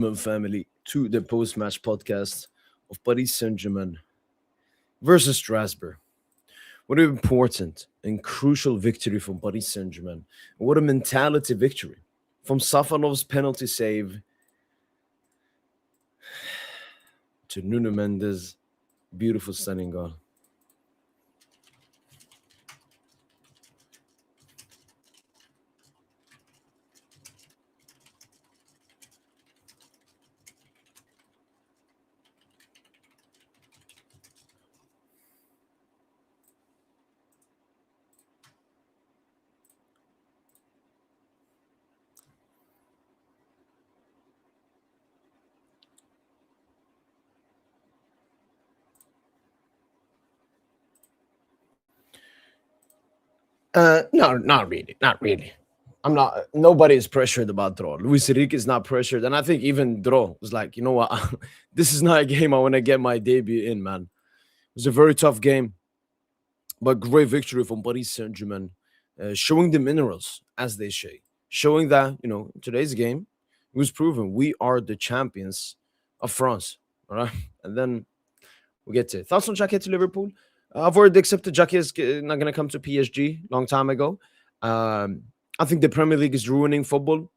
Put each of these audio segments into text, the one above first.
family, to the post-match podcast of Paris Saint-Germain versus Strasbourg. What an important and crucial victory from Paris Saint-Germain. What a mentality victory. From Safanov's penalty save to Nuno Mendes' beautiful stunning goal. No, not really. Not really. I'm not. Nobody is pressured about draw. Luis Enrique is not pressured, and I think even draw was like, you know what, this is not a game I want to get my debut in, man. It was a very tough game, but great victory from Paris Saint Germain, showing the minerals as they say, showing that today's game it was proven we are the champions of France. All right, and then we get to it. Thoughts on Jacket to Liverpool. I've already accepted Jackie is not going to come to PSG long time ago. I think the Premier League is ruining football.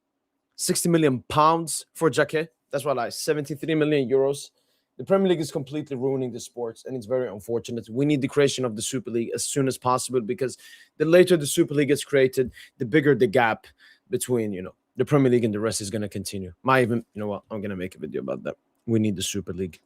60 million pounds for Jackie. That's what, like 73 million euros. The Premier League is completely ruining the sports, and it's very unfortunate. We need the creation of the Super League as soon as possible because the later the Super League gets created, the bigger the gap between the Premier League and the rest is going to continue. Might even, you know what, I'm going to make a video about that. We need the Super League.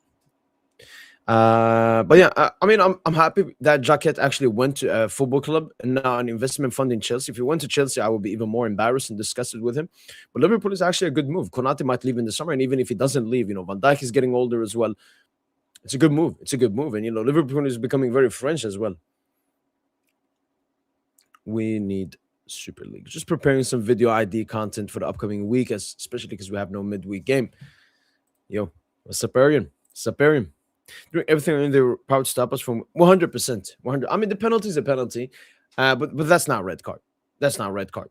But yeah, I mean, I'm happy that Jacket actually went to a football club and now an investment fund in Chelsea. If he went to Chelsea, I would be even more embarrassed and disgusted with him. But Liverpool is actually a good move. Konate might leave in the summer, and even if he doesn't leave, Van Dijk is getting older as well. It's a good move. It's a good move, and Liverpool is becoming very French as well. We need Super League. Just preparing some video ID content for the upcoming week, especially because we have no midweek game. Yo, what's up, Arian? What's up, Arian? Doing everything in their power to stop us from 100%. 100. I mean, the penalty is a penalty, but that's not red card. That's not red card.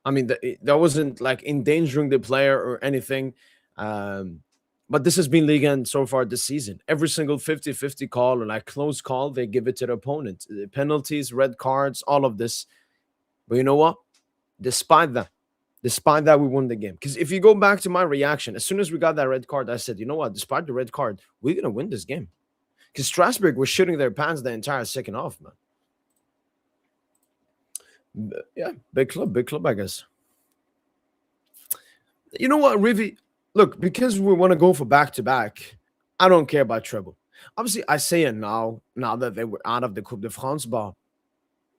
I mean, that wasn't like endangering the player or anything. But this has been Ligue 1 so far this season. Every single 50-50 call or like close call, they give it to the opponent. Penalties, red cards, all of this. But you know what? Despite that, we won the game. Because if you go back to my reaction, as soon as we got that red card, I said, you know what? Despite the red card, we're going to win this game. Because Strasbourg was shooting their pants the entire second half, man. Yeah, big club, I guess. You know what, Rivi? Look, because we want to go for back-to-back, I don't care about treble. Obviously, I say it now that they were out of the Coupe de France, but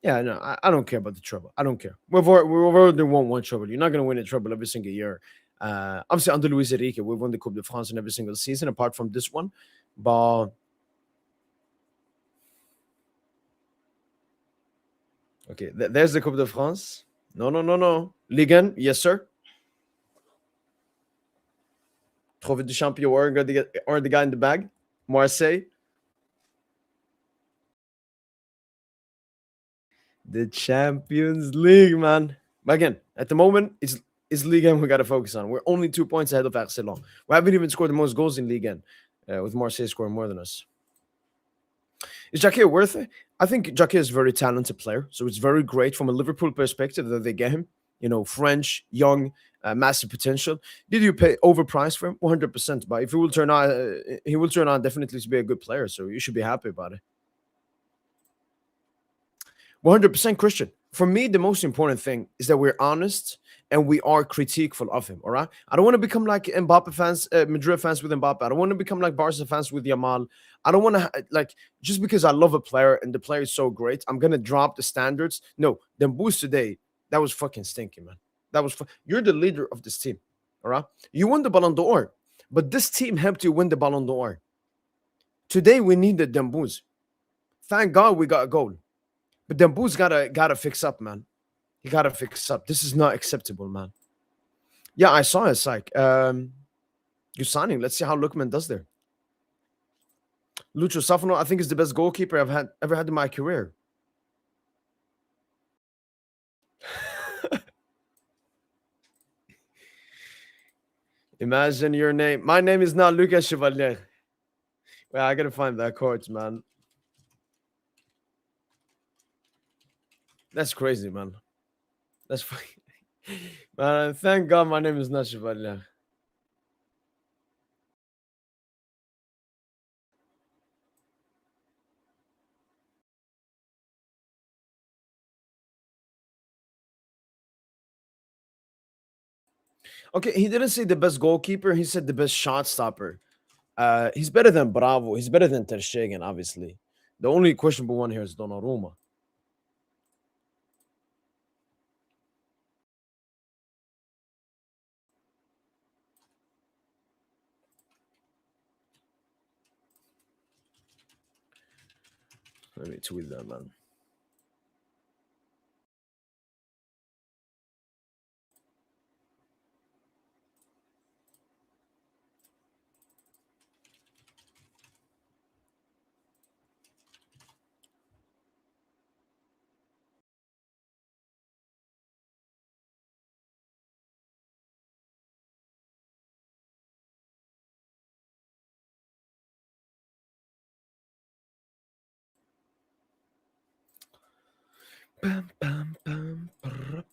yeah, no, I don't care about the treble. I don't care. We've already won one treble. You're not going to win a treble every single year. Obviously, under Luis Enrique, we've won the Coupe de France in every single season, apart from this one. But okay, there's the Coupe de France. No. Ligue 1, yes, sir. Trophée du champion or the guy in the bag. Marseille. The Champions League, man. But again, at the moment, it's Ligue 1 we got to focus on. We're only 2 points ahead of Arsenal. We haven't even scored the most goals in Ligue 1, with Marseille scoring more than us. Is Jacquet worth it? I think Jacquet is a very talented player, so it's very great from a Liverpool perspective that they get him. French, young, massive potential. Did you pay overpriced for him? 100%. But if he will turn out definitely to be a good player, so you should be happy about it. 100% Christian. For me, the most important thing is that we're honest and we are critiqueful of him. All right. I don't want to become like Mbappe fans, Madrid fans with Mbappe. I don't want to become like Barca fans with Yamal. I don't want to just because I love a player and the player is so great, I'm gonna drop the standards. No, the boost today, that was fucking stinky, man. You're the leader of this team. All right. You won the Ballon d'Or, but this team helped you win the Ballon d'Or. Today we needed Dembouz. Thank God we got a goal. But Dembouz gotta fix up, man. He gotta fix up. This is not acceptable, man. Yeah, I saw it. It's like you're signing. Let's see how Lookman does there. Lucho Safano, I think, is the best goalkeeper I've ever had in my career. Imagine your name. My name is not Lucas Chevalier. Well, I gotta find that quote, man. That's crazy, man. That's fucking. Man, thank God my name is not Chevalier. Okay, he didn't say the best goalkeeper. He said the best shot stopper. He's better than Bravo. He's better than Ter Stegen, obviously. The only questionable one here is Donnarumma. Let me tweet that, man. Bam, bam, bam, brr.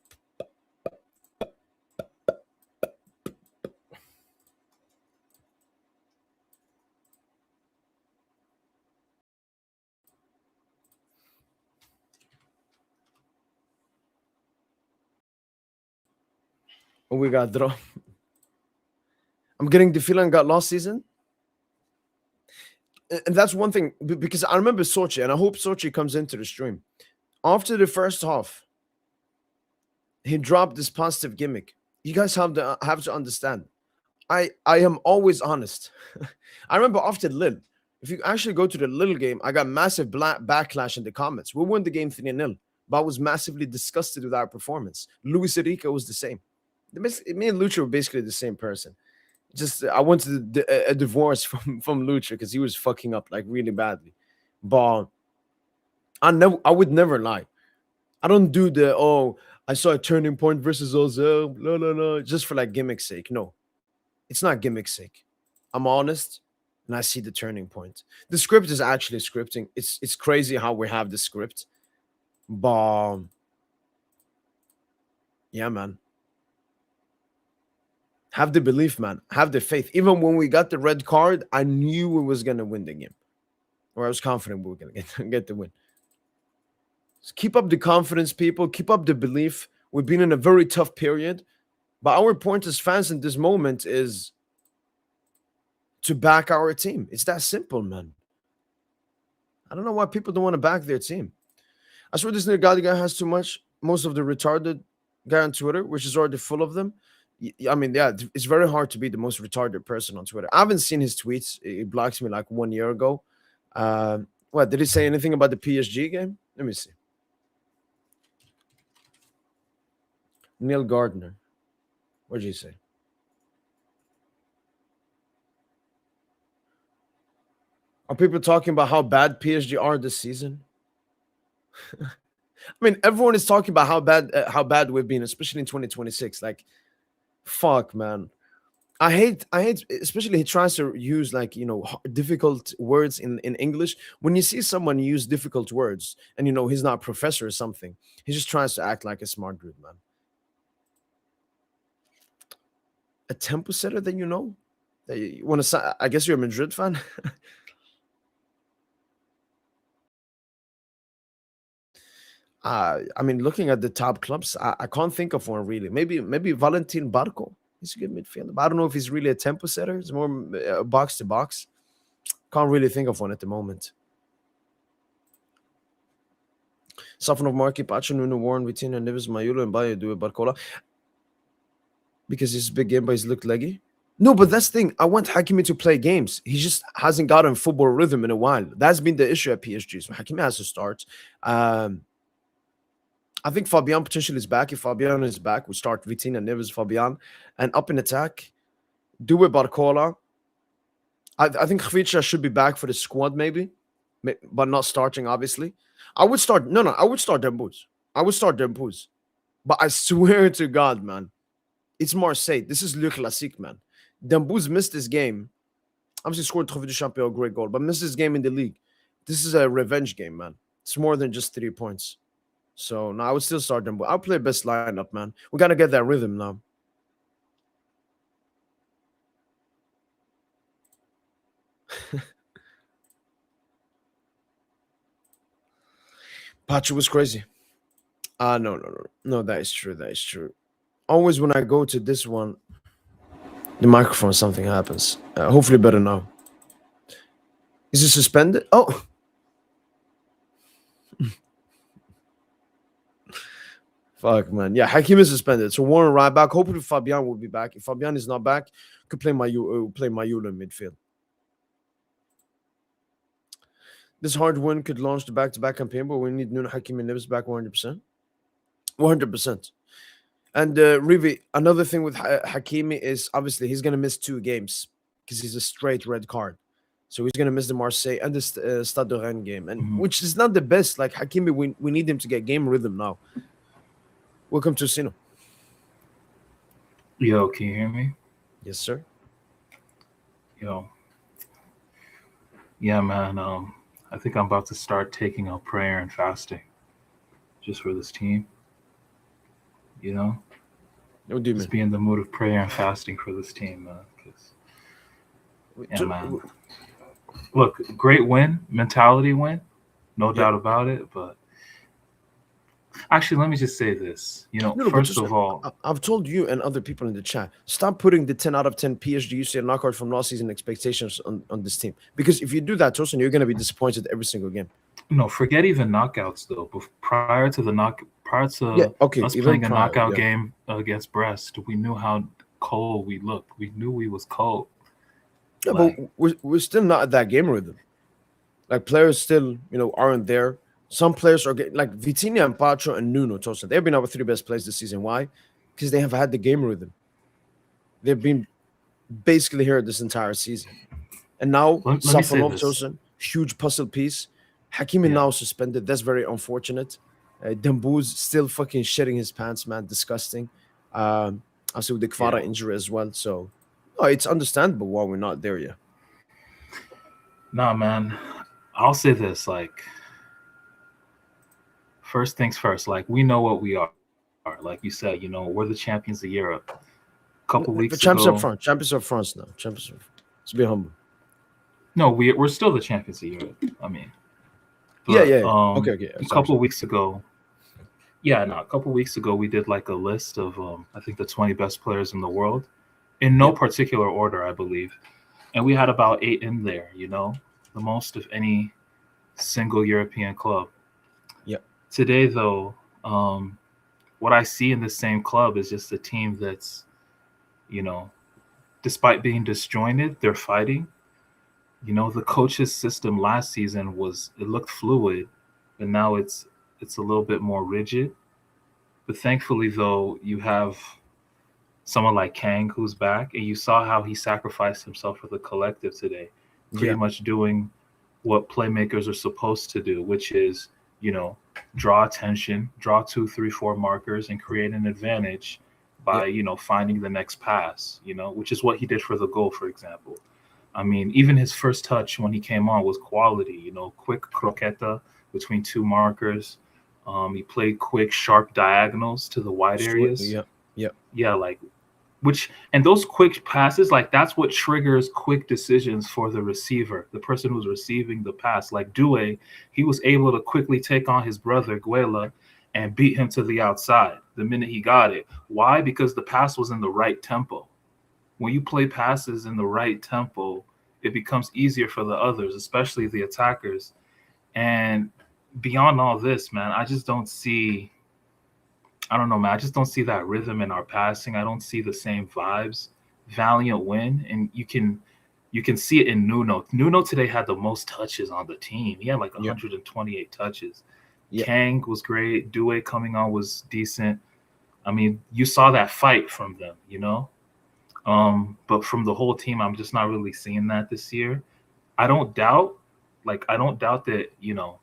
Oh, we got draw. I'm getting the feeling I got last season. And that's one thing because I remember Sochi, and I hope Sochi comes into the stream. After the first half, he dropped this positive gimmick. You guys have to understand. I am always honest. I remember after Lille, if you actually go to the Lille game, I got massive backlash in the comments. We won the game 3-0, but I was massively disgusted with our performance. Luis Enrique was the same. Me and Lucha were basically the same person. Just I wanted a divorce from Lucha because he was fucking up like really badly. But I would never lie. I don't do the I saw a turning point versus Ozil, no, just for like gimmick's sake. No, it's not gimmick's sake. I'm honest, and I see the turning point. The script is actually scripting. It's crazy how we have the script, but yeah, man. Have the belief, man. Have the faith. Even when we got the red card, I knew we was gonna win the game, or I was confident we were gonna get the win. So keep up the confidence, people. Keep up the belief. We've been in a very tough period, but our point as fans in this moment is to back our team. It's that simple, man. I don't know why people don't want to back their team. I swear this Nigga guy has too much. Most of the retarded guy on Twitter, which is already full of them. I mean, yeah, it's very hard to be the most retarded person on Twitter. I haven't seen his tweets. He blocked me like 1 year ago. What did he say anything about the PSG game? Let me see. Neil Gardner. What did he say? Are people talking about how bad PSG are this season? I mean, everyone is talking about how bad we've been, especially in 2026. Like, fuck, man. I hate, especially he tries to use like difficult words in English. When you see someone use difficult words, and he's not a professor or something, he just tries to act like a smart dude, man. A tempo setter that that you want to. I guess you're a Madrid fan. I mean, looking at the top clubs, I can't think of one really. Maybe Valentin Barco. He's a good midfielder, but I don't know if he's really a tempo setter. It's more box to box. Can't really think of one at the moment. Safin of Marky, Pacho, Nuno, Warren, Vitinha, Neves, Mayulo, and Bayo do it Barcola. Because he's a big game, but he's looked leggy. No, but that's the thing. I want Hakimi to play games. He just hasn't gotten football rhythm in a while. That's been the issue at PSG. So Hakimi has to start. I think Fabian potentially is back. If Fabian is back, we start Vitinha, Neves, Fabian. And up in attack, do it Barcola. I think Khvicha should be back for the squad, maybe, but not starting, obviously. I would start. No, I would start Dembuz. I would start Dembuz. But I swear to God, man, it's Marseille. This is Le Classique, man. Dembouz missed this game. Obviously scored Trophée du Champion, great goal, but missed this game in the league. This is a revenge game, man. It's more than just 3 points. So now I would still start Dembouz. I'll play best lineup, man. We gotta get that rhythm now. Pacho was crazy. No, that is true. That is true. Always when I go to this one, the microphone, something happens. Hopefully better now. Is it suspended? Oh. Fuck, man. Yeah, Hakim is suspended. So Warren right back. Hopefully Fabian will be back. If Fabian is not back, could play Mayula in midfield. This hard win could launch the back-to-back campaign, but we need Nuno Hakim and Neves back 100%. 100%. And Rivi, another thing with Hakimi is obviously he's going to miss 2 games because he's a straight red card. So he's going to miss the Marseille and the Stade de Rennes game, and which is not the best. Like Hakimi, we need him to get game rhythm now. Welcome to Sino. Yo, can you hear me? Yes, sir. Yo. Yeah, man. I think I'm about to start taking up prayer and fasting just for this team. You know? What do you just mean? be in the mood of prayer and fasting for this team, man. Yeah, man. Look, great win, mentality win, no doubt about it. But actually, let me just say this. You know, first of all, I've told you and other people in the chat, stop putting the 10 out of 10 PSG UCL knockout from last season expectations on this team. Because if you do that, Tosin, you're going to be disappointed every single game. No, forget even knockouts though. Prior to us playing a knockout game against Brest, we knew how cold we looked. We knew we was cold. Yeah, like, but we're still not at that game rhythm. Like players still, aren't there. Some players are getting, like Vitinha and Pacho and Nuno Tosin. They've been our 3 best players this season. Why? Because they have had the game rhythm. They've been basically here this entire season. And now Safonov Tosin, huge puzzle piece. Hakimi now suspended. That's very unfortunate. Dembouz still fucking shitting his pants, man. Disgusting. Also with the Kvara injury as well. So, it's understandable why we're not there yet. Nah, man. I'll say this, like, first things first, like, we know what we are. Like you said, we're the champions of Europe. A couple weeks ago. Champions of France now. Champions of France. Let's be humble. No, we're still the champions of Europe. I mean. But, okay. A couple weeks ago, we did like a list of I think the 20 best players in the world, in no particular order, I believe, and we had about 8 in there. The most of any single European club. Yeah. Today, though, what I see in this same club is just a team that's, despite being disjointed, they're fighting. The coach's system last season it looked fluid, and now it's a little bit more rigid. But thankfully, though, you have someone like Kang who's back, and you saw how he sacrificed himself for the collective today, pretty much doing what playmakers are supposed to do, which is, draw attention, draw 2, 3, 4 markers, and create an advantage by, finding the next pass, which is what he did for the goal, for example. I mean, even his first touch when he came on was quality, quick croqueta between 2 markers. He played quick, sharp diagonals to the wide areas. Yeah, and those quick passes, like that's what triggers quick decisions for the receiver, the person who's receiving the pass. Like Doué, he was able to quickly take on his brother Guela and beat him to the outside the minute he got it. Why? Because the pass was in the right tempo. When you play passes in the right tempo, it becomes easier for the others, especially the attackers. And beyond all this, man, I just don't see that rhythm in our passing. I don't see the same vibes. Valiant win, and you can see it in Nuno. Nuno today had the most touches on the team. He had like 128 touches. Kang was great. Doué coming on was decent. I mean, you saw that fight from them, but from the whole team, I'm just not really seeing that this year. I don't doubt that,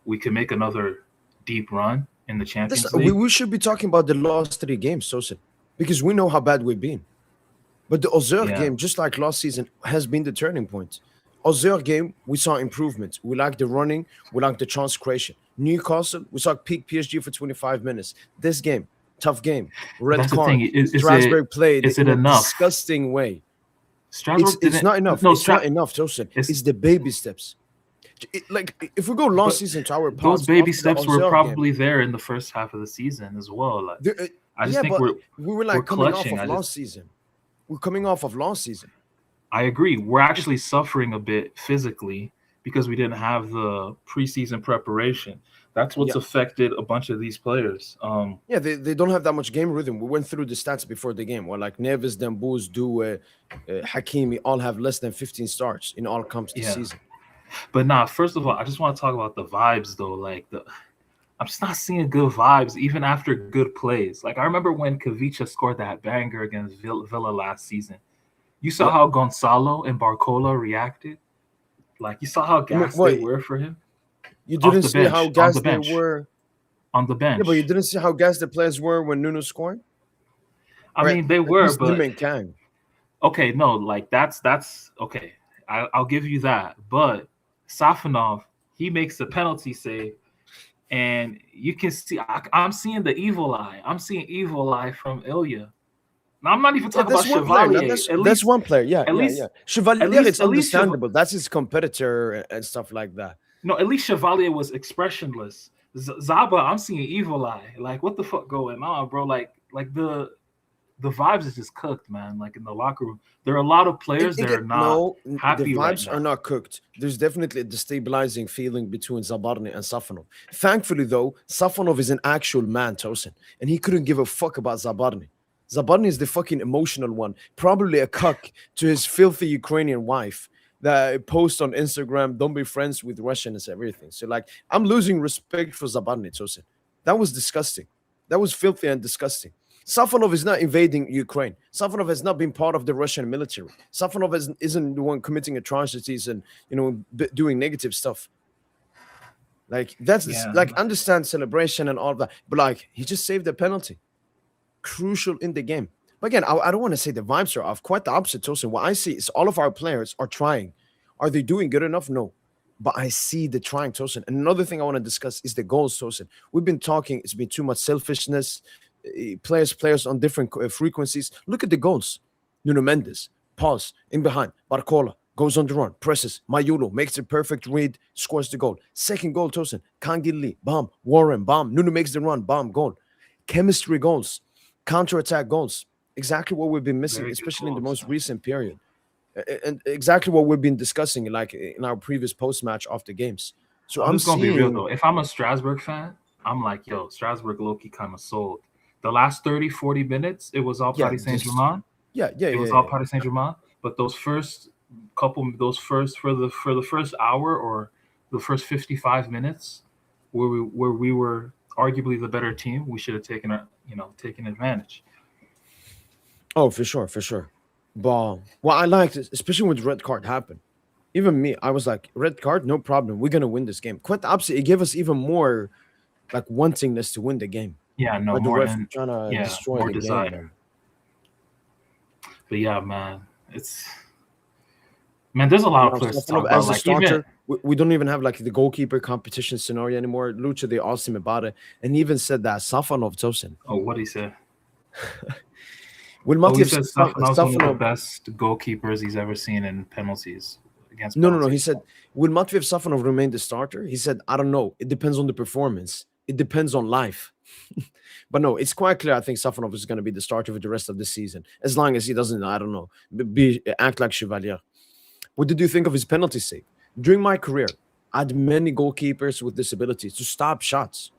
we can make another deep run in the Champions League. We should be talking about the last 3 games, Sosa, because we know how bad we've been. But the Auxerre Yeah, game, just like last season, has been the turning point. Auxerre game, we saw improvements. We like the running, we like the chance creation. Newcastle, we saw peak PSG for 25 minutes. This game, tough game, but red that's the thing. card. Is it Strasbourg played is it in a enough? disgusting way. Strasbourg It's didn't. not enough. No, It's not enough, Tosin. It's It's the baby steps. Like if we go last but season to our those pods baby after the steps were Auxerre game, probably there in the first half of the season as well. Like I just yeah, think but we're we were we're like coming off clutching. of last season. We're coming off of last season. I agree. We're actually suffering a bit physically because we didn't have the preseason preparation. That's what's Yeah. affected a bunch of these players. Yeah, they don't have that much game rhythm. We went through the stats before the game. Where like Neves, Dembouz, Due, Hakimi all have less than 15 starts in all comps this Yeah, season. but nah. First of all, I just want to talk about the vibes though. I'm just not seeing good vibes even after good plays. Like I remember when Kavicha scored that banger against Villa last season. You saw Yeah. how Gonzalo and Barcola reacted. Like you saw how gassed they Wait, were for him you off didn't the see how bench, on the gassed they bench, were. on the Yeah, but you bench. didn't see how gassed the players were when Nuno scored? I Right? mean, they At were, least Lim but and Kang. okay, no, like that's okay. I'll give you that. But Safanov, he makes a penalty save, and you can see I'm seeing the evil eye. I'm seeing evil eye from Ilya. Now I'm not even Yeah, talking about that's one player. Now Chevalier. that's one player. Yeah, At yeah, least, yeah. Chevalier, it's at least understandable. That's his competitor and stuff like that. no, at least Chevalier was expressionless. Zaba, I'm seeing evil eye. Like what the fuck going on, bro? Like the vibes is just cooked, man. Like in the locker room, there are a lot of players that are not No, the happy right vibes are now. not cooked. There's definitely a destabilizing feeling between Zabarni and Safanov. Thankfully, though, Safanov is an actual man, Tosin, and he couldn't give a fuck about Zabarni. Zabarni is the fucking emotional one, probably a cuck to his filthy Ukrainian wife that posts on Instagram, don't be friends with Russians, everything. So, like, I'm losing respect for Zabarni, Tosin. That was disgusting. That was filthy and disgusting. Safanov is not invading Ukraine. Safanov has not been part of the Russian military. Safanov isn't the one committing atrocities and doing negative stuff. Like that's Yeah, like understand celebration and all that, but like he just saved a penalty, crucial in the game. But again, I don't want to say the vibes are off. Quite the opposite, Tosin. What I see is all of our players are trying. Are they doing good enough? No. But I see the trying, Tosin. And another thing I want to discuss is the goals, Tosin. We've been talking, it's been too much selfishness, players on different frequencies. Look at the goals. Nuno Mendes, pause, in behind. Barcola goes on the run, presses. Mayulo makes the perfect read, scores the goal. Second goal, Tosin. Kangili, bomb. Warren, bomb. Nuno makes the run, bomb, goal. Chemistry goals, counter-attack goals. Exactly what we've been missing, very good especially in the goals. most recent period. And exactly what we've been discussing, like in our previous post-match after games. So I'm I'm just gonna be real seeing, though. If I'm a Strasbourg fan, I'm like, yo, Strasbourg Loki kind of sold. The last 30, 40 minutes, it was all yeah, Paris Saint just Germain. yeah, yeah, It yeah, was all yeah. Paris Saint Germain. But those first for the first hour or the first 55 minutes, where we were arguably the better team, we should have taken advantage. Oh, for sure, for sure. But what I liked, especially when the red card happened, even me, I was like, red card, no problem. We're gonna win this game. Quite the opposite. It gave us even more like wantingness to win the game. Yeah, no But the more ref and trying to yeah, destroy more the game, desire. man. But yeah, man, there's a lot of Now, players to talk Stefanov about. as a Like even starter, we don't even have like the goalkeeper competition scenario anymore. Lucha, they asked him about it, and he even said that Safanov Tosin. oh, what he said. Will Oh, he Matiev said Stefanov's one of the Safanov? best goalkeepers he's ever seen in penalties against No, no, no. He penalties. said, will Matveev Safanov remain the starter? He said, I don't know. It depends on the performance. It depends on life. But no, it's quite clear. I think Safanov is going to be the starter for the rest of the season, as long as he doesn't, I don't know, act like Chevalier. What did you think of his penalty save? During my career, I had many goalkeepers with disabilities to stop shots.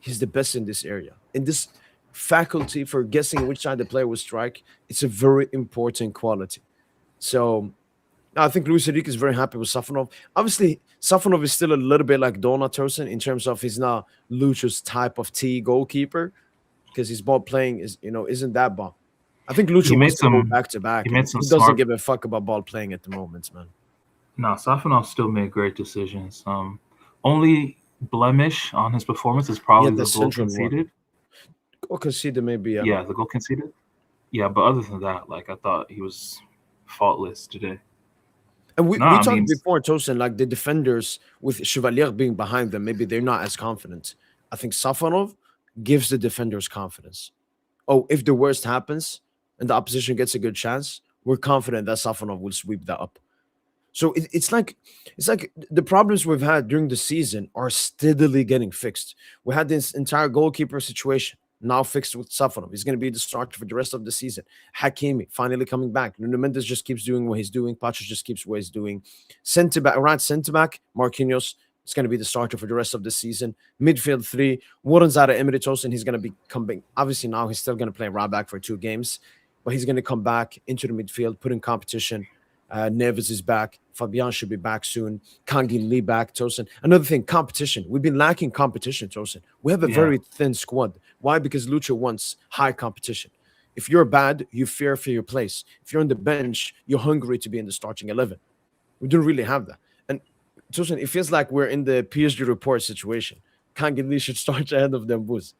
He's the best in this area. In this faculty for guessing which side the player will strike, it's a very important quality. So I think Luis Enrique is very happy with Safanov. Obviously, Safanov is still a little bit like Donatosen in terms of he's not Lucha's type of T goalkeeper because his ball playing isn't that ball. I think He Lucha made wants to go some back to he back, made and some he doesn't smart. give a fuck about ball playing at the moment, man. No, Safanov still made great decisions. Only blemish on his performance is Yeah, probably the the goal central one. conceded. Or consider maybe Yeah, the goal conceded. Yeah, but other than that, like I thought he was faultless today. And we, No, we I talked mean, before, Tosin, like the defenders with Chevalier being behind them, maybe they're not as confident. I think Safanov gives the defenders confidence. Oh, if the worst happens and the opposition gets a good chance, we're confident that Safanov will sweep that up. So it's like the problems we've had during the season are steadily getting fixed. We had this entire goalkeeper situation now fixed with Safanov. He's going to be the starter for the rest of the season. Hakimi finally coming back. Nuno Mendes just keeps doing what he's doing. Pacho just keeps what he's doing. Centre back, Marquinhos is going to be the starter for the rest of the season. Midfield three, Warren Zara Emiratos, and he's going to be coming. Obviously, now he's still going to play right back for 2 games, but he's going to come back into the midfield, put in competition. Neves is back. Fabian should be back soon. Kangin Lee back. Tosin. Another thing, competition. We've been lacking competition, Tosin. We have a yeah, very thin squad. Why? Because Lucha wants high competition. If you're bad, you fear for your place. If you're on the bench, you're hungry to be in the starting 11. We don't really have that. And Tosin, it feels like we're in the PSG report situation. Kangin Lee should start ahead of Dembuz.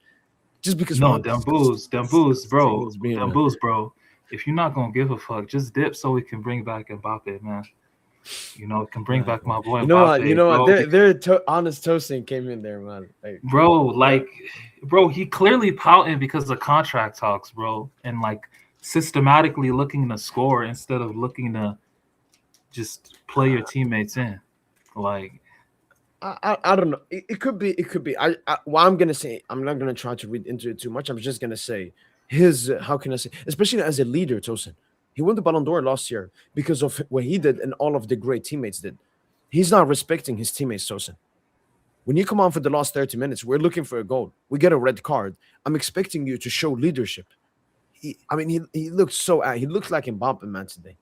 Just because, no, man, them being, man. booze, bro. If you're not gonna give a fuck, just dip so we can bring back Mbappe, man. Can bring back my boy You know what? You Mbappe, know what? bro. Honest toasting came in there, man. Like, Bro, yeah, like, bro, he clearly pouting because of contract talks, bro, and like systematically looking to score instead of looking to just play your teammates in. Like, I don't know. It could be. It could be. What I'm gonna say. I'm not gonna try to read into it too much. I'm just gonna say his. How can I say? Especially as a leader, Tosin. He won the Ballon d'Or last year because of what he did and all of the great teammates did. He's not respecting his teammates, Tosin. When you come on for the last 30 minutes, we're looking for a goal. We get a red card. I'm expecting you to show leadership. He looked so. He looked like Mbappe, man, today.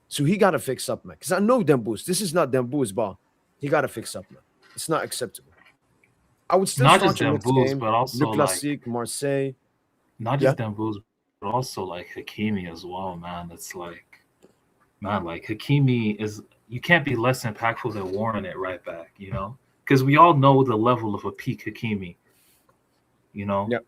So he got to fix up, man. Because I know Dembouz. This is not Dembouz ball. He got to fix up, man. It's not acceptable. I would still not just start your them next booze, game. but Le also like Classique, Marseille. not Yeah. just them booze, but also like Hakimi as well, man. It's like, man, like Hakimi is, you can't be less impactful than Warren at right back, because we all know the level of a peak Hakimi, you know. Yeah.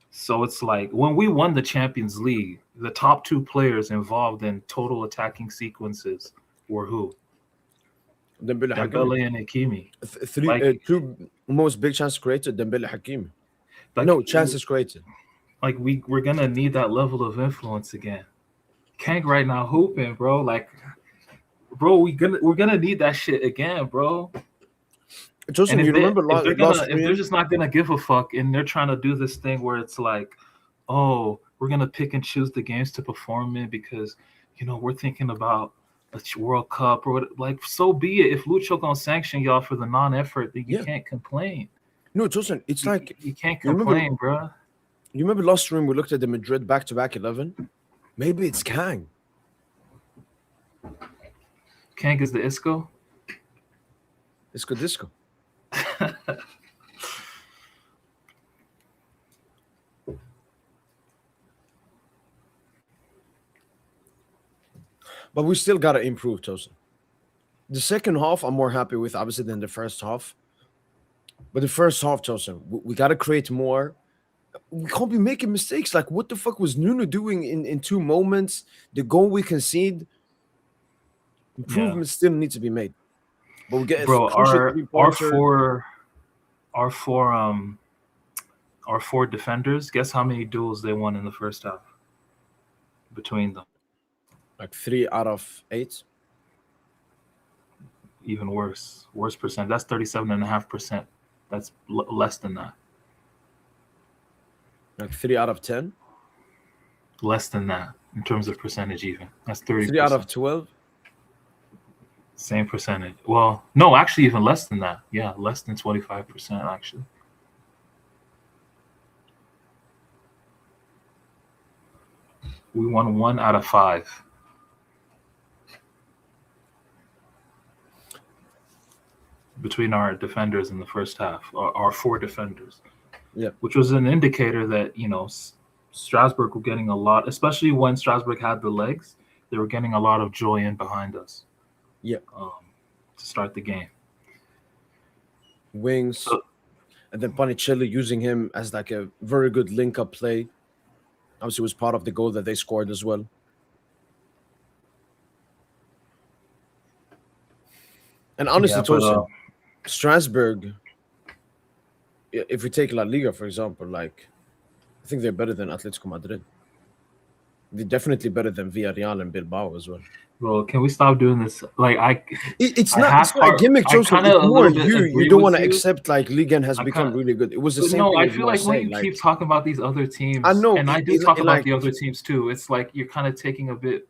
So it's like when we won the Champions League, the top two players involved in total attacking sequences were who? Dembele Hakimi. Dembele and Hakimi. Three, Like, two most big chances created. Dembele Hakimi. like, No chances created. like we're gonna need that level of influence again. Kank right now hooping, bro. Like, bro, we're gonna need that shit again, bro. And Joseph, you remember last if they're win? just not gonna give a fuck and they're trying to do this thing where it's like, oh, we're gonna pick and choose the games to perform in because we're thinking about a World Cup or what, like, so be it. If Lucho gonna sanction y'all for the non-effort, then you Yeah. can't complain. No, Joseph, it's like You can't you remember. complain, bro. You remember last room we looked at the Madrid back-to-back 11. Maybe it's Kang. Kank is the Isco. It's good disco. But we still gotta improve, Tosin. The second half, I'm more happy with, obviously, than the first half. But the first half, Tosin, we gotta create more. We can't be making mistakes. Like, what the fuck was Nuno doing in 2 moments? The goal we concede, Yeah, improvements still need to be made. But we get a bro. crucial Our three our pointer, four our four our four defenders. Guess how many duels they won in the first half between them? like 3 out of 8. Even worse percent. That's 37.5%. That's less than that. Like 3 out of 10. Less than that in terms of percentage. Even that's 30%. 3 out of 12. Same percentage. Well, no, actually, even less than that. Yeah, less than 25%. Actually, we won 1 out of 5. Between our defenders in the first half, our four defenders. Yeah. Which was an indicator that Strasbourg were getting a lot, especially when Strasbourg had the legs. They were getting a lot of joy in behind us. Yeah. To start the game. Wings. So, And then Panicelli using him as like a very good link-up play. Obviously, was part of the goal that they scored as well. And honestly, Yeah, but Tosin, Strasbourg, if we take La Liga, for example, like, I think they're better than Atletico Madrid. They're definitely better than Villarreal and Bilbao as well. bro, can we stop doing this? Like It's I not. half It's not a part. gimmick, I Tosin. kind It's of a more little bit you. You agree don't with want to you. accept like Ligue 1 has I become kind really good. It was the But same no, thing I with feel like when Marseille. you keep Like, talking about these other I teams, know, and I do talk about like, the other teams too, it's like you're kind of taking a bit,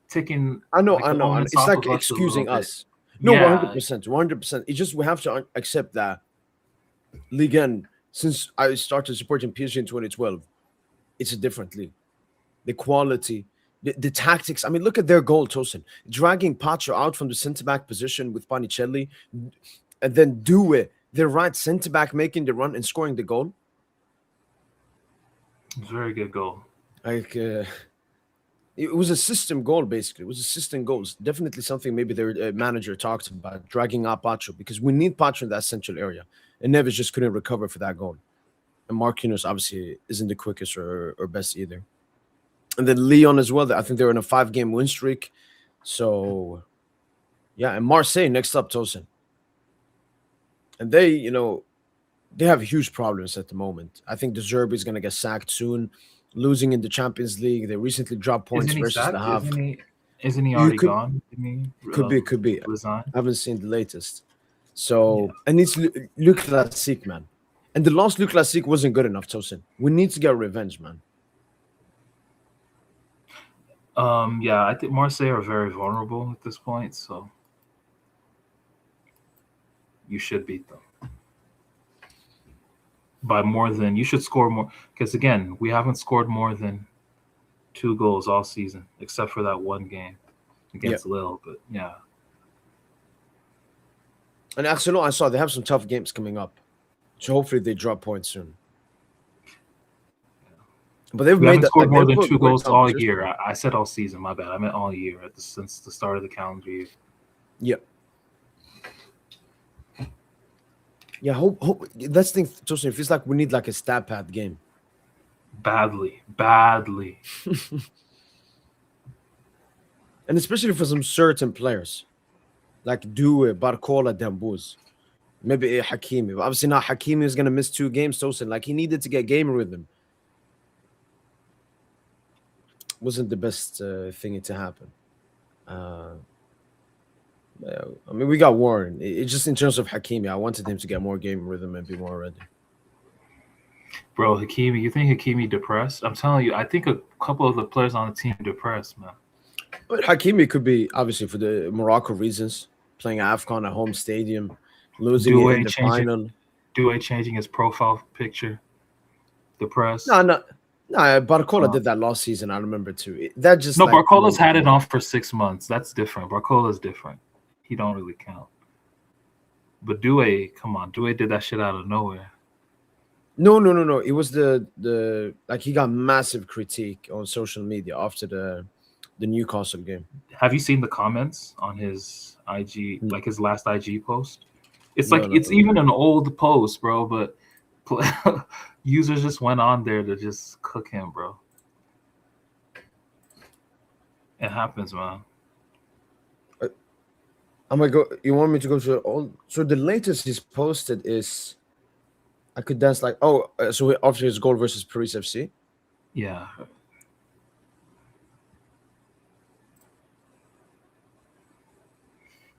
taking I know, like I the know, and onus it's off like of us a little excusing bit. us. No, Yeah, 100%, 100%. It's just we have to accept that Ligue 1, since I started supporting PSG in 2012, it's a different league. The quality, the tactics. I mean, look at their goal, Tosin. Dragging Pacho out from the centre back position with Panicelli, and then do it. Their right centre back making the run and scoring the goal. it's a very good goal. Like, it was a system goal, basically. It was a system goal. It's definitely something maybe their manager talked about, dragging out Pacho, because we need Pacho in that central area. And Neves just couldn't recover for that goal. And Marquinhos obviously isn't the quickest or best either. And then Leon as well. I think they're in a 5-game win streak. So, yeah. And Marseille next up, Tosin. And they have huge problems at the moment. I think the Zerbi is going to get sacked soon. Losing in the Champions League. They recently dropped points Isn't he versus the sacked? half. Isn't he You already could gone? Didn't he could be. resign? I haven't seen the latest. Yeah. So, and it's Luc Classique, man. And the last Luc Classique wasn't good enough, Tosin. We need to get revenge, man. Yeah, I think Marseille are very vulnerable at this point, so you should beat them by more than you should score more because again, we haven't scored more than 2 goals all season, except for that one game against Lille. But yeah. And Arsenal, I saw they have some tough games coming up. So hopefully they drop points soon. But they've We made haven't that scored like more they've than put 2 goals great all competition. year. I said all season, my bad. I meant all year since the start of the calendar year. Yeah. Yeah, hope that's the thing, Tosin. It feels like we need like a stat pad game. Badly. And especially for some certain players. Like Due, Barcola, Dembuz. Maybe Hakimi. Obviously now Hakimi is gonna miss 2 games, Tosin. Like he needed to get game rhythm. Wasn't the best thing to happen. I mean, we got Warren. It's just in terms of Hakimi, I wanted him to get more game rhythm and be more ready. Bro, Hakimi, you think Hakimi depressed? I'm telling you, I think a couple of the players on the team are depressed, man. But Hakimi could be obviously for the Morocco reasons, playing AFCON at home stadium, losing it in the final. Due changing his profile picture. Depressed. No. Barcola did that last season. I remember too. That just no. Barcola's had it off for 6 months. That's different. Barcola's different. He don't really count. But Due, come on, Due did that shit out of nowhere. No. It was the like he got massive critique on social media after the Newcastle game. Have you seen the comments on his IG, like his last IG post? It's like No. Even an old post, bro, but users just went on there to just cook him, bro. It happens, man. I'm gonna go. You want me to go to all? So the latest he's posted is, I could dance like so after his goal versus Paris FC. Yeah.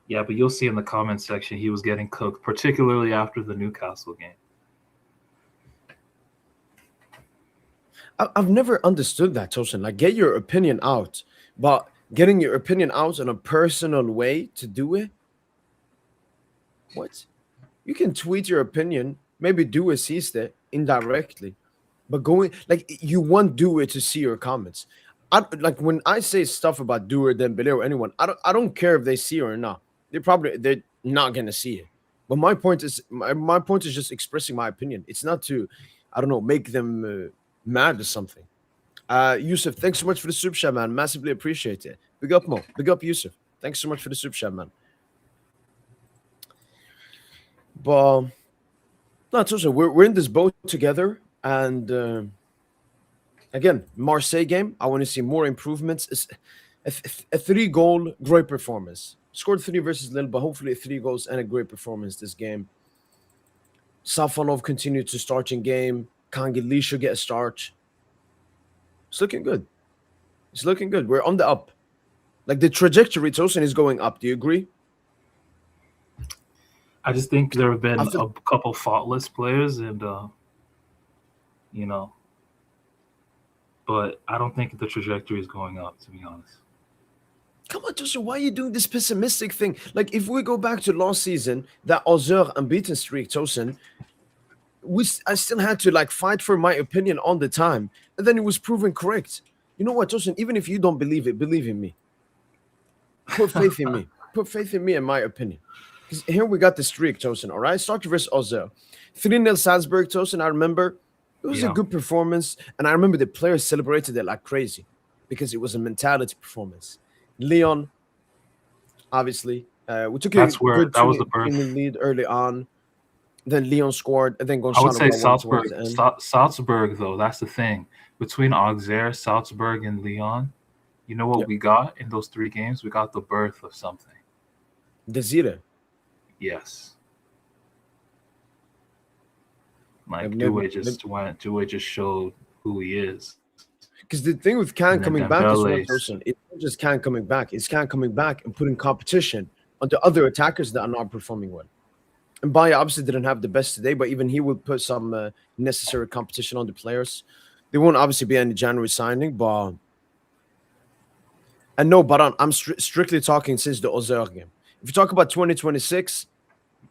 Yeah, but you'll see in the comment section he was getting cooked, particularly after the Newcastle game. I've never understood that, Tosin. Like, get your opinion out, but getting your opinion out in a personal way to do it. What? You can tweet your opinion, maybe do a sees it indirectly, but going like you want do it to see your comments. Like when I say stuff about Due or Dembele or anyone, I don't care if they see it or not. They're not gonna see it. But my point is just expressing my opinion. It's not to, I don't know, make them mad or something. Yusuf, thanks so much for the super chat, man. Massively appreciate it. Big up, Mo. Big up, Yusuf. Thanks so much for the super chat, man. But no, it's also we're in this boat together, and Again, Marseille game, I want to see more improvements. It's a 3-goal, great performance. Scored 3 versus Lille, but hopefully 3 goals and a great performance this game. Safonov continued to start in game. Kangeli should get a start. It's looking good. It's looking good. We're on the up. Like the trajectory, Tosin, is going up. Do you agree? I just think there have been I feel, a couple faultless players, and you know, but I don't think the trajectory is going up, to be honest. come on, Tosin, why are you doing this pessimistic thing? Like if we go back to last season, that Auxerre unbeaten streak, Tosin, I still had to like fight for my opinion all the time, and then it was proven correct. You know what, Tosin? Even if you don't believe it, believe in me. Put faith in me. Put faith in me and my opinion. Because here we got the streak, Tosin, all right? Started versus Auxerre. 3-0 Salzburg, Tosin, I remember. It was a good performance. And I remember the players celebrated it like crazy because it was a mentality performance. Lyon, obviously. We took That's a where good that was the birth. lead early on. Then Lyon scored. And then I would say Gonzalo Salzburg. Salzburg, though, that's the thing. Between Auxerre, Salzburg, and Lyon, you know what we got in those 3 games? We got the birth of something. Desire. Yes. Like Doué just showed who he is. Because the thing with Can coming back is one Dembele's- person. It's not just Can coming back. It's Can coming back and putting competition onto other attackers that are not performing well. And Bayer obviously didn't have the best today, but even he will put some necessary competition on the players. There won't obviously be any January signing, but and no, but I'm strictly talking since the Auxerre game. If you talk about 2026,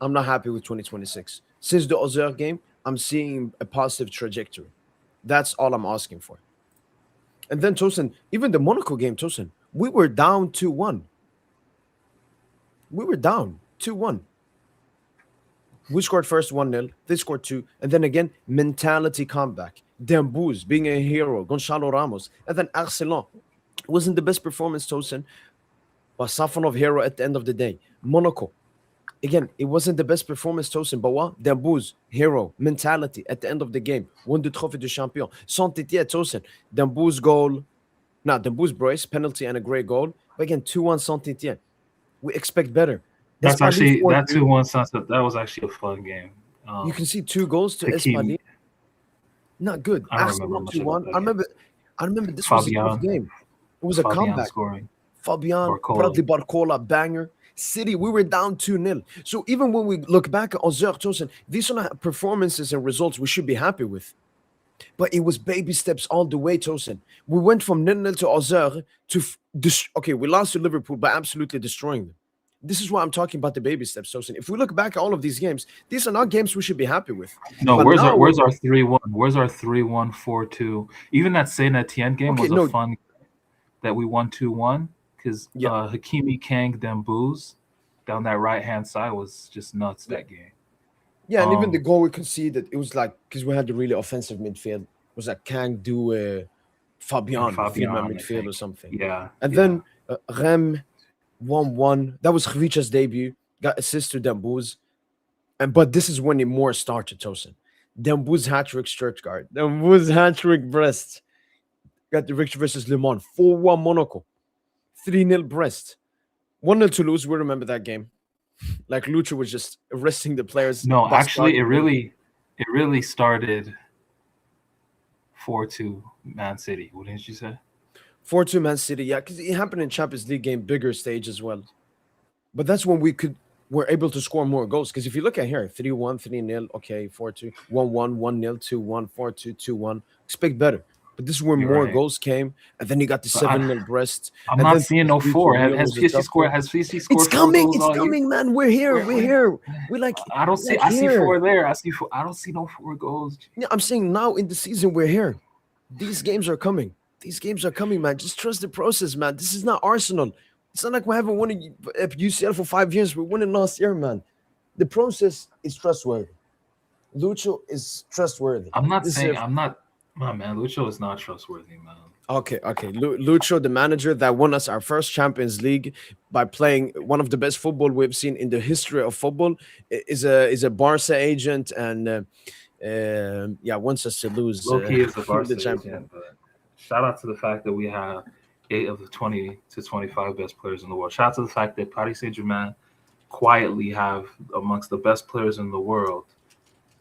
I'm not happy with 2026. Since the Auxerre game, I'm seeing a positive trajectory. That's all I'm asking for. And then Tosin, even the Monaco game, Tosin, we were down 2-1. We were down 2-1. We scored first 1-0. They scored 2. And then again, mentality comeback. Dembouz being a hero. Gonzalo Ramos. And then Arcelon. Wasn't the best performance, Tosin. But Safonov hero at the end of the day. Monaco. Again, it wasn't the best performance, Tosin. But what? Dembouz, hero. Mentality at the end of the game. Won the Trophée du Champion. Saint-Étienne, Tosin. Dembouz goal. Dembouz brace, penalty and a great goal. But again, 2-1 Saint-Étienne. We expect better. That's actually that 2-1 sunset. That was actually a fun game. You can see 2 goals to Espali. Not good. I remember 2-1. I remember this was a tough game. It was a comeback. Scoring. Fabian, Bradley Barcola, banger. City, we were down 2-0. So even when we look back at Auxerre, Tosin, these are not performances and results we should be happy with. But it was baby steps all the way, Tosin. We went from 0-0 to Auxerre to we lost to Liverpool by absolutely destroying them. This is why I'm talking about the baby steps, Tosin. If we look back at all of these games, these are not games we should be happy with. No, where's our 3-1? Where's our 3-1, 4-2? Even that Saint Etienne game was a fun that we won 2-1 because Hakimi Kang Dembouz down that right-hand side was just nuts that game. Yeah, and even the goal we conceded, it was like because we had the really offensive midfield. It was like Kang Fabian midfield or something. Yeah. And then Rem 1-1. That was Khvicha's debut. Got assist to Dembouz. But this is when it more started, Tosin. Dembouz hat-trick Stuttgart. Dembouz hat-trick Brest. Got the victory versus Le Mans. 4-1 Monaco. 3-0 Brest. 1-0 Toulouse. We remember that game. Like Lucha was just arresting the players. No, actually, it really started 4-2 Man City. What did you say? 4-2 Man City, yeah, because it happened in Champions League game, bigger stage as well. But that's when we're able to score more goals. Because if you look at here, 3-1, 3-0, okay, 4-2, 1-1, 1-0, 2-1, 4-2, 2-1. Expect better. But this is where more goals came, and then you got the 7-0 Brest. I'm not seeing no 4. Has PSG scored? It's coming. It's coming, man. We're here. We're here. We're like. I don't see. I see 4 there. I don't see no 4 goals. Yeah, I'm saying now in the season we're here. These games are coming. These games are coming, man. Just trust the process, man. This is not Arsenal. It's not like we haven't won at UCL for 5 years. We're winning last year, man. The process is trustworthy. Lucho is trustworthy. I'm not saying I'm not. Oh, man, Lucho is not trustworthy, man. Okay. Lucho, the manager that won us our first Champions League by playing one of the best football we've seen in the history of football, is a Barca agent and wants us to lose. Loki is the Barca agent, but shout out to the fact that we have 8 of the 20 to 25 best players in the world. Shout out to the fact that Paris Saint-Germain quietly have amongst the best players in the world,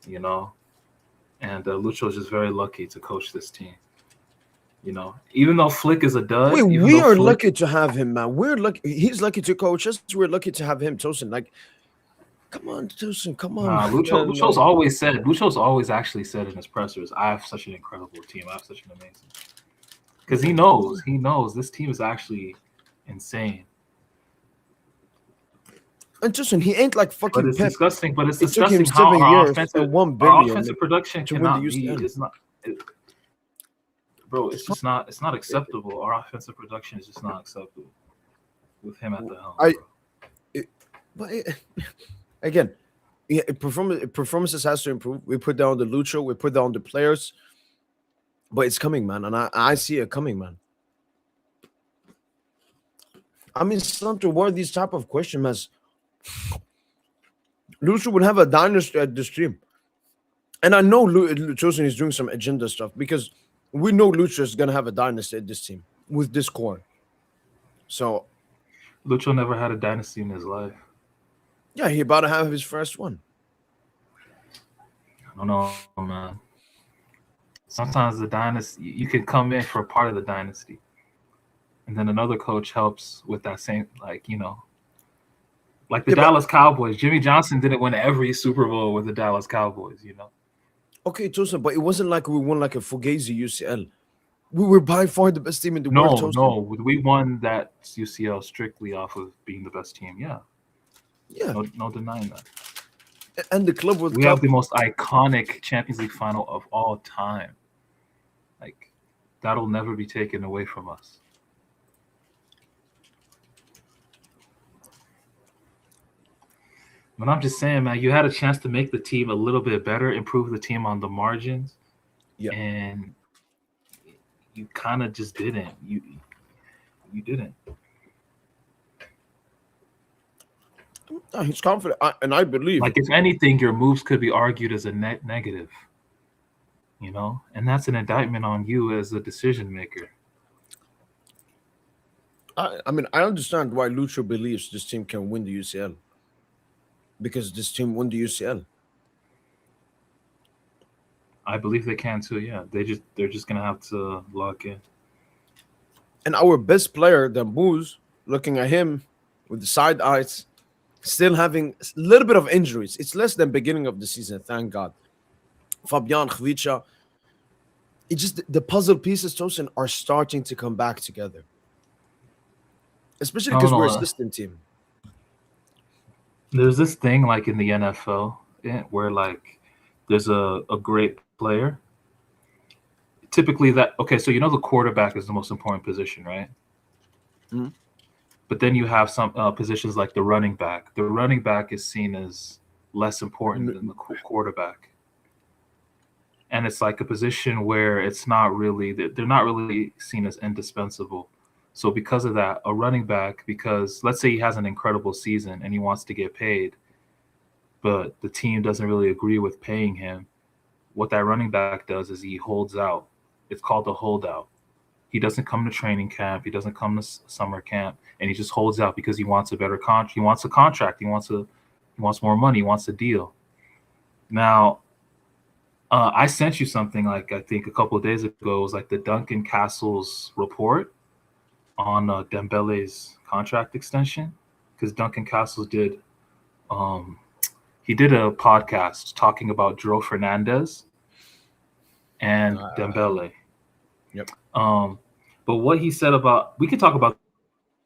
you know. And Lucho is just very lucky to coach this team. You know, even though Flick is a dud, even We though are Flick, lucky to have him, man. We're lucky. He's lucky to coach us. We're lucky to have him, Tosin. Like, come on, Tosin. Come on, nah, man. Lucho's always actually said in his pressers, "I have such an incredible team. I have such an amazing." Because he knows this team is actually insane. And Tosin, he ain't like But fucking it's Pep. disgusting. But it's It took him disgusting how 7 years and 1 our billion offensive production to win the cannot be. UCL. It's not. Bro, it's just not. It's not acceptable. Our offensive production is just not acceptable with him at the helm. Again, yeah, performances has to improve. We put down the Lucho, we put down the players, but it's coming, man, and I see it coming, man. I mean, Santo, what are these type of questions, as Lucho would have a dynasty at the stream, and I know Chosen is doing some agenda stuff because we know Lucho is gonna have a dynasty at this team with this core. So Lucho never had a dynasty in his life. yeah, he about to have his first one. I don't know, man. Sometimes the dynasty, you can come in for a part of the dynasty, and then another coach helps with that same, like, you know, like the Dallas Cowboys. Jimmy Johnson didn't win every Super Bowl with the Dallas Cowboys, you know. Okay, Tosin, but it wasn't like we won like a Fugazi UCL. We were by far the best team in the world. Tosin. No, we won that UCL strictly off of being the best team. Yeah, no denying that. And the club was. We have the most iconic Champions League final of all time. Like, that'll never be taken away from us. But I'm just saying, man, you had a chance to make the team a little bit better, improve the team on the margins, and you kind of just didn't. You didn't. He's confident, and I believe. Like, if anything, your moves could be argued as a negative, you know, and that's an indictment on you as a decision maker. I mean, I understand why Lucho believes this team can win the UCL. Because this team won the UCL. I believe they can too. Yeah, they're just gonna have to lock in. And our best player, Dambouz, looking at him with the side eyes, still having a little bit of injuries. It's less than beginning of the season, thank God. Fabian, Khvicha, it just the puzzle pieces, Tosin, are starting to come back together. Especially because we're a system team. There's this thing like in the NFL where like there's a great player. Typically so you know the quarterback is the most important position, right? Mm-hmm. But then you have some positions like the running back. The running back is seen as less important than the quarterback. And it's like a position where it's not really, they're not really seen as indispensable. So because of that, a running back, because let's say he has an incredible season and he wants to get paid, but the team doesn't really agree with paying him, what that running back does is he holds out. It's called a holdout. He doesn't come to training camp. He doesn't come to summer camp, and he just holds out because he wants a better contract. He wants a contract. He wants more money. He wants a deal. Now, I sent you something like I think a couple of days ago. It was like the Duncan Castles report on Dembele's contract extension, because Duncan Castles did he did a podcast talking about Joe Fernandez and Dembele. Yep. But what he said about, we could talk about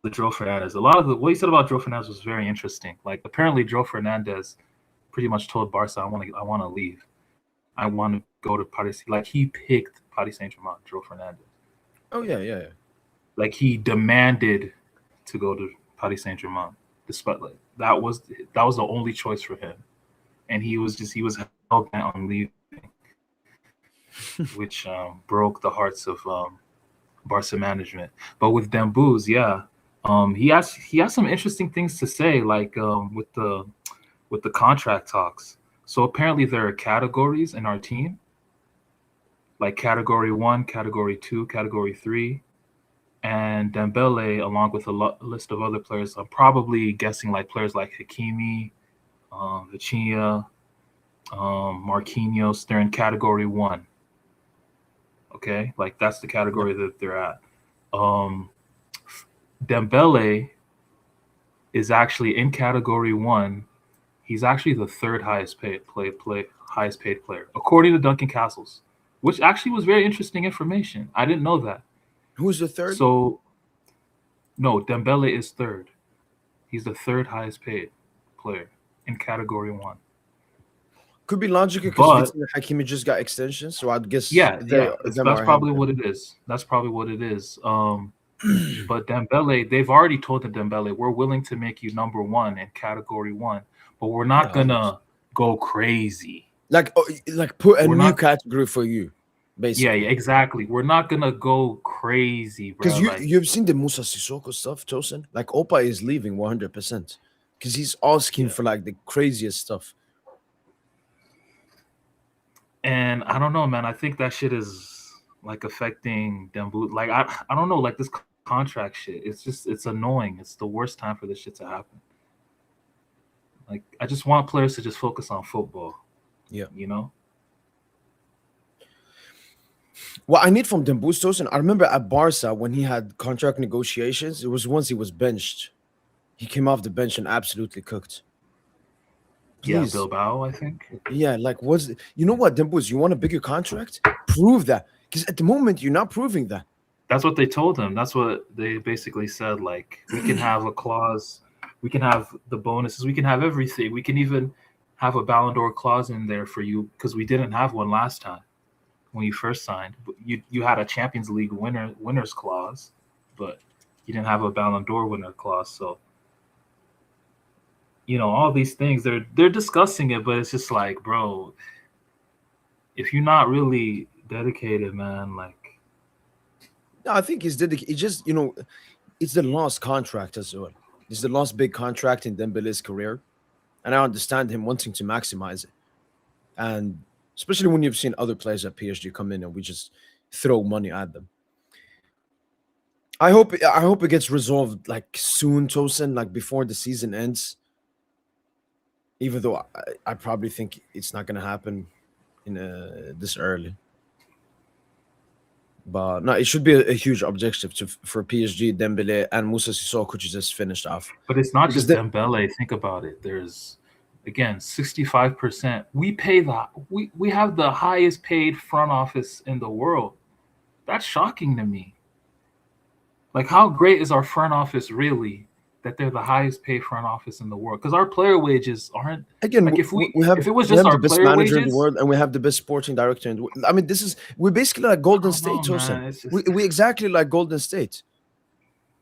the Joe Fernandez. What he said about Joe Fernandez was very interesting. Like, apparently Joe Fernandez pretty much told Barca, I want to leave. I want to go to Paris. Like, he picked Paris Saint-Germain, Joe Fernandez. Oh yeah. Like, he demanded to go to Paris Saint-Germain, despite like that was the only choice for him, and he was hell bent on leaving, which broke the hearts of Barca management. But with Dambouz, he has some interesting things to say, like with the contract talks. So apparently there are categories in our team, like category 1, category 2, category 3, and Dembele, along with a list of other players. I'm probably guessing like players like Hakimi, Vitinha, Marquinhos. They're in category 1. Okay, like that's the Yeah. category that they're at. Um, Dembele is actually in category 1. He's actually the third highest paid player according to Duncan Castles, which actually was very interesting information. I didn't know that. Who's the third? So no, Dembele is third. He's the third highest paid player in category 1. Could be logical because But Vitinha and Hakimi just got extensions, so I'd guess yeah, they yeah, them that's are ahead probably of what it is. That's probably what it is. But Dembele, they've already told the Dembele, we're willing to make you number 1 in category 1, but we're Yeah, not gonna go crazy. like put a We're new not. category for you, Yeah, yeah, basically. exactly. We're not gonna go crazy, Because bro. Like, you've seen the Musa Sissoko stuff, Tosin. Like Opa is leaving 100% because he's asking yeah. for like the craziest stuff. And I don't know, man. I think that shit is like affecting Dembu. Like, I don't know. Like this contract shit. It's annoying. It's the worst time for this shit to happen. Like, I just want players to just focus on football. Yeah. You know. What I need from Dembouz, Tosin, I remember at Barca when he had contract negotiations, it was once he was benched. He came off the bench and absolutely cooked. Yeah, Please. Bilbao, I think. Yeah, like you know what, Dembouz, you want a bigger contract? Prove that. Because at the moment you're not proving that. That's what they told him. That's what they basically said. Like, we can have a clause, we can have the bonuses, we can have everything. We can even have a Ballon d'Or clause in there for you because we didn't have one last time when you first signed. You had a Champions League winners clause, but you didn't have a Ballon d'Or winner clause. So, all these things they're discussing it, but it's just like, bro, if you're not really dedicated, man, like. No, I think he's dedicated. He just, it's the last contract as well. It's the last big contract in Dembele's career. And I understand him wanting to maximize it. And especially when you've seen other players at PSG come in and we just throw money at them. I hope it gets resolved like soon, Tosin, like before the season ends. Even though I probably think it's not gonna happen in this early. But no, it should be a huge objective for PSG, Dembele, and Musa Sissoko, which just finished off. But it's not Because just Dembele. Think about it. There's, again, 65%. We pay that. We have the highest paid front office in the world. That's shocking to me. Like, how great is our front office really that they're the highest paid front office in the world? Because our player wages aren't, again, like, if it was we just have our the best player manager in the wages. world, and we have the best sporting director in the world. I mean, we're basically like Golden State, Tosin. We exactly like Golden State.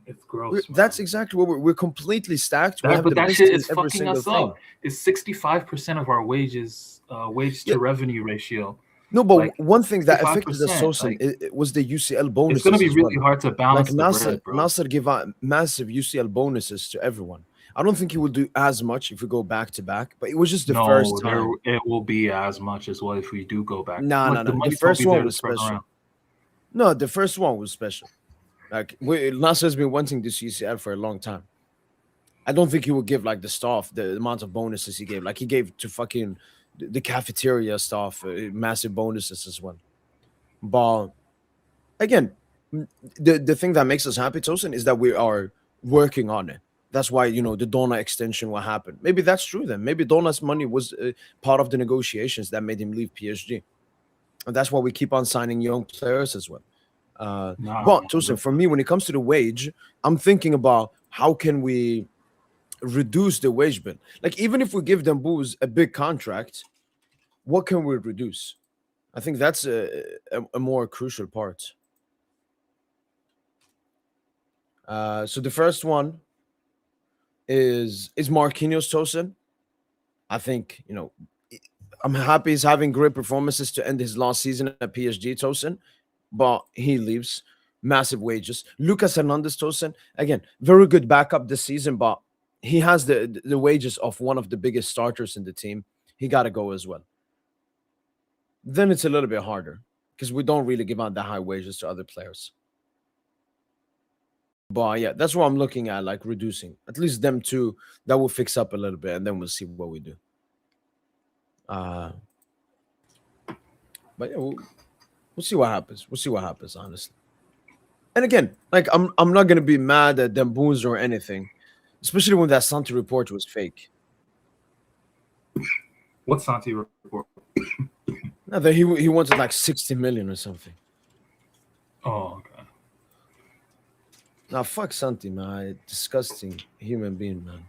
It's gross. That's exactly what we're completely stacked. We have But the that best shit in is every fucking single us thing. up. It's 65% of our wages, wage to revenue ratio. No, but Like, one thing that affected us, 65%, Tosin, like, it was the UCL bonuses. it's gonna be as really well. hard to Like balance the bread, bro. Nasser gave out massive UCL bonuses to everyone. I don't think he will do as much if we go back to back, but it was just the first time. It will be as much as well if we do go back. No. The The money's first gonna be one there to was spread special. around. No, the first one was special. Like Nasser's been wanting this UCL for a long time. I don't think he would give like the staff the amount of bonuses he gave. Like he gave to fucking the cafeteria staff massive bonuses as well. But again, the thing that makes us happy, Tosin, is that we are working on it. That's why the Donna extension will happen. Maybe that's true then. Maybe Donna's money was part of the negotiations that made him leave PSG, and that's why we keep on signing young players as well. But Tosin, for me, when it comes to the wage, I'm thinking about how can we reduce the wage bill. Like even if we give them Booz a big contract, what can we reduce? I think that's a more crucial part. So the first one is Marquinhos, Tosin. I think I'm happy he's having great performances to end his last season at PSG, Tosin, but he leaves. Massive wages. Lucas Hernandez, Tosin, again, very good backup this season, but he has the wages of one of the biggest starters in the team. He got to go as well. Then it's a little bit harder. because we don't really give out that high wages to other players. But yeah, that's what I'm looking at, like reducing at least them two. That will fix up a little bit, and then we'll see what we do. Uh, but yeah, we'll see what happens. We'll see what happens, honestly. And again, like I'm not gonna be mad at them booze or anything, especially when that Santi report was fake. What Santi report? No, that he wanted like 60 million or something. Oh, okay. Nah, fuck Santi, man. Disgusting human being, man.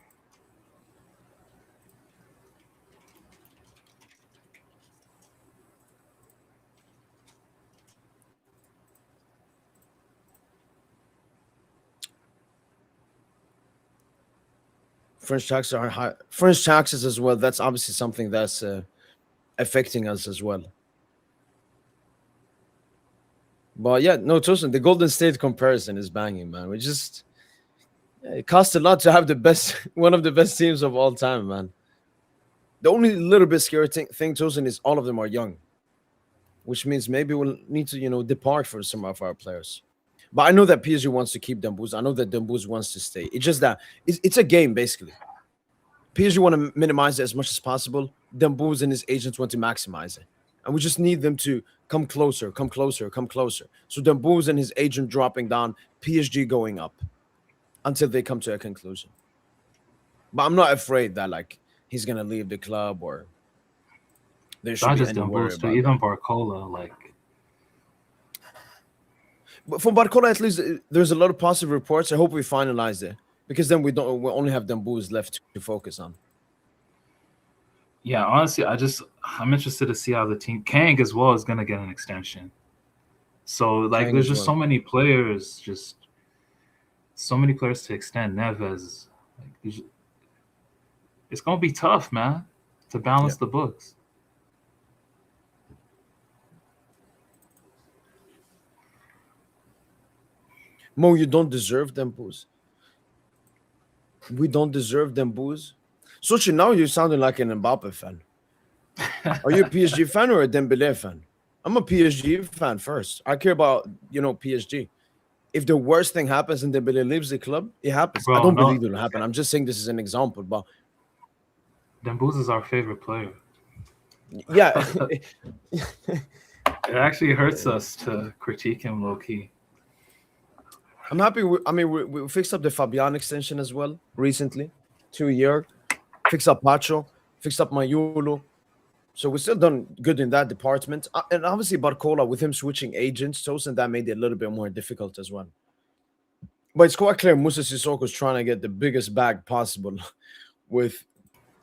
French taxes are high. French taxes as well. That's obviously something that's affecting us as well. But yeah, no, Tosin, the Golden State comparison is banging, man. We just it costs a lot to have the best, one of the best teams of all time, man. The only little bit scary thing, Tosin, is all of them are young, which means maybe we'll need to, depart for some of our players. But I know that PSG wants to keep Dembouz. I know that Dembouz wants to stay. It's just that it's a game, basically. PSG want to minimize it as much as possible. Dembouz and his agents want to maximize it. And we just need them to come closer, come closer, come closer. So Dembouz and his agent dropping down, PSG going up until they come to a conclusion. But I'm not afraid that, like, he's going to leave the club or there should Not be just any worry Dembouz, about too. that. Even Barcola, like, But from Barcola, at least there's a lot of positive reports. I hope we finalize it because then we only have Dembouz left to focus on. yeah, honestly, I'm interested to see how the team Kang as well is gonna get an extension. So like, Kang there's as just well. so many players, to extend. Neves, like, it's gonna be tough, man, to balance the books. Mo, you don't deserve Dembouz. We don't deserve Dembouz. Sochi, now you're sounding like an Mbappe fan. Are you a PSG fan or a Dembele fan? I'm a PSG fan first. I care about, PSG. If the worst thing happens and Dembele leaves the club, it happens. I Bro, don't no, believe it'll happen. I'm just saying this is an example. But Dembouz is our favorite player. yeah, It actually hurts us to critique him low key. I'm happy. We fixed up the Fabian extension as well recently, 2 year. Fixed up Pacho, fixed up Mayulu. So we're still done good in that department. And obviously Barcola, with him switching agents, Tosin, that made it a little bit more difficult as well. But it's quite clear Musa Sissoko's trying to get the biggest bag possible with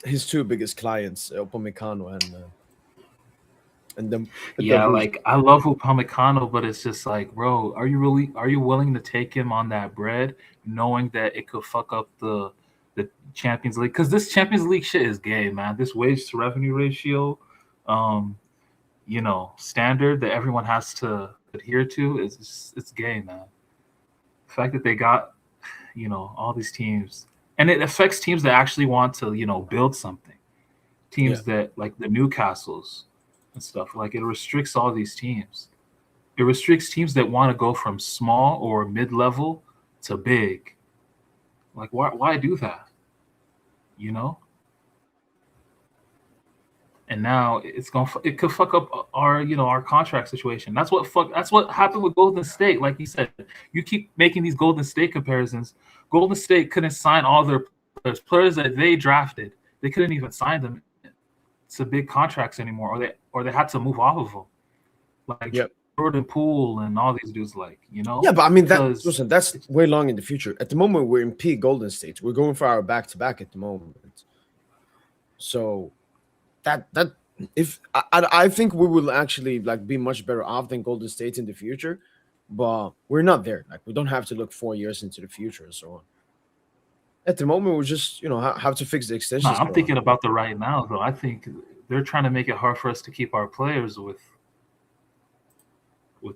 his two biggest clients, Upamecano and them. Yeah, like, I love Upamecano, but it's just like, bro, are you willing to take him on that bread, knowing that it could fuck up the Champions League? Because this Champions League shit is gay, man. This wage to revenue ratio, standard that everyone has to adhere to it's gay, man. The fact that they got, all these teams, and it affects teams that actually want to, build something. Teams that, like, the Newcastles and stuff, like, it restricts all these teams. It restricts teams that want to go from small or mid-level to big. Like, why do that? And now it could fuck up our contract situation. That's what happened with Golden State. Like you said, you keep making these Golden State comparisons. Golden State couldn't sign all their players that they drafted. They couldn't even sign them to big contracts anymore, or they had to move off of them. Like, Jordan Poole and all these dudes, like, Yeah, but I mean, that's way long in the future. At the moment, we're in peak Golden State. We're going for our back-to-back at the moment. So that if I think we will actually, like, be much better off than Golden State in the future, but we're not there. Like, we don't have to look 4 years into the future and so on. At the moment, we just have to fix the extensions. I'm thinking about the right now, though. I think they're trying to make it hard for us to keep our players with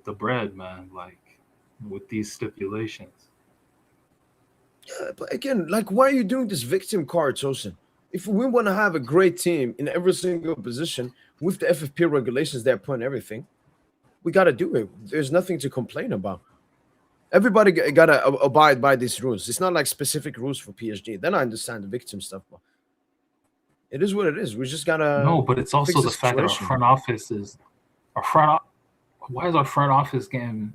the bread, man. Like, with these stipulations. Yeah, but again, like, why are you doing this victim card, Tosin? If we want to have a great team in every single position with the FFP regulations they're putting everything, we got to do it. There's nothing to complain about. Everybody got to abide by these rules. It's not like specific rules for PSG. Then I understand the victim stuff, but it is what it is. We just got to No, but it's also fix the fact that our situation. front office is our front. Why is our front office getting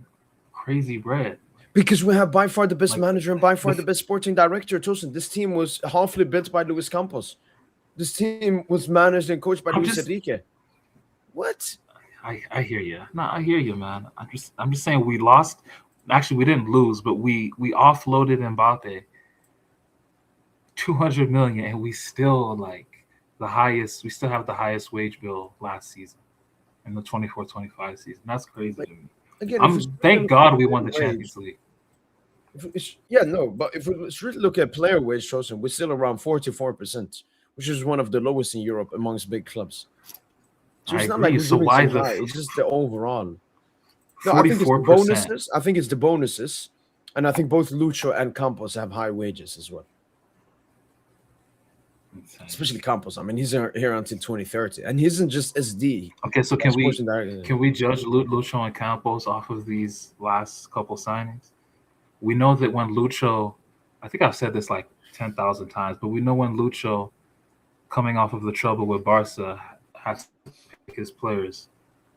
crazy bread? Because we have by far the best Like, manager and by far the best sporting director, Tosin. This team was halfly built by Luis Campos. This team was managed and coached by I'm Luis just- Enrique. What? I hear you. No, I hear you, man. I'm just saying we lost. Actually, we didn't lose, but we offloaded Mbappe 200 million, and we still like the highest. We still have the highest wage bill last season in the 24-25 season. That's crazy to me. Again, Thank God we won the Champions League. But if we really look at player wage, Tosin, we're still around 44%, which is one of the lowest in Europe amongst big clubs. So it's I not agree. like we're So doing why so the high. It's just the overall. No, I think it's the 44%? bonuses. I think it's the bonuses, and I think both Lucho and Campos have high wages as well. Especially Campos. I mean, he's here until 2030, and he isn't just SD. Okay, so can Can we judge Lucho and Campos off of these last couple signings? We know that when Lucho, I think I've said this like 10,000 times, but we know when Lucho, coming off of the trouble with Barca, had to pick his players.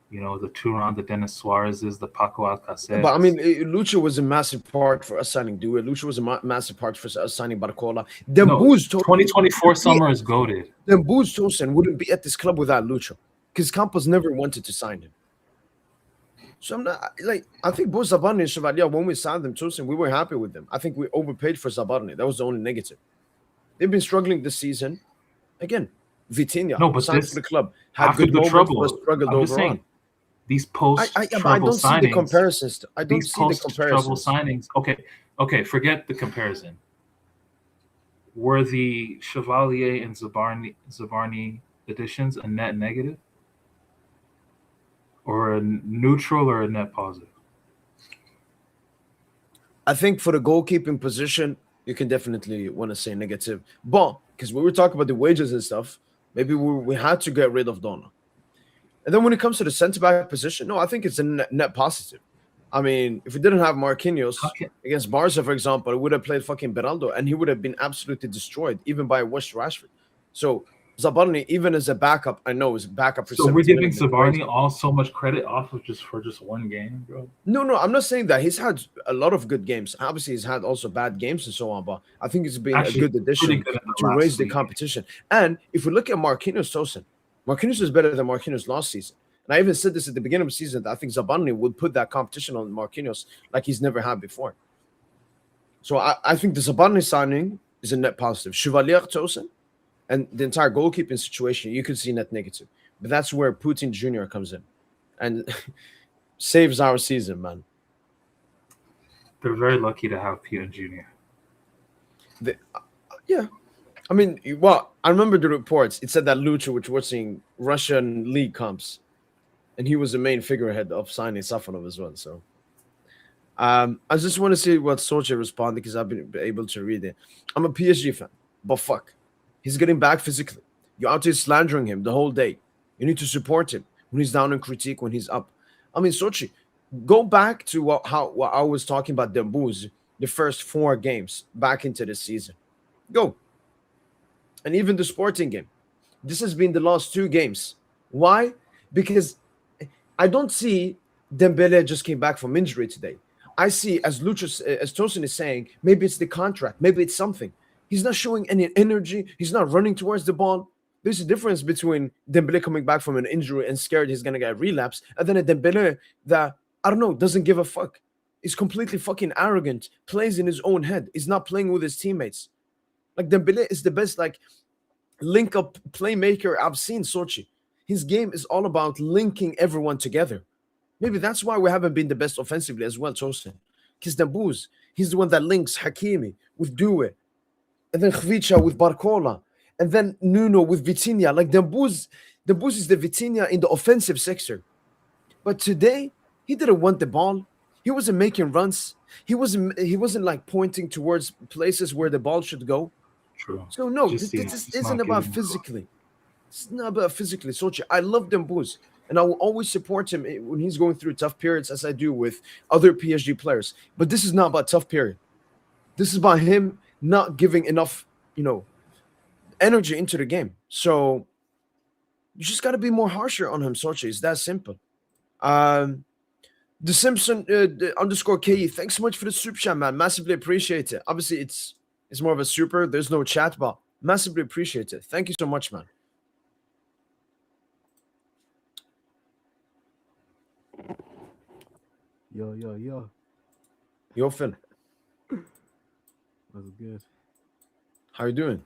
You know, the Turan, the Dennis Suarez's, the Paco Alcacer. But I mean, Lucho was a massive part for us signing Due. Lucho was a massive part for us signing Barcola. 2024 summer is goated. Dembouz Tosin wouldn't be at this club without Lucho, because Campos never wanted to sign him. So I'm not like, I think both Zabarni and Chevalier, when we signed them, Tosin, we were happy with them. I think we overpaid for Zabarni. That was the only negative. They've been struggling this season. Again, Vitinha, signed for the club, had good moments, but struggled overall. These post-trouble signings. See the comparisons. I don't see the comparisons. Signings. Okay. Forget the comparison. Were the Chevalier and Zabarni additions a net negative, or a neutral, or a net positive? I think for the goalkeeping position, you can definitely want to say negative. But because we were talking about the wages and stuff, maybe we had to get rid of Donna. And then when it comes to the centre-back position, no, I think it's a net positive. I mean, if we didn't have Marquinhos against Barca, for example, we would have played fucking Beraldo, and he would have been absolutely destroyed, even by West Rashford. So Zabarni, even as a backup, I know is a backup for. So we're giving Zabarni all so much credit off of just one game, bro. No, I'm not saying that. He's had a lot of good games. Obviously, he's had also bad games and so on, but I think it's been a good addition to raise the competition. And if we look at Marquinhos, Tosin, Marquinhos is better than Marquinhos last season. And I even said this at the beginning of the season, that I think Zabarni would put that competition on Marquinhos like he's never had before. So I think the Zabarni signing is a net positive. Chevalier, Tosin, and the entire goalkeeping situation, you could see net negative. But that's where Putin Jr. comes in and saves our season, man. They're very lucky to have Putin Jr. Yeah. I mean, well, I remember the reports. It said that Lucho was watching Russian League comps, and he was the main figurehead of signing Safonov as well. So I just want to see what Sochi responded, because I've been able to read it. I'm a PSG fan, but fuck. He's getting back physically. You're out here slandering him the whole day. You need to support him when he's down and critique when he's up. I mean, Sochi, go back to what I was talking about Dembouz, the first 4 games back into the season. Go. And even the Sporting game. This has been the last 2 games. Why? Because I don't see Dembele just came back from injury today. I see, as Tosin is saying, maybe it's the contract. Maybe it's something. He's not showing any energy. He's not running towards the ball. There's a difference between Dembele coming back from an injury and scared he's going to get a relapse, and then a Dembele that, I don't know, doesn't give a fuck. He's completely fucking arrogant, plays in his own head. He's not playing with his teammates. Like, Dembele is the best, like, link-up playmaker I've seen, Sochi. His game is all about linking everyone together. Maybe that's why we haven't been the best offensively as well, Tosin. Because Dembouz, he's the one that links Hakimi with Due, and then Khvicha with Barcola, and then Nuno with Vitinha. Like, Dembouz is the Vitinha in the offensive sector. But today, he didn't want the ball. He wasn't making runs. He wasn't like pointing towards places where the ball should go. True. So no, this isn't about physically. It's not about physically, Sochi. I love Dembouz. and I will always support him when he's going through tough periods, as I do with other PSG players. But this is not about tough period. This is about him not giving enough, energy into the game. So you just got to be more harsher on him, Sochi. It's that simple. Um, the Simpson the underscore KE. Thanks so much for the super chat, man. Massively appreciate it. Obviously, it's more of a super. There's no chat, but massively appreciate it. Thank you so much, man. Yo. Yo, Phil. That's good. How you doing?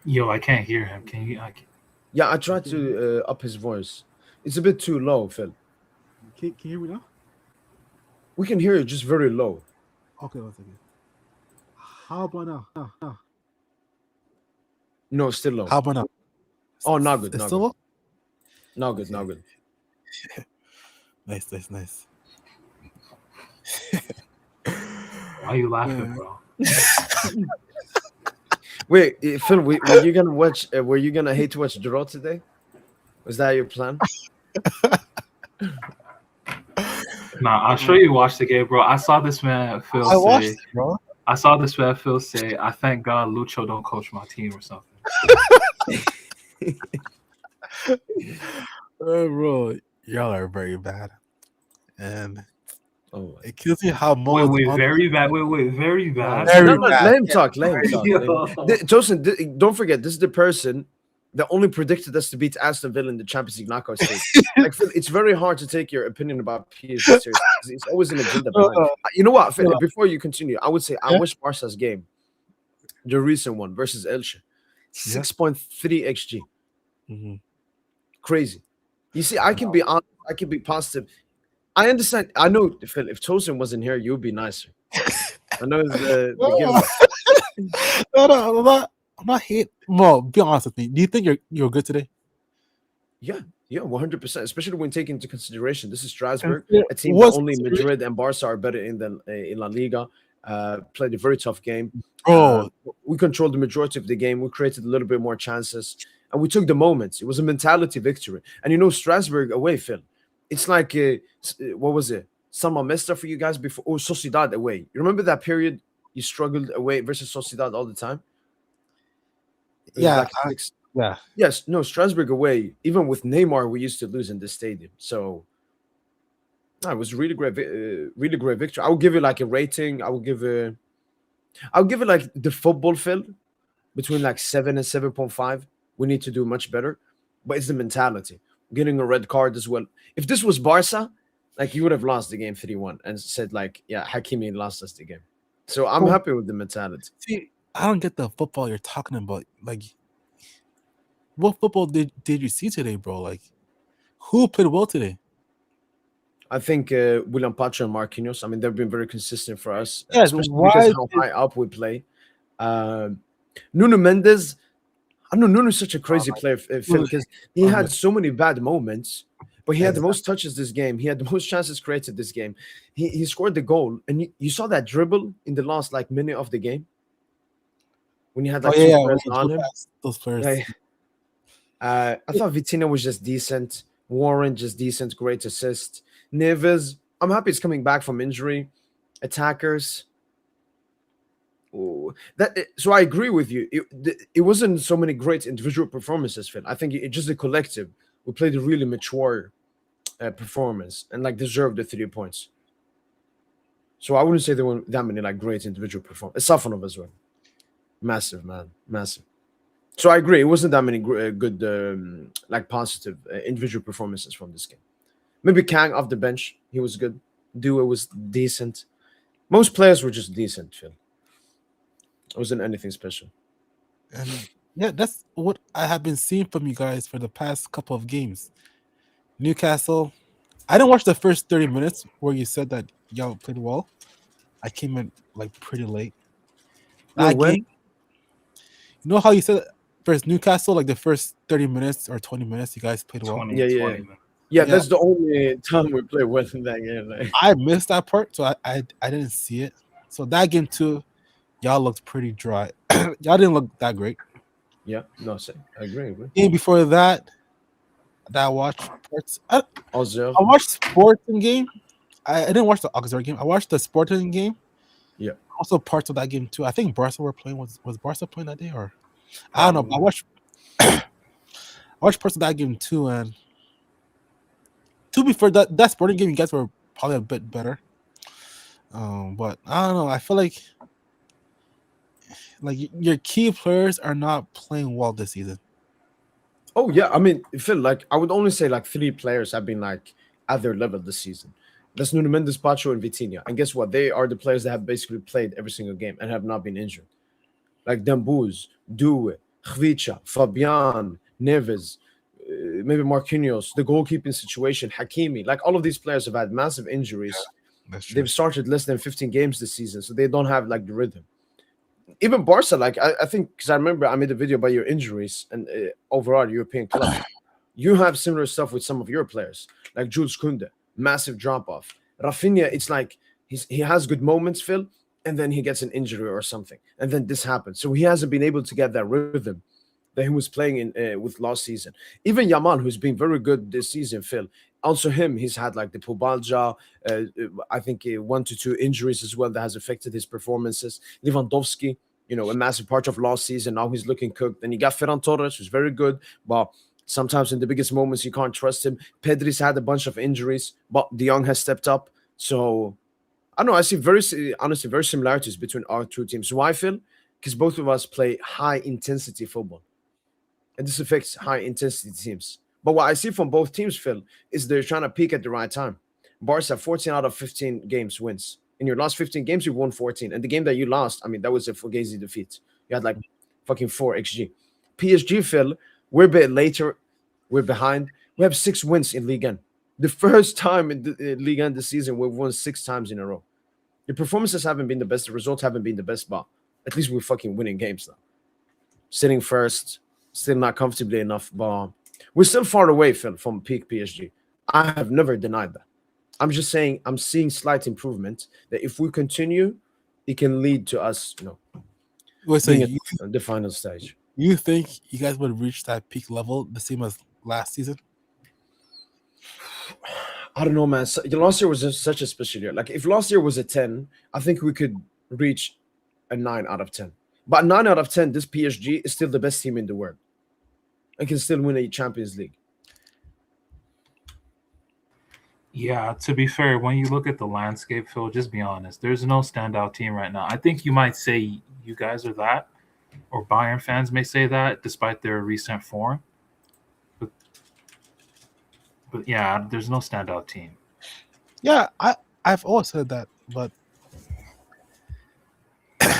Yo, I can't hear him. Can you? Yeah, I tried to up his voice. It's a bit too low, Phil. Can you hear me now? We can hear you just very low. Okay, one second. How about now? No, still low. How about now? Oh, not good. It's Not still good. low? Not good. Not good. Nice. Why are you laughing, bro? Wait, Phil, were you gonna watch? Were you gonna hate to watch draw today? Was that your plan? Nah, I'm sure you watched the game, bro. I saw this man Phil I watched say. it, bro. I saw this man Phil say, "I thank God Lucho don't coach my team" or something. Bro, y'all are very bad, and Oh, it kills me how Wait, very bad. Wait, very bad. Very no, bad. let him talk. Let him talk. Yo. Tosin, don't forget, this is the person that only predicted us to beat Aston Villa in the Champions League knockout stage. Like, Phil, it's very hard to take your opinion about PSG seriously. It's always an agenda behind it. You know what, Phil, before you continue, I would say I wish Barca's game, the recent one versus Elche, 6.3 XG. Mm-hmm. Crazy. You see, I can be honest, I can be positive. I understand. I know, Phil, if Tosin wasn't here, you'd be nicer. I know it's the game. No, I'm not hate. Well, be honest with me. Do you think you're good today? Yeah, 100%. Especially when taking into consideration this is Strasbourg, Yeah, a team that only Madrid and Barca are better in La Liga. Played a very tough game. Bro, We controlled the majority of the game. We created a little bit more chances, and we took the moments. It was a mentality victory. And Strasbourg away, Phil. It's like what was it? San Mamés for you guys before? Oh, Sociedad away. You remember that period? You struggled away versus Sociedad all the time. It was yeah, like six. yeah. Yes, no, Strasbourg away. Even with Neymar, we used to lose in this stadium. So it was really great victory. I will give it like a rating. I'll give it like the football field between like 7 and 7.5. We need to do much better, but it's the mentality. Getting a red card as well. If this was Barca, like you would have lost the game 3-1 and said like, yeah, Hakimi lost us the game. So I'm happy with the mentality. See, I don't get the football you're talking about. Like, what football did you see today, bro? Like, who played well today? I think William Pacho and Marquinhos. I mean, they've been very consistent for us, Yeah, especially because how high up we play. Nuno Mendes. I know Nuno's such a crazy player, Phil, because he had so many bad moments, but he had the most touches this game. He had the most chances created this game. He scored the goal, and you saw that dribble in the last like minute of the game when you had like two players on him. Those players. Like, I thought Vitinha was just decent. Warren just decent, great assist. Neves, I'm happy it's coming back from injury. Attackers. So I agree with you. It wasn't so many great individual performances, Phil. I think it's just a collective. We played a really mature performance and like deserved the 3 points. So I wouldn't say there were that many like great individual performances. Safanov as well, massive man, massive. So I agree. It wasn't that many good like positive individual performances from this game. Maybe Kang off the bench, he was good. Dua was decent. Most players were just decent, Phil. It wasn't anything special. And yeah, that's what I have been seeing from you guys for the past couple of games. Newcastle, I didn't watch the first 30 minutes where you said that y'all played well. I came in like pretty late. That game, you know how you said first Newcastle, like the first 30 minutes or 20 minutes, you guys played well? 20 Yeah, that's the only time we played well in that game. Like. I missed that part, so I didn't see it. So that game too, y'all looked pretty dry. Y'all didn't look that great. Yeah, no, I agree. Game before that, that I watched parts. I Ozil. watched Sporting game. I didn't watch the Auxerre game. I watched the Sporting game. Yeah, Also parts of that game too. I think Barca were playing. Was Barca playing that day or I don't know. But probably. I watched parts of that game too. And to be fair, that Sporting game, you guys were probably a bit better. But I don't know. I feel like your key players are not playing well this season. Oh yeah, I mean, Phil, like I would only say like three players have been like at their level this season. That's Nuno Mendes, Pacho, and Vitinha. And guess what? They are the players that have basically played every single game and have not been injured. Like Dembuz, Due, Khvicha, Fabian, Neves, maybe Marquinhos, the goalkeeping situation, Hakimi. Like all of these players have had massive injuries. That's true. They've started less than 15 games this season, so they don't have like the rhythm. Even Barca, like I think, because I remember I made a video about your injuries and overall European clubs. You have similar stuff with some of your players, like Jules Kunde, massive drop off. Rafinha, it's like he has good moments, Phil, and then he gets an injury or something, and then this happens. So he hasn't been able to get that rhythm that he was playing in with last season. Even Yamal, who's been very good this season, Phil. Also, he's had like the pubalgia, I think 1 to 2 injuries as well that has affected his performances. Lewandowski, a massive part of last season. Now he's looking cooked. Then you got Ferran Torres, who's very good, but sometimes in the biggest moments you can't trust him. Pedri's had a bunch of injuries, but De Jong has stepped up. So I don't know. I see honestly very similarities between our two teams. Why, Phil? Because both of us play high intensity football, and this affects high intensity teams. But what I see from both teams, Phil, is they're trying to peak at the right time. Barca 14 out of 15 games wins. In your last 15 games, you won 14. And the game that you lost, I mean, that was a fugazi defeat. You had like fucking 4 XG. PSG, Phil, we're a bit later. We're behind. We have 6 wins in Ligue 1. The first time in the Ligue 1 this season, we've won 6 times in a row. The performances haven't been the best. The results haven't been the best, but at least we're fucking winning games now. Sitting first, still not comfortably enough, but we're still far away, Phil, from peak PSG. I have never denied that. I'm just saying I'm seeing slight improvement that if we continue, it can lead to us, Wait, so being at the final stage. you think you guys would reach that peak level the same as last season? I don't know, man. Last year was just such a special year. Like if last year was a 10, I think we could reach a 9 out of 10. But 9 out of 10, this PSG is still the best team in the world and can still win a Champions League. Yeah, to be fair, when you look at the landscape, Phil, just be honest. There's no standout team right now. I think you might say you guys are that, or Bayern fans may say that, despite their recent form. But yeah, there's no standout team. Yeah, I've always said that, but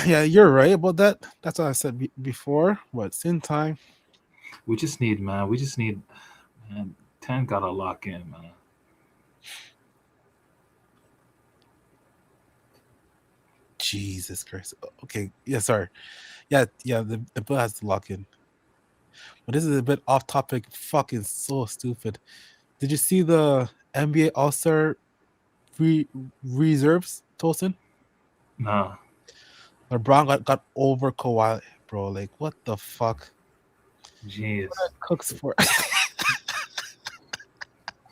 yeah, you're right about that. That's what I said before. But same time, We just need, man. Man. 10 gotta lock in, man. Jesus Christ. Okay, yeah, sorry. Yeah, the bill has to lock in. But this is a bit off topic. Fucking so stupid. Did you see the NBA All-Star reserves, Tolson? Nah. LeBron got over Kawhi, bro. Like, what the fuck? Jeez. Cooks for.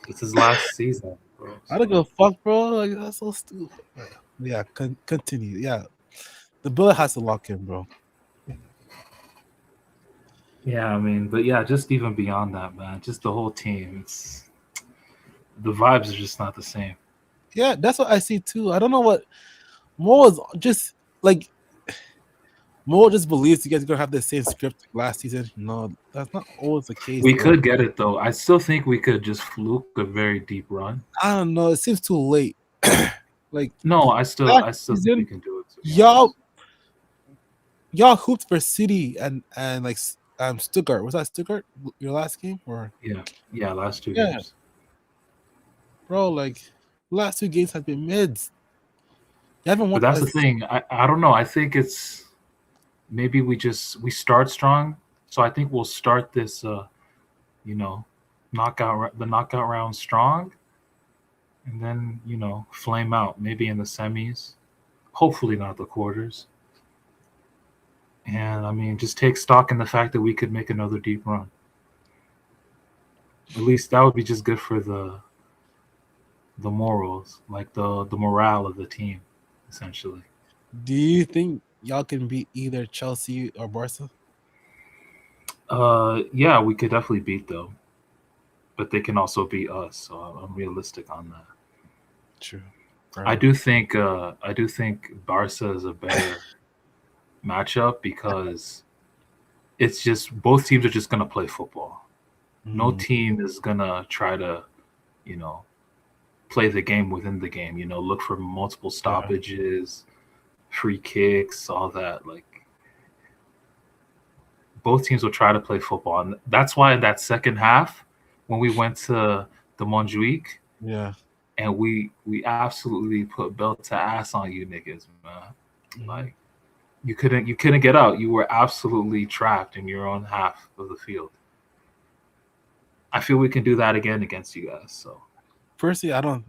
It's his last season, bro. I don't give a fuck, bro. Like, that's so stupid. Yeah, continue. Yeah, the bill has to lock in, bro. Yeah, I mean, but yeah, just even beyond that, man, just the whole team. The vibes are just not the same. Yeah, that's what I see too. I don't know what Mo is just like. Mo just believes you guys are gonna have the same script like last season. No, that's not always the case. We bro. could get it though. I still think we could just fluke a very deep run. I don't know. It seems too late. Like No, I still season, think we can do it. Y'all hooped for City and like Stuttgart. Was that Stuttgart your last game or? Yeah, last 2 Yeah. games. Bro, like last 2 games have been mids. You haven't won. But that's the thing. I don't know. I think it's maybe we start strong. So I think we'll start this knockout round strong, and then flame out maybe in the semis, hopefully not the quarters. And I mean, just take stock in the fact that we could make another deep run. At least that would be just good for the morals, like the morale of the team, essentially. Do you think y'all can beat either Chelsea or Barca? Yeah, we could definitely beat them, but they can also beat us. So I'm realistic on that. True. I do think Barca is a better matchup because it's just both teams are just gonna play football. No team is gonna try to, you know, play the game within the game. You know, look for multiple stoppages, free kicks, all that. Like both teams will try to play football, and that's why in that second half, when we went to the Montjuic, and we absolutely put belt to ass on you niggas, man. Like you couldn't get out. You were absolutely trapped in your own half of the field. I feel we can do that again against you guys. So personally, I don't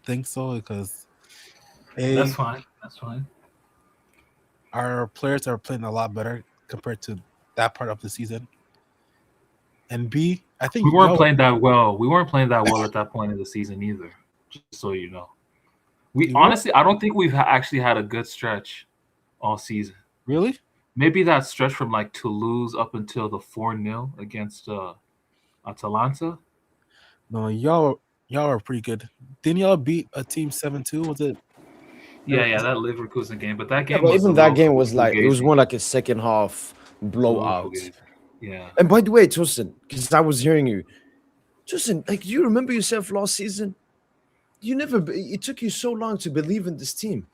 think so because that's fine. That's fine. Our players are playing a lot better compared to that part of the season. And B, I think we weren't playing that well. We weren't playing that well at that point in the season either. Just so you know, honestly, I don't think we've actually had a good stretch all season. Really? Maybe that stretch from like Toulouse up until the 4-0 against Atalanta. No, y'all are pretty good. Didn't y'all beat a team 7-2? Was it? Yeah, that Leverkusen game. But that game, but even that game was like, it was more like a second half blowout. Yeah. And by the way, Tosin, because I was hearing you, Tosin, like, do you remember yourself last season? It took you so long to believe in this team.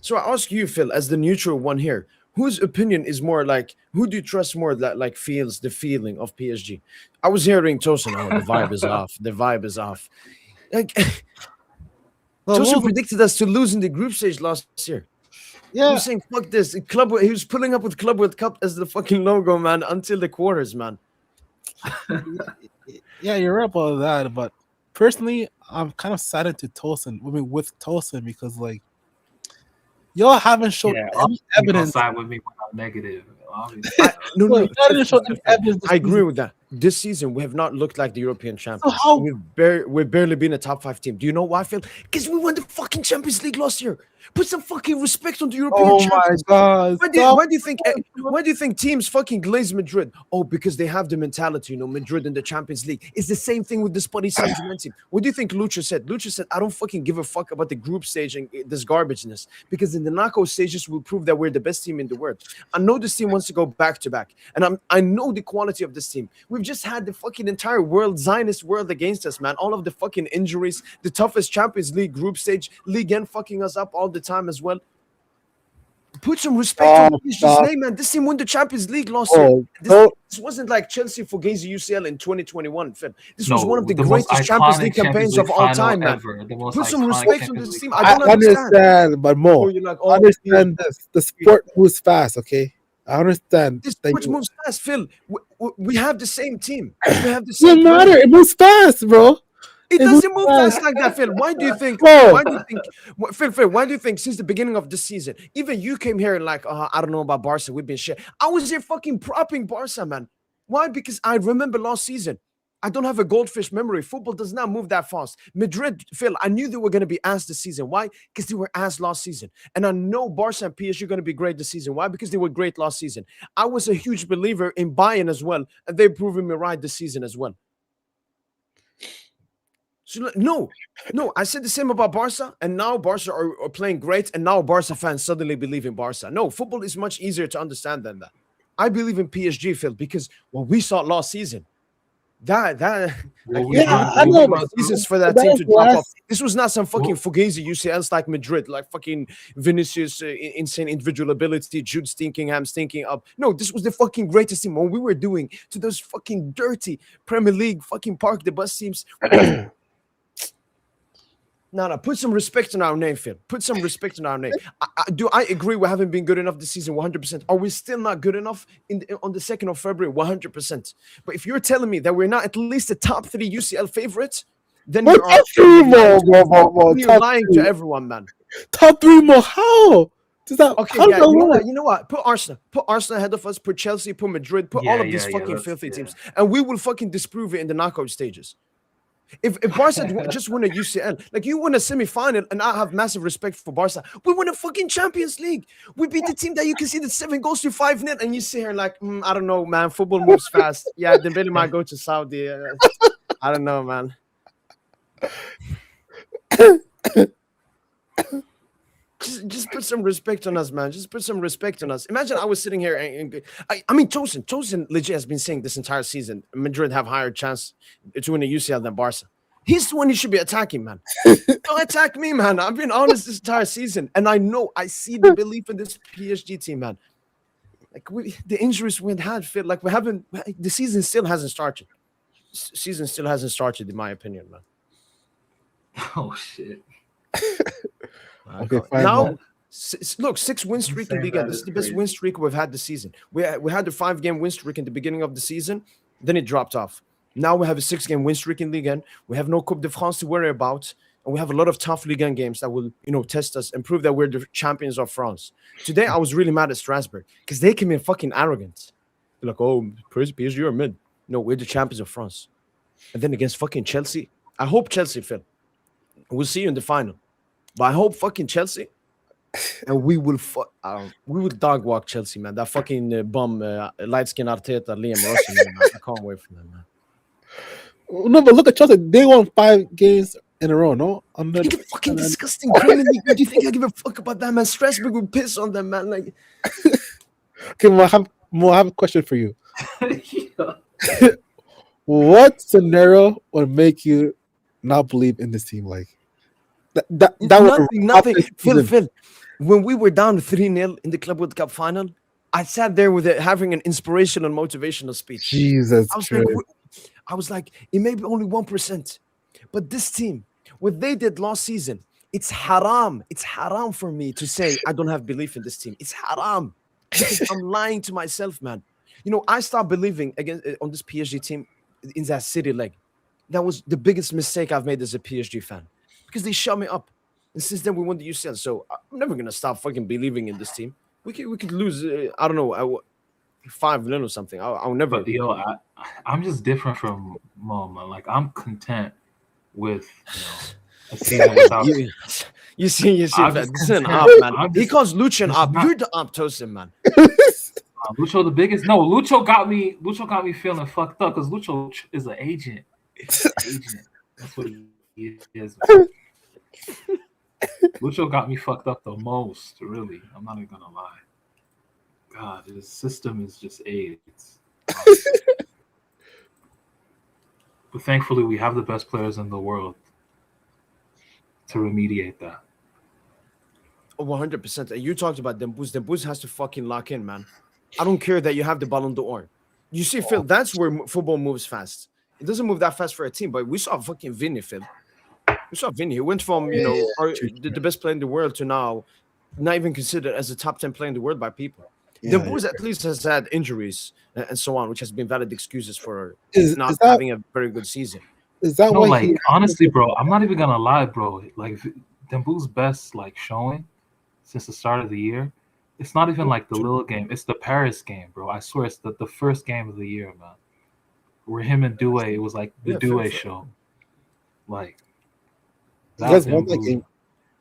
So I ask you, Phil, as the neutral one here, whose opinion is more like, who do you trust more that like feels the feeling of PSG? I was hearing Tosin, the vibe is off. The vibe is off. Like, Tosin predicted us to lose in the group stage last year. Yeah. He was saying, fuck this. He was pulling up with Club World Cup as the fucking logo, man, until the quarters, man. Yeah, you're right about that. But personally, I'm kind of saddened to Tosin. I mean, with Tosin, because like y'all haven't shown any evidence. Side with me when I'm negative. No. I agree with that. This season, we have not looked like the European champions. So we've barely been a top 5 team. Do you know why, Phil? Because we won the fucking Champions League last year. Put some fucking respect on the European champions. My God! Why do you think teams fucking glaze Madrid? Oh, because they have the mentality, Madrid in the Champions League. It's the same thing with the Spotty Saint-Germain team. What do you think Lucha said? Lucha said, I don't fucking give a fuck about the group stage and this garbageness, because in the knockout stages we'll prove that we're the best team in the world. I know this team wants to go back to back, and I know the quality of this team. We've just had the fucking entire Zionist world against us, man. All of the fucking injuries, the toughest Champions League group stage, Ligue 1 fucking us up all the time as well. Put some respect on PSG's name, man. This team won the Champions League last year. This wasn't like Chelsea for Fugazi UCL in 2021, Fam. This was one of the greatest Champions League campaigns of all time, man. Put some respect on this team. I don't understand, but Mo, understand this. The sport moves fast, okay? I understand. This sport moves fast, Phil. We have the same team. We have the same. It doesn't matter. It moves fast, bro. It doesn't move fast like that, Phil. Why do you think? Phil, why do you think since the beginning of the season, even you came here and like, I don't know about Barca, we've been shit. I was here fucking propping Barca, man. Why? Because I remember last season. I don't have a goldfish memory. Football does not move that fast. Madrid, Phil, I knew they were going to be ass this season. Why? Because they were ass last season. And I know Barca and PSG are going to be great this season. Why? Because they were great last season. I was a huge believer in Bayern as well, and they're proving me right this season as well. So, no, I said the same about Barca, and now Barca are playing great, and now Barca fans suddenly believe in Barca. No, football is much easier to understand than that. I believe in PSG, Phil, because what we saw last season, I know reasons for that team to drop off. This was not some fucking Fugazi UCLs like Madrid, like fucking Vinicius, insane individual ability, Jude stinking up. No, this was the fucking greatest team. What we were doing to those fucking dirty Premier League fucking park the bus teams. No, put some respect on our name, Phil. Put some respect on our name. I agree we haven't been good enough this season, 100%. Are we still not good enough on the 2nd of February? 100%. But if you're telling me that we're not at least a top 3 UCL favorite, then you're lying to everyone, man. Top 3 more? How? Okay, how does yeah, that you know work? what? You know what? Put Arsenal ahead of us. Put Chelsea. Put Madrid. Put all of these fucking filthy teams, and we will fucking disprove it in the knockout stages. If Barca just win a UCL, like you win a semi-final, and I have massive respect for Barca, we win a fucking Champions League. We beat the team that you can see the 7 goals to 5-0, and you sit here like, I don't know, man. Football moves fast. Yeah, Dembele might go to Saudi. I don't know, man. Just put some respect on us, man. Just put some respect on us. Imagine I was sitting here and I mean, Tosin legit has been saying this entire season Madrid have higher chance to win the UCL than Barca. He's the one you should be attacking, man. Don't attack me, man. I've been honest this entire season, and I see the belief in this PSG team, man. Like the injuries we had, feel like we haven't. The season still hasn't started. Season still hasn't started, in my opinion, man. Oh shit. Okay, fine. Now, look, 6-win streak in Ligue. This is the best win streak we've had this season. We had the 5-game win streak in the beginning of the season, then it dropped off. Now we have a 6-game win streak in Ligue. We have no Coupe de France to worry about, and we have a lot of tough Ligue 1 games that will, test us and prove that we're the champions of France. Today, I was really mad at Strasbourg because they came in fucking arrogant. They're like, "Oh, PSG are mid." No, we're the champions of France. And then against fucking Chelsea, I hope Chelsea fail. We'll see you in the final. But I hope fucking Chelsea, and we will dog walk Chelsea, man. That fucking bum, light skin Arteta, Liam Russell, man. I can't wait for them, man. No, but look at Chelsea. They won 5 games in a row, no? You get fucking disgusting Premier League. Do you think I give a fuck about that, man? Strasbourg will piss on them, man. Like, Okay, Mo, I have a question for you. Yeah. What scenario would make you not believe in this team? Like that nothing. Phil, when we were down 3-0 in the Club World Cup final, I sat there with having an inspirational, motivational speech. Jesus I was like, it may be only 1%, but this team, what they did last season, it's haram. It's haram for me to say I don't have belief in this team. It's haram because I'm lying to myself, man. I stopped believing on this PSG team in that City leg. That was the biggest mistake I've made as a PSG fan because they shut me up. And since then, we won the UCL. So I'm never going to stop fucking believing in this team. We could lose, I don't know, 5-0 or something. I'll never. But I'm just different from Mom. Like, I'm content with a season without. You see, this is an op, man. He calls Lucha an op. You're the op, Tosin, man. Lucho the biggest. No, Lucho got me feeling fucked up because Lucho is an agent. That's what he is. Lucho got me fucked up the most, really. I'm not even gonna lie. God, his system is just AIDS. But thankfully, we have the best players in the world to remediate that. 100%. And you talked about Dembuz. Dembuz has to fucking lock in, man. I don't care that you have the Ballon d'Or. You see, Phil, that's where football moves fast. It doesn't move that fast for a team, but we saw fucking Vinny, Phil. We saw Vinny. He went from, the best player in the world to now not even considered as a top 10 player in the world by people. Dembuz at least has had injuries and so on, which has been valid excuses for not having a very good season. Is that why? Honestly, bro, I'm not even gonna lie, bro. Like Dembuz's best showing since the start of the year, it's not even like the Lille game. It's the Paris game, bro. I swear, it's the first game of the year, man. Where him and Doué, it was like the Doué show. Like, you guys won that game.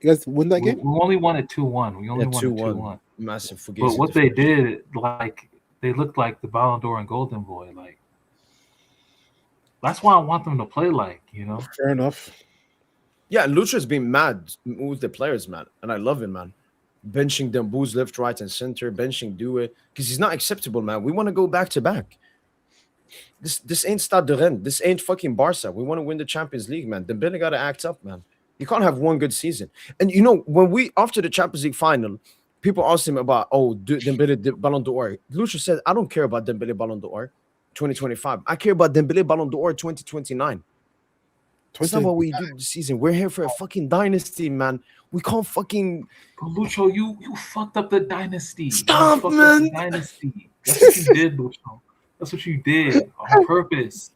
You guys won that game? We only won it 2-1. We only won it 2-1. Massive. But what they did, they looked like the Ballon d'Or and Golden Boy. Like, that's why I want them to play Fair enough. Yeah, Lucha's been mad with the players, man. And I love him, man. Benching Dembuz left, right, and center. Benching Doué. Because he's not acceptable, man. We want to go back to back. This ain't Stade de Rennes. This ain't fucking Barca. We want to win the Champions League, man. Dembele got to act up, man. You can't have one good season. And when after the Champions League final, people asked him about, Dembele Ballon d'Or. Lucha said, I don't care about Dembele Ballon d'Or 2025. I care about Dembele Ballon d'Or 2029. That's not what we do this season. We're here for a fucking dynasty, man. We can't fucking. But Lucho, you fucked up the dynasty. Stop, man. The dynasty. That's what you did, Lucho. That's what you did on purpose.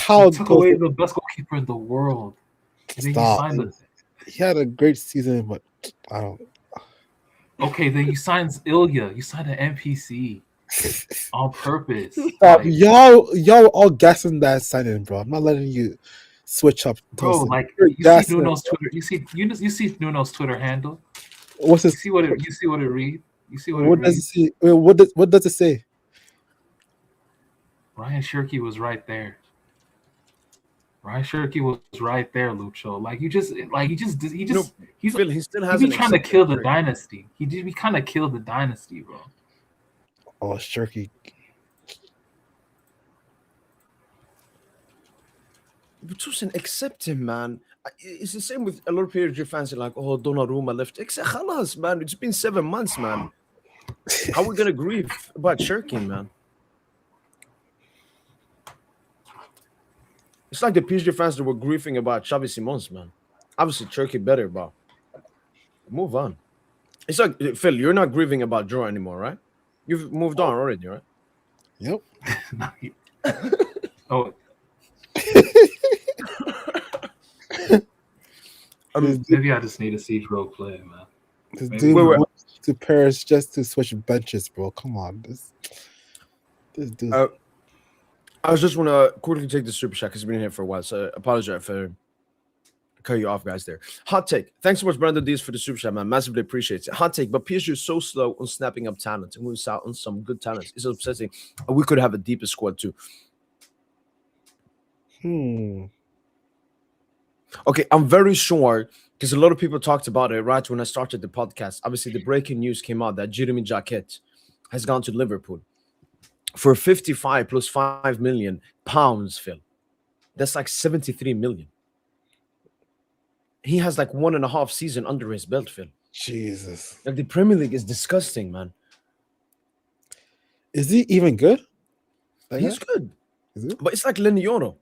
You took away the best goalkeeper in the world. And then Stop. He had a great season, but I don't. Okay, then you signed Ilya. You signed an NPC on purpose. Stop. Like, Y'all all gassing that signing, bro. I'm not letting you switch up. bro, Tosin. like You're you see gassing. Nuno's Twitter. You see Nuno's Twitter handle. What's You his? see what it read. You see what it What does it reads. say? What does it say? Ryan Shirky was right there. Ryan Shirky was right there, Lucho. Like you just he's Phil, he still he be hasn't trying to accepted kill the Turkey. dynasty. He did be kind of kill the dynasty, bro. Oh, Shirky. But Tosin, accept him, man. It's the same with a lot of PSG fans. Are like, oh, Donnarumma left. Accept, khalas, man. It's been 7 months, man. How are we gonna grieve about Shirkin, man? It's like the PSG fans that were grieving about Xavi Simons, man. Obviously, Turkey better, but move on. It's like Phil, you're not grieving about draw anymore, right? You've moved on already, right? Yep. Oh, maybe I just need to see Dro play, man. This Maybe dude wait. went to Paris just to switch benches, bro. Come on, this dude. I just want to quickly take the super chat because we've been here for a while, so I apologize for cut you off, guys. There. Hot take. Thanks so much, Brandon Diaz, for the super chat, man. Massively appreciate it. Hot take, but PSG is so slow on snapping up talent, and we miss out on some good talents. It's upsetting. We could have a deeper squad too. Okay, I'm very sure because a lot of people talked about it right when I started the podcast. Obviously, the breaking news came out that Jeremy Jacquet has gone to Liverpool for 55 plus 5 million pounds, Phil. That's like 73 million. He has like 1.5 season under his belt, Phil. Jesus. Like the Premier League is disgusting, man. Is he even good? He's good. Is it? But it's like Lenioro.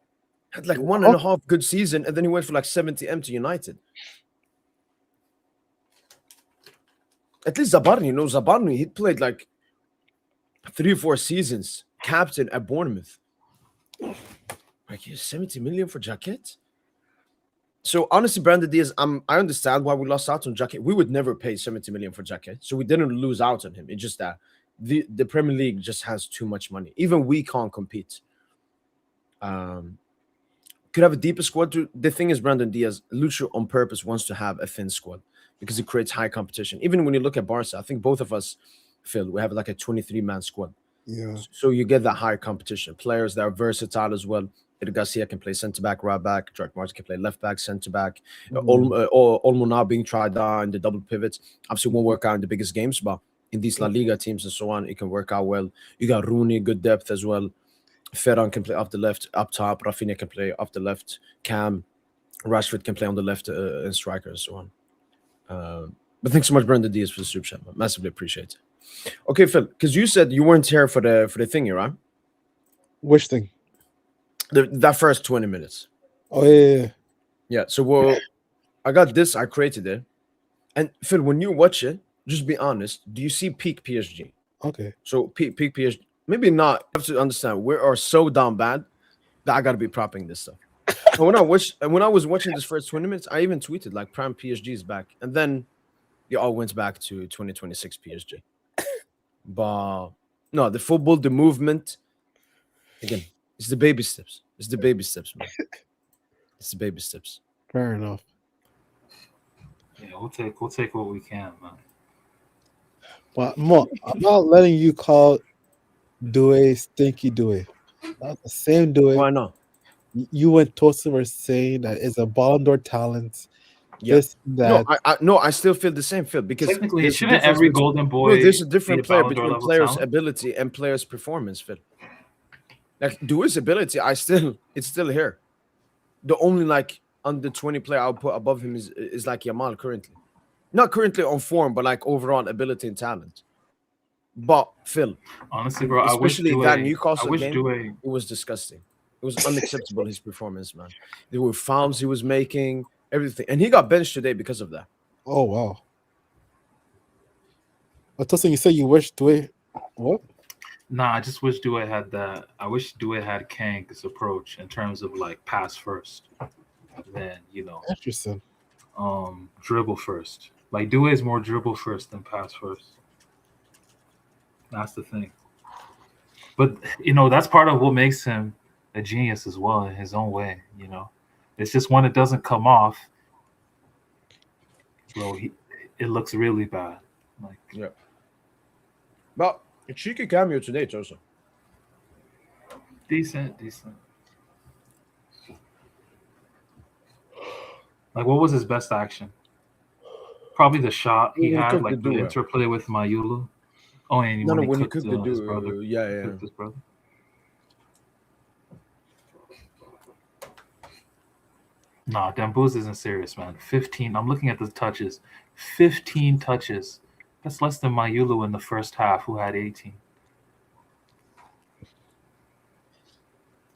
Had like 1.5 good season, and then he went for like 70M to United. At least Zabarni, he played like 3 or 4 seasons, captain at Bournemouth. Like 70 million for Jacquet? So honestly, Brandon Diaz, I understand why we lost out on Jacquet. We would never pay 70 million for Jacquet, so we didn't lose out on him. It's just that the Premier League just has too much money. Even we can't compete. Could have a deeper squad. The thing is, Brandon Diaz, Lucho on purpose wants to have a thin squad because it creates high competition. Even when you look at Barca, I think both of us, Phil, we have like a 23-man squad. Yeah. So you get that high competition. Players that are versatile as well. Eder Garcia can play centre back, right back. George Martin can play left back, centre back. Olmo now being tried out in the double pivots. Obviously, won't work out in the biggest games, but in these La Liga teams and so on, it can work out well. You got Rooney, good depth as well. Ferran can play up the left, up top. Rafinha can play up the left. Cam, Rashford can play on the left and striker and so on. But thanks so much, Brandon Diaz, for the super chat. Massively appreciate it. Okay, Phil, because you said you weren't here for the thingy, right? Which thing? That first 20 minutes. Oh yeah. Yeah. So I got this. I created it. And Phil, when you watch it, just be honest. Do you see peak PSG? Okay. So peak PSG. Maybe not. You have to understand we are so down bad that I got to be propping this stuff. But when I was watching this first 20 minutes, I even tweeted like prime PSG is back, and then it all went back to 2026 PSG. But no, the football, the movement, again, it's the baby steps. It's the baby steps, man. It's the baby steps. Fair enough. Yeah, we'll take what we can, man. But Mo, I'm not letting you call Due stinky Due. Not the same Due. Why not? You and Tosin were saying that it's a Ballon d'Or talent. Yeah. This, that. I still feel the same, Phil, because Technically, there's a shouldn't difference every between- golden boy No, there's a be different a player Ballon d'Or between level players' talent? ability and players' performance, Phil. Like Due's ability, it's still here. The only like under 20 player I'll put above him is like Yamal currently. Not currently on form, but like overall ability and talent. But Phil, Honestly, bro, especially that Newcastle I wish game, Due. it was disgusting. It was unacceptable, his performance, man. There were fouls he was making, everything. And he got benched today because of that. Oh wow. But Tosin, you said you wish Due. What? Nah, I just wish Due had that. I wish Due had Kang's approach in terms of like pass first, then Interesting. dribble first. Like Due is more dribble first than pass first. That's the thing. But that's part of what makes him a genius as well in his own way. It's just when it doesn't come off, bro, it looks really bad. Like Yeah. But a cheeky cameo today, also. decent. Like, what was his best action? Probably the shot he When he had, cooked like the the duo. interplay with Mayulu. Oh, and No, when he when he cooked cooked the his duo. brother. Yeah. Cooked his brother. Nah, Dembuz isn't serious, man. 15. I'm looking at the touches. 15 touches. That's less than Mayulu in the first half, who had 18.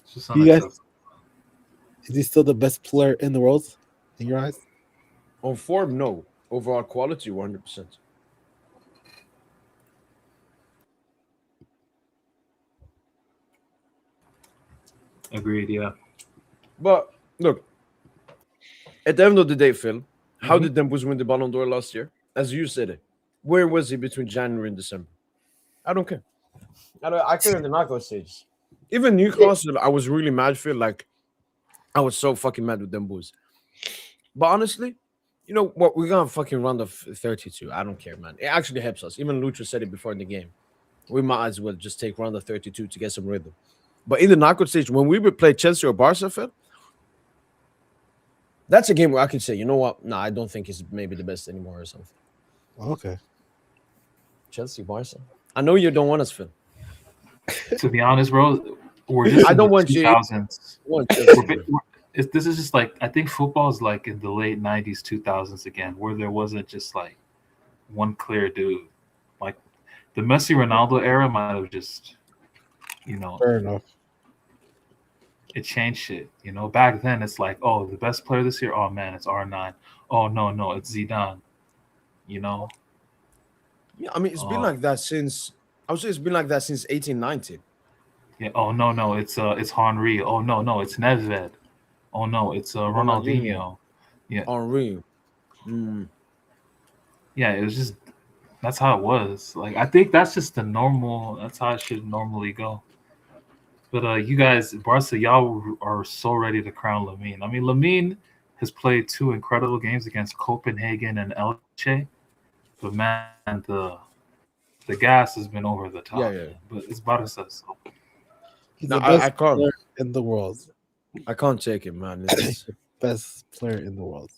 It's just You guys, unacceptable. is he still the best player in the world in your eyes? On form, no. Overall quality, 100%. Agreed, yeah. But look, at the end of the day, Phil, how Mhm. did Dembuz win the Ballon d'Or last year? As you said it. Where was he between January and December? I don't care. I care in the knockout stages. Even Newcastle, I was really mad, Phil. Like, I was so fucking mad with Dembuz. But honestly, you know what? We're gonna fucking round of 32. I don't care, man. It actually helps us. Even Lucha said it before in the game. We might as well just take round of 32 to get some rhythm. But in the knockout stage, when we would play Chelsea or Barca, Phil, that's a game where I could say, you know what? Nah, I don't think he's maybe the best anymore or something. Okay. Chelsea, Barca. I know you don't want us, Phil. To be honest, bro, we're just I in don't the want you. 2000s. I want Chelsea, bro. This is just like, I think football is like in the late 90s, 2000s again, where there wasn't just like one clear dude. Like the Messi Ronaldo era might have just, Fair enough. it changed shit. Back then it's like, oh, the best player this year, oh man, it's R9. Oh no, it's Zidane. Yeah, I mean, it's been like that since, I would say it's been like that since 1890. Yeah. Oh no, it's Henry. Oh no, it's Nedved. Oh no, it's Ronaldinho. Yeah. Henri. Yeah, it was just, that's how it was. Like, I think that's just that's how it should normally go. But you guys, Barca, y'all are so ready to crown Lamine. I mean, Lamine has played 2 incredible games against Copenhagen and Elche, but man, the gas has been over the top. Yeah. But it's Barca, so He's No, the best I can't. player in the world. I can't take it, man. It's Best player in the world.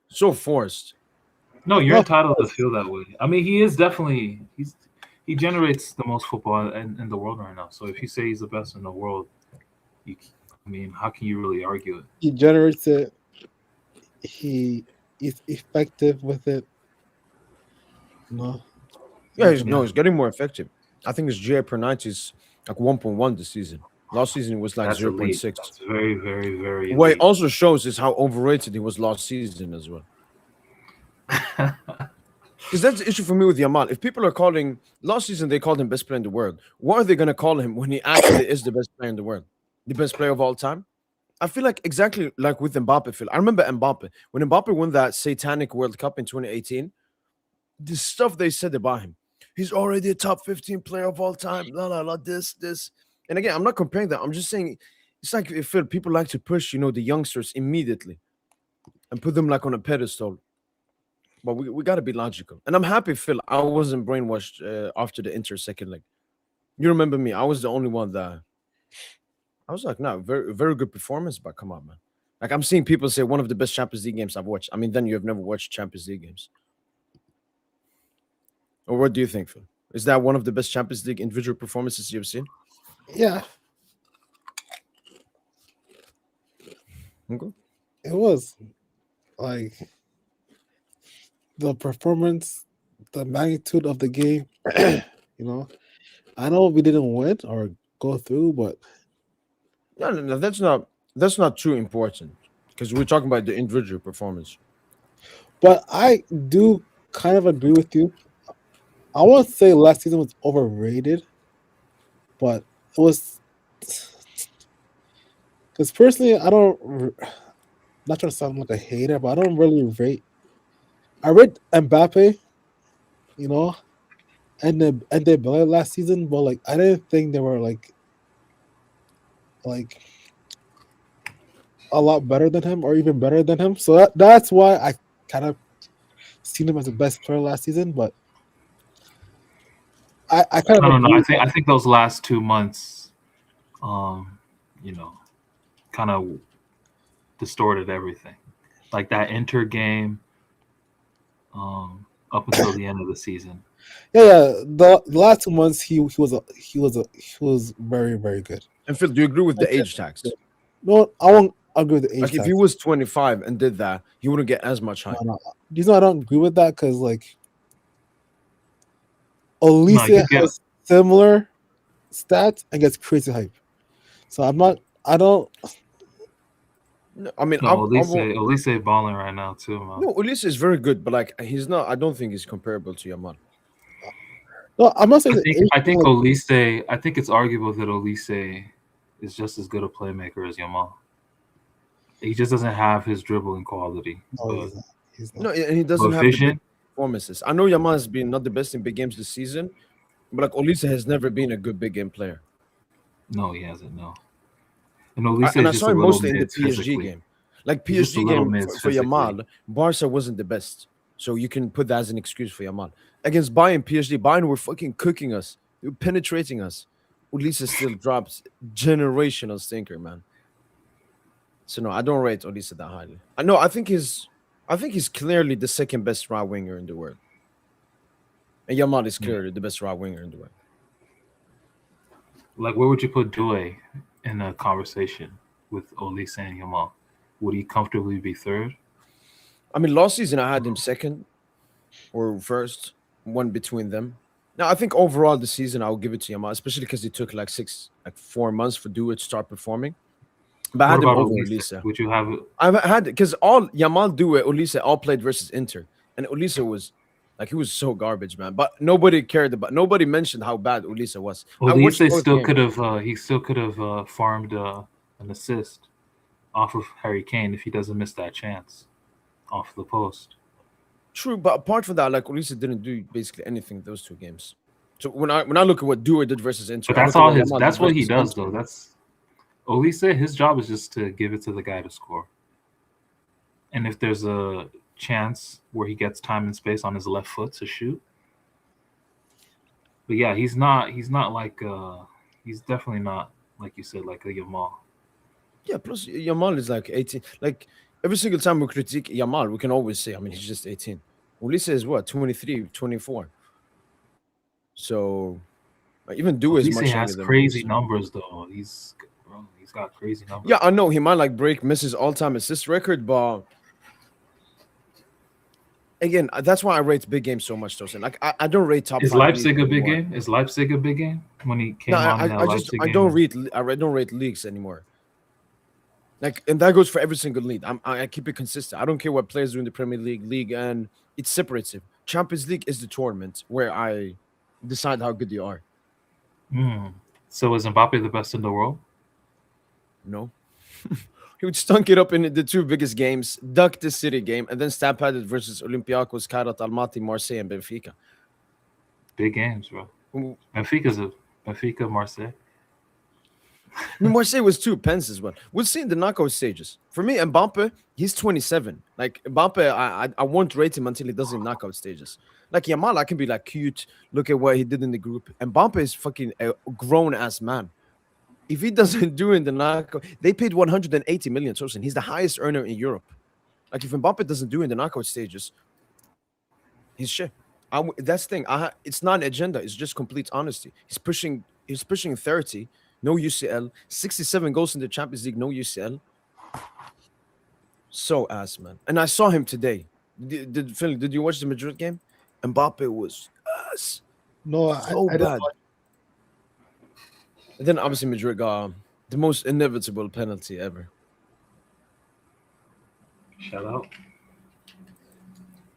so forced. no, you're No, entitled to feel that way. I mean, he is definitely he generates the most football in the world right now. So if you say he's the best in the world, I mean, how can you really argue it? he generates it. He is effective with it. No. Yeah, Yeah. he's getting more effective. I think his GA per night is like 1.1 this season. Last season it was like That's 0.6. elite. That's very, very, very elite. What it also shows is how overrated he was last season as well. Because that's the issue for me with Yamal. If people are calling last season, they called him best player in the world. What are they going to call him when he actually is the best player in the world, the best player of all time? I feel like exactly like with Mbappe. Phil, I remember Mbappe when Mbappe won that satanic World Cup in 2018. The stuff they said about him, he's already a top 15 player of all time. La la la. This. And again, I'm not comparing that. I'm just saying it's like Phil. People like to push, the youngsters immediately and put them like on a pedestal. But we got to be logical. And I'm happy, Phil, I wasn't brainwashed after the Inter second leg. You remember me? I was the only one that I was like, no, very, very good performance, but come on, man. Like I'm seeing people say one of the best Champions League games I've watched. I mean, then you have never watched Champions League games. Or what do you think, Phil? Is that one of the best Champions League individual performances you've seen? Yeah, Okay. it was like the performance, the magnitude of the game. I know we didn't win or go through, but No, that's not too important because we're talking about the individual performance. I do kind of agree with you. I won't say last season was overrated, but it was because personally, I don't. Not trying to sound like a hater, but I don't really rate I read Mbappe, you know, and they Belay last season, but like I didn't think they were like a lot better than him or even better than him. So that's why I kind of seen him as the best player last season. But I kind of I don't know. agree. I think those last 2 months, um, you know, kind of distorted everything. Like that Inter game, up until the end of the season. Yeah. The last 2 months he was very very good. And Phil, do you agree with the Okay. age tax? No, I won't agree with the age Like, if he tax. was 25 and did that, he wouldn't get as much hype. No. You know, I don't agree with that because like No, Olise you get has similar stats and gets crazy hype. So I'm not. I don't. No, I mean, no I won't. Elise balling right now too, man. No, Ulysse is very good, but like he's not. I don't think he's comparable to Yamal. No, I'm not saying the age. I think Like, Olise. I think it's arguable that Olise is just as good a playmaker as Yamal. He just doesn't have his dribbling quality, no, he's not. He's No, not. and he doesn't but have the big vision. performances. I know Yamal has been not the best in big games this season, but like Ulysse has never been a good big game player. No, he hasn't. No, and Olise And is I just saw a him little mostly in the mids PSG physically. game. Like He's just a PSG little game mids for physically. Yamal, Barca wasn't the best. So you can put that as an excuse for Yamal. Against Bayern, PSG, Bayern were fucking cooking us. They were penetrating us. Ulysse still drops generational stinker, man. So no, I don't rate Ulysse that highly. I know. I think he's clearly the second best right winger in the world, and Yamal is Yeah. clearly the best right winger in the world. Like, where would you put Due in a conversation with Olise and Yamal? Would he comfortably be third? I mean, last season I had him second or first, one between them. Now I think overall the season I'll give it to Yamal, especially because it took like 4 months for Due to start performing. But I What had him about over Olise? Ulysse. Would you have? I've had because all Yamal, Due, Ulysse all played versus Inter, and Ulysse was like he was so garbage, man. But nobody cared about. Nobody mentioned how bad Ulysse was. I watched Olise both still could games. have. He still could have farmed an assist off of Harry Kane if he doesn't miss that chance off the post. True, but apart from that, like Ulysse didn't do basically anything those two games. So when I look at what Due did versus Inter, But I that's look at all what his. Yamal did That's what he versus does, Inter. though. That's Olise. His job is just to give it to the guy to score. And if there's a chance where he gets time and space on his left foot to shoot, but yeah, he's not. He's not like. He's definitely not like you said, like a Yamal. Yeah, plus Yamal is like 18. Like every single time we critique Yamal, we can always say, I mean, he's just 18. Ulysse is what, 23, 24. So even Due is Olise much younger has than crazy Ulysse. numbers though. He's got crazy numbers. Yeah, I know he might like break Messi's all-time assist record, but again, that's why I rate big games so much, Tosin. Like I don't rate top Is five leagues Leipzig a big anymore. game? Is Leipzig a big game when he No, came on in that I just Leipzig I game? don't read I don't rate leagues anymore. Like, and that goes for every single league. I keep it consistent. I don't care what players do in the Premier League, and it separates it. Champions League is the tournament where I decide how good you are. Mm. So is Mbappe the best in the world? No, he would stunk it up in the two biggest games, duck the City game, and then stab padded versus Olympiacos, Kairat Almaty, Marseille, and Benfica. Big games, bro. Who- Benfica, Marseille. I mean, Marseille was two pens as well. We'll see in the knockout stages. For me, Mbappe, he's 27. Like Mbappe, I won't rate him until he does in knockout stages. Like Yamal, I can be like cute. Look at what he did in the group. Mbappe is fucking a grown ass man. If he doesn't do in the knockout, they paid 180 million. So he's the highest earner in Europe. Like if Mbappe doesn't do in the knockout stages, he's shit. That's the thing. It's not an agenda. It's just complete honesty. He's pushing. He's pushing 30. No UCL. 67 goals in the Champions League. No UCL. So ass, man. And I saw him today. Phil, did you watch the Madrid game? Mbappe was ass. No, So I didn't bad. And then obviously Madrid got the most inevitable penalty ever. Shout out.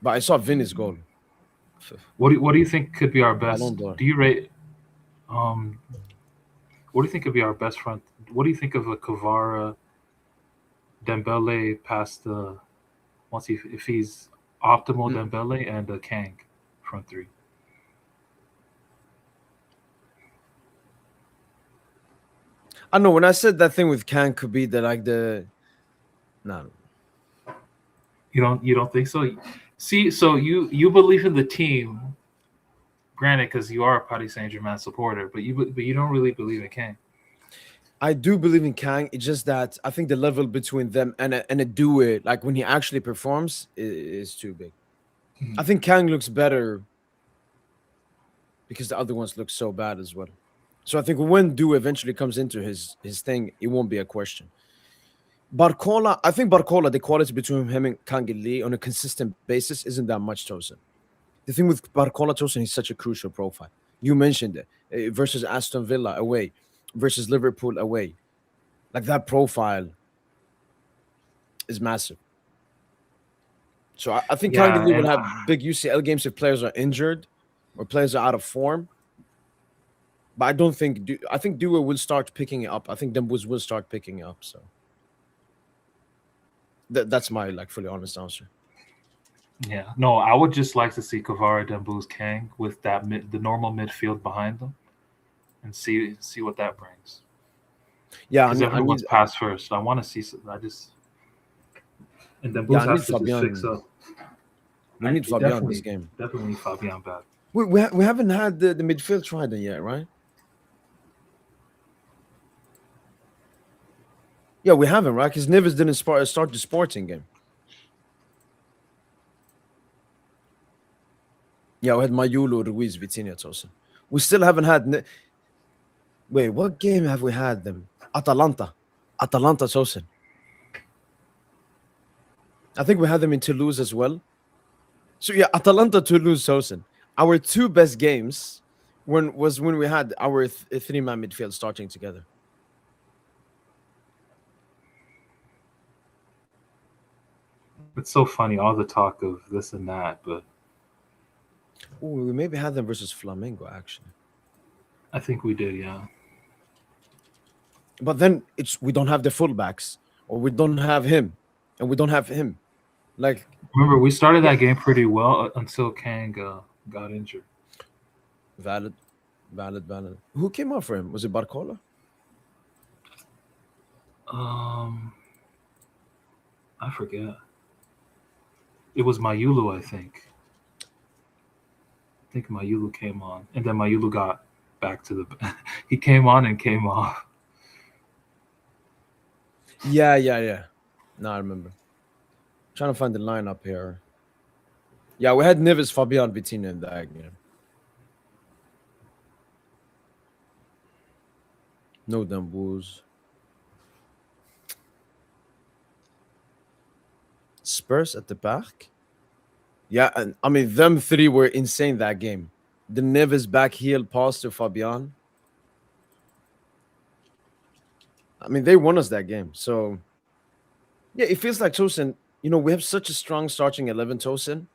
But I saw Vinny's goal. What do you think could be our best? Ballon d'Or. Do you rate? What do you think could be our best front? What do you think of a Kvara, Dembele past the once if he's optimal Dembele and Kang front three. I know when I said that thing with Kang could be no. You don't think so? See, so you believe in the team, granted, because you are a Paris Saint-Germain supporter, but you don't really believe in Kang. I do believe in Kang. It's just that I think the level between them and a duo, like when he actually performs, is too big. I think Kang looks better because the other ones look so bad as well. So I think when Duo eventually comes into his thing, it won't be a question. Barcola, I think Barcola, the quality between him and Kang Lee on a consistent basis isn't that much, Tosin. The thing with Barcola, Tosin, he's such a crucial profile. You mentioned it versus Aston Villa away, versus Liverpool away. Like that profile is massive. So I think Yeah, Kang Lee will and have big UCL games if players are injured or players are out of form. But I don't think I think Duo will start picking it up. I think Dembus will start picking it up. So that's my fully honest answer. yeah, no, I would just like to see Kvara, Dembouz, Kang with the normal midfield behind them, and see what that brings. Yeah, Because everyone's pass first. I want to see. And Dembouz has to just fix up. We need Fabian this game. Definitely need Fabian back. We haven't had the midfield trident yet, right? Yeah, we haven't, right? Because Neves didn't start the Sporting game. Yeah, we had Mayulu, Ruiz, Vitinha, Tosin. We still haven't had. Wait, what game have we had them? Atalanta, Tosin. I think we had them in Toulouse as well. So yeah, Atalanta, Toulouse, Tosin. Our two best games was when we had our three-man midfield starting together. It's so funny, all the talk of this and that, but we maybe had them versus Flamengo, actually. I think we did, yeah. But then we don't have the fullbacks, or we don't have him, and we don't have him. Like, remember, we started that game pretty well until Kang got injured. Valid. Who came out for him? Was it Barcola? I forget. It was Mayulu, I think. I think Mayulu came on, and then Mayulu got back to the. He came on and came off. Yeah. No, I remember. Trying to find the lineup here. Yeah, we had Neves, Fabian, Vitinha in that game. No Dembuz. Spurs at the back. Yeah, and I mean them three were insane that game. The Neves back heel pass to Fabian. I mean, they won us that game. So yeah, it feels like Tosin, we have such a strong starting 11, Tosin,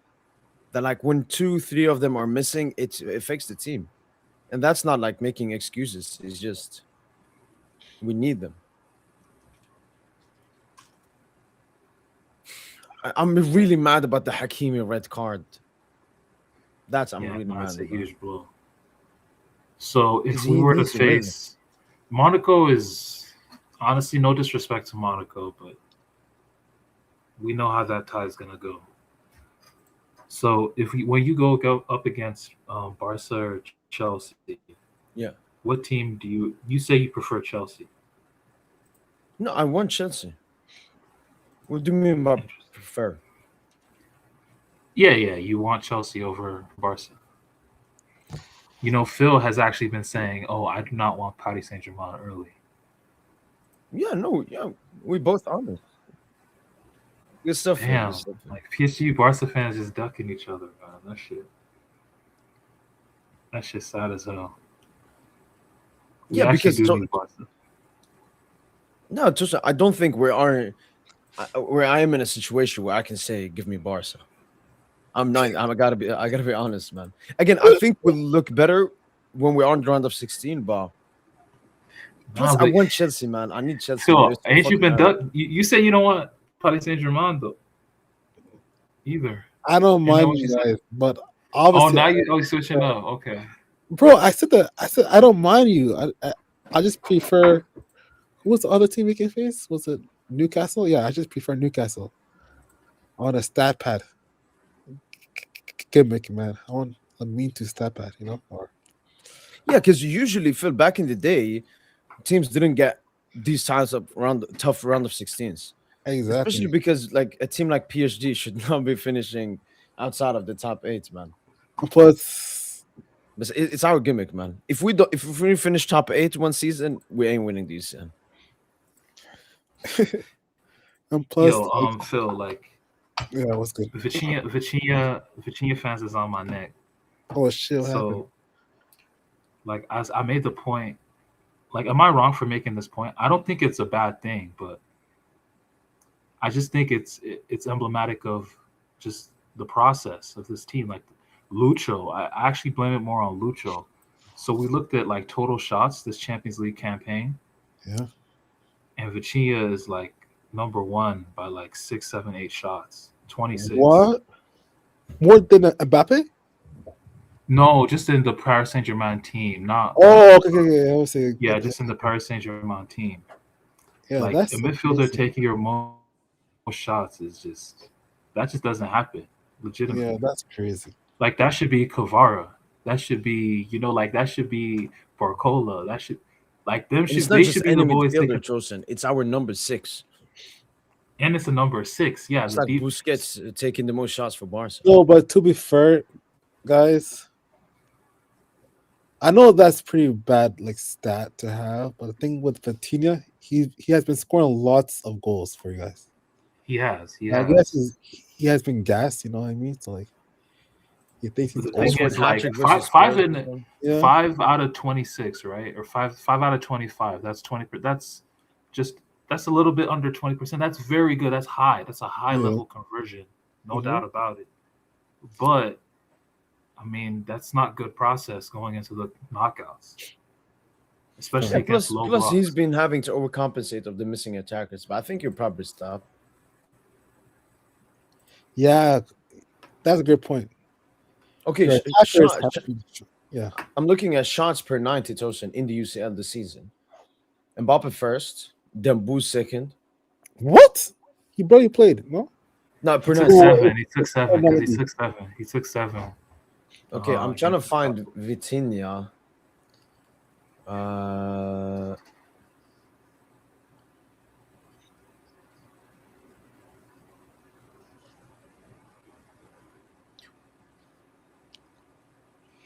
that like when 2-3 of them are missing, it affects the team. And that's not like making excuses. It's just we need them. I'm really mad about the Hakimi red card. I'm really mad. That's a huge blow. So if we were to face Monaco, is honestly no disrespect to Monaco, but we know how that tie is gonna go. So when you go up against Barca or Chelsea, yeah, what team do you say you prefer Chelsea? No, I want Chelsea. What do you mean by prefer? Yeah, you want Chelsea over Barca. Phil has actually been saying, "Oh, I do not want Paris Saint-Germain early." Yeah, we both honest. Good stuff. Damn, like PSG Barca fans just ducking each other, man. That shit's sad as hell. Yeah, because no, just I don't think where I am in a situation where I can say, "Give me Barca." I gotta be honest, man. Again, I think we'll look better when we're on the round of 16, but plus I want Chelsea, man. I need Chelsea. Phil, ain't you been ducked? You say you don't want Paris Saint-Germain though, either. I don't Isn't that mind what you you said? guys, but Oh, obviously, now you switching up. Okay. bro, I said that. I said I don't mind you. I just prefer. Who was the other team we can face? Was it Newcastle? Yeah, I just prefer Newcastle on a stat pad gimmick, man. I want a mean to stat pad, Or Yeah, because usually, Phil, back in the day, teams didn't get these times of tough round of 16s, especially exactly. because like a team like PSG should not be finishing outside of the top 8, man. Plus, But it's our gimmick, man. If we finish top 8 one season, we ain't winning these. and plus, Yo, Phil, like yeah, what's good? Virginia fans is on my neck. Oh shit, what happened? So, like, as I made the point, like, am I wrong for making this point? I don't think it's a bad thing, but I just think it's emblematic of just the process of this team. Like Lucho, I actually blame it more on Lucho. So we looked at like total shots this Champions League campaign, Yeah. and Vitinha is like number 1 by like 6, 7, 8 shots, 26. What? More than Mbappe? No, just in the Paris Saint-Germain team, not Oh, okay. I was saying, yeah, just in the Paris Saint-Germain team. yeah, Like that's a so midfielder crazy. taking your most shots is just that just doesn't happen legitimately. Yeah, that's crazy. Like that should be Kvara. That should be like that should be Barcola. That should like them And it's should not they just should be any the boys midfielder, taking. Chosen. It's our number 6. And it's a number 6. Yeah, It's the like deep. Busquets taking the most shots for Barca. No, but to be fair, guys, I know that's pretty bad like stat to have, but the thing with Vitinha, he has been scoring lots of goals for you guys. He has. I guess he has been gassed, you know what I mean? So like he thinks But he's the He thing old. scored is, hat like trick versus five Spurs. in Yeah. 5 out of 26, right? Or five out of 25. That's 20. That's a little bit under 20%. That's very good. That's high. That's a high Yeah. level conversion, no Mhm. doubt about it. But I mean, that's not good process going into the knockouts, especially Yeah, against plus, low plus he's blocks. been having to overcompensate of the missing attackers. But I think you'll probably stop. Yeah, that's a good point. Okay, Your attackers have to be, yeah. I'm looking at shots per 90 Tosin in the UCL this season. Mbappe first, Dembu second. What? He barely played, no? No, He per took 90. 7. He took 7 because he 90. took 7. He took 7. Okay, I'm trying to against find Strasbourg. Vitinha.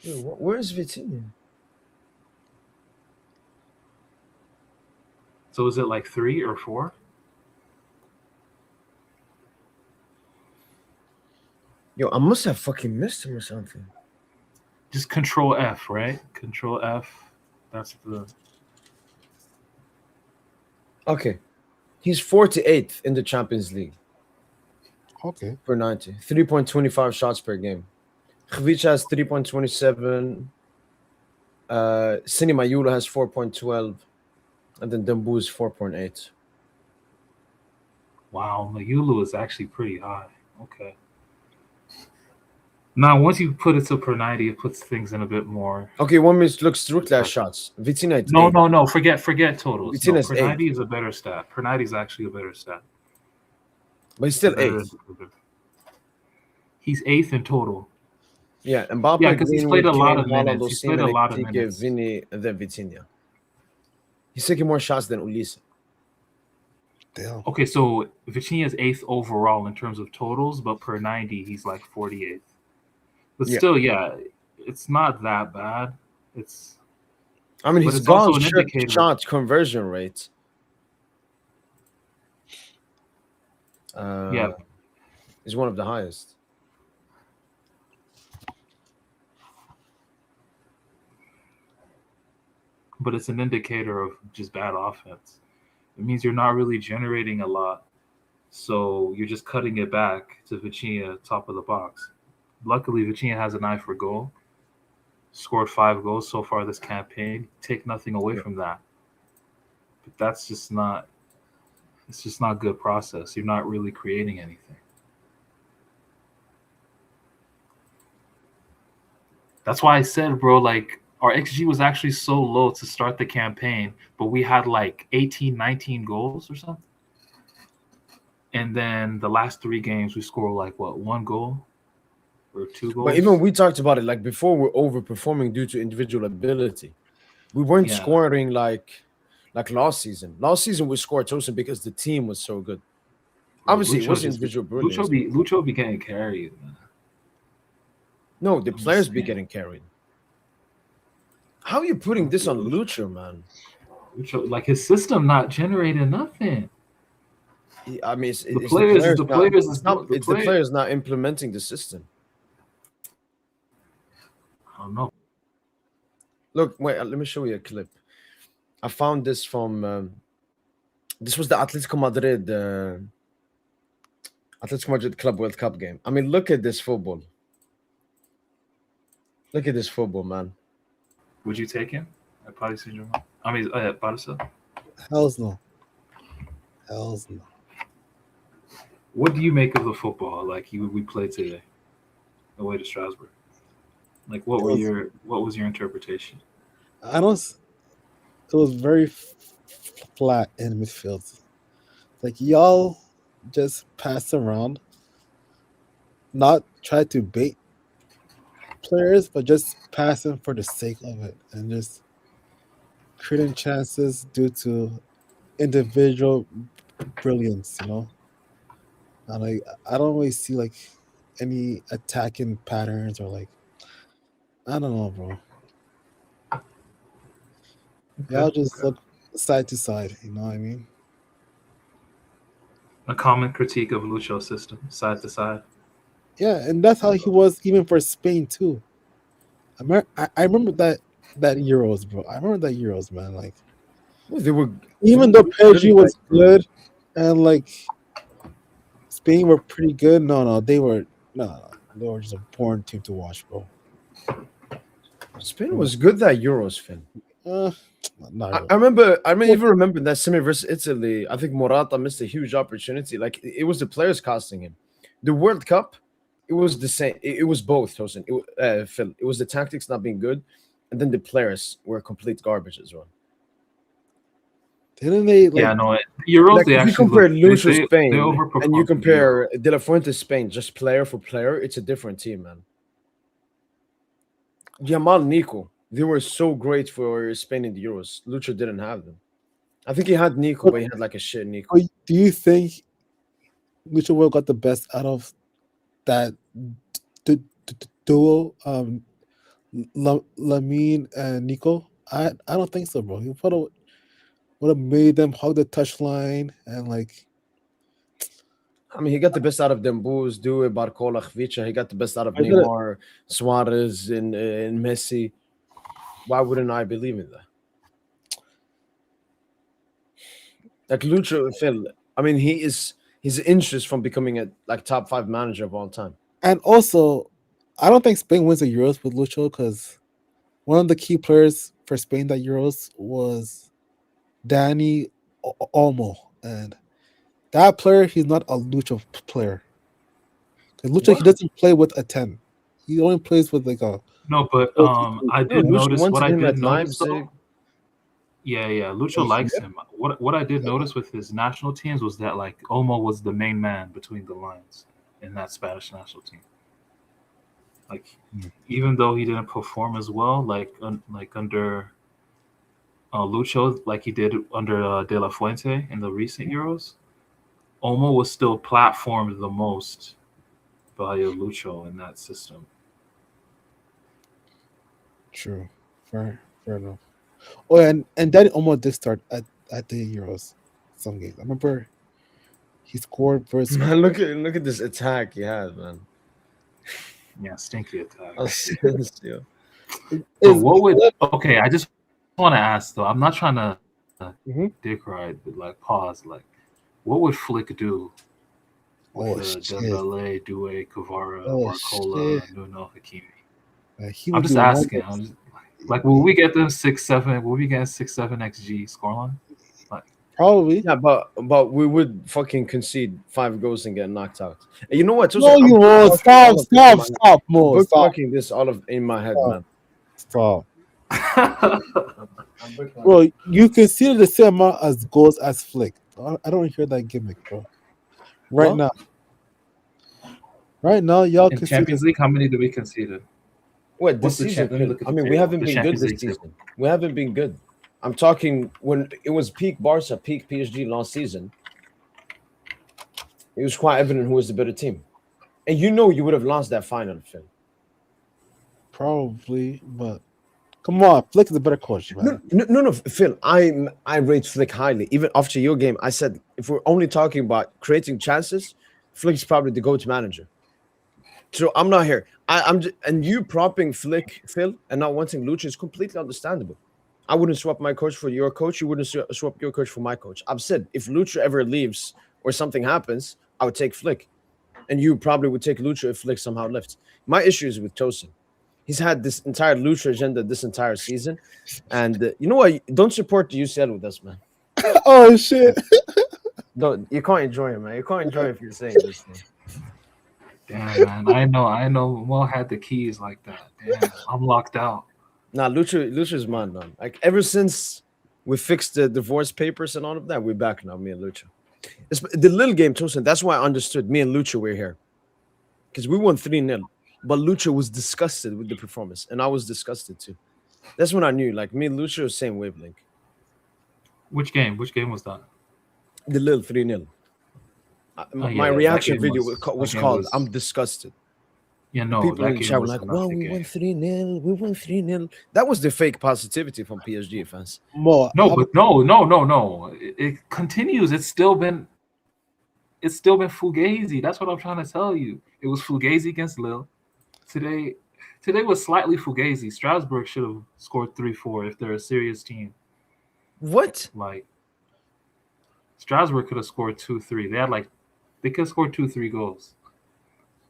Where is Vitinha? So is it like 3 or 4? Yo, I must have fucking missed him or something. Just Control F, right? Control F. That's the. Okay. He's 48th in the Champions League Okay. per 90. 3.25 shots per game. Khvicha has 3.27. Sini Mayula has 4.12. And then Dembu is 4.8. Wow, Mayulu is actually pretty high. Okay. Now, once you put it to per 90, it puts things in a bit more. Okay, one minute look strictly at shots. Vitinha is No, 8. no. Forget totals. No, Vitinha's per 8. 90 is a better stat. Per 90 is actually a better stat. But he's still Better- 8th. He's 8th in total. Yeah, Mbappe, Yeah, 'cause he's played Greenwood, a lot Kane, of Haaland, minutes. He's played a Osimhen, lot of Ekitike, minutes. Vini, and then Vitinha. He's taking more shots than Ulisse. Damn. Okay, so Vitinha is 8th overall in terms of totals, but per 90, he's like 48th. But Yeah. still, yeah, it's not that bad. It's I mean, But his it's also an goal indicator. shot conversion rate. Yeah. Is one of the highest. but it's an indicator of just bad offense. It means you're not really generating a lot. So you're just cutting it back to Vitinha, top of the box. Luckily, Vitinha has an eye for goal. Scored 5 goals so far this campaign. Take nothing away from that. But that's just not – it's just not good process. You're not really creating anything. That's why I said, bro, like our XG was actually so low to start the campaign, but we had like 18, 19 goals or something. And then the last 3 games, we scored like what, 1 goal or 2 goals. But even we talked about it, like before, we're overperforming due to individual ability. We weren't Yeah. scoring like last season. Last season we scored Tosin because the team was so good. Bro, Obviously, it was just individual brilliance. Lucho be getting carried, man. No, the I'm just players be saying. getting carried. How are you putting this on Lucho, man? Lucho, like his system not generating nothing. I mean, it's the players not implementing the system. I don't know. Look, wait, let me show you a clip. I found this from this was the Atletico Madrid Club World Cup game. I mean, look at this football. Look at this football, man. Would you take him at Paris Saint-Germain? I mean, at Barca? Hells no. Hells no. What do you make of the football like we played today, away to Strasbourg? Like, what was your interpretation? I don't. It was very flat in midfield. Like y'all just pass around, not try to bait players, but just passing for the sake of it, and just creating chances due to individual brilliance. You know, and I don't really see like any attacking patterns or like I don't know, bro. Y'all just look side to side. You know what I mean? A common critique of Lucho's system, side to side. Yeah, and that's how he was even for Spain too. I remember that Euros, bro. I remember that Euros, man. Like They were even though PSG was good and like Spain were pretty good. No, they were just a boring team to watch, bro. Spain was good that Euros, Finn. Not I really. even remember that semi versus Italy. I think Morata missed a huge opportunity. Like it was the players costing him. The World Cup, it was the same. It was both, Tosin. Phil. It was the tactics not being good, and then the players were complete garbage as well. Didn't they? Like, yeah, no. Euros, like they if you actually compare look, Lucho Spain they and you compare De La Fuente Spain, just player for player, it's a different team, man. Yamal, Nico, they were so great for Spain in the Euros. Lucho didn't have them. I think he had Nico, but he had like a shit Nico. do you think Lucho Will got the best out of that duo? Lamine and Nico. I don't think so, bro. He would have made them hug the touchline and like. I mean, he got the best out of Dembuz, Due, Barcola, Khvicha. He got the best out of Neymar, Suarez, and Messi. Why wouldn't I believe in that? Like Lucho, Phil. I mean, his interest from becoming a top 5 manager of all time. And also, I don't think Spain wins the Euros with Lucho because one of the key players for Spain that Euros was Danny Olmo, and that player he's not a Lucho player. Because Lucho he doesn't play with a 10. He only plays with like a. No, but I did notice what I did notice though. Yeah, Lucho likes him. What I did notice with his national teams was that like Olmo was the main man between the lines in that Spanish national team. Like even though he didn't perform as well, like under Lucho, like he did under De La Fuente in the recent Euros, Olmo was still platformed the most by Lucho in that system. True, fair enough. Oh, and Danny Olmo did start at the Euros some games. I remember he scored versus. Man, look at this attack he had, man. Yeah, stinky attack. So what would I just want to ask though. I'm not trying to dick ride, but like pause. Like, what would Flick do with Dembele, Due, Kvara, Barcola, Nuno, Hakimi? I'm just asking. Like, will we get them 6-7? Will we get 6-7 XG scoreline? Like, Probably. Yeah, but we would fucking concede 5 goals and get knocked out. And you know what? No, you won't. Stop, stop, stop, Mo. Stop, Bookmarking this all of in my head, Stop. man. stop. I'm bookmarking. Bro, you consider the same amount as goals as Flick. I don't hear that gimmick, bro. Right What? now. Right now, y'all In consider Champions League, how many did we concede? What What's this the season? champ- let me look at I the mean, we table. haven't The been good Champions this League table. season. We haven't been good. I'm talking when it was peak Barca, peak PSG last season. It was quite evident who was the better team, and you know you would have lost that final, Phil. probably, but come on, Flick is a better coach, man. No, Phil. I rate Flick highly. Even after your game, I said if we're only talking about creating chances, Flick's probably the go-to manager. So I'm not here. And you propping Flick, Phil, and not wanting Lucha is completely understandable. I wouldn't swap my coach for your coach. You wouldn't swap your coach for my coach. I've said if Lucha ever leaves or something happens, I would take Flick, and you probably would take Lucha if Flick somehow left. My issue is with Tosin. He's had this entire Lucha agenda this entire season, and you know what? Don't support the UCL with us, man. Oh shit! Don't you can't enjoy it, man. You can't enjoy it if you're saying this. Man. Damn, man. I know. Mo had the keys like that. Damn, I'm locked out. Nah, Lucha's mine, man. Like ever since we fixed the divorce papers and all of that, we're back now. Me and Lucha. It's the little game, Tosin. That's why I understood. Me and Lucha were here because we won 3-0, but Lucha was disgusted with the performance, and I was disgusted too. That's when I knew, like me and Lucha, same wavelength. Which game? Which game was that? The little 3-0. My yeah, that reaction game video was- was that game called was- "I'm disgusted." Yeah, no. People that in the game chat were was like, an "Well, epic we game. won 3-0. We won 3-0." That was the fake positivity from PSG fans. Mo, No, but no. It continues. It's still been Fugazi. That's what I'm trying to tell you. It was Fugazi against Lille. Today was slightly Fugazi. Strasbourg should have scored 3-4 if they're a serious team. What? Like Strasbourg could have scored 2-3. They could have scored 2-3 goals.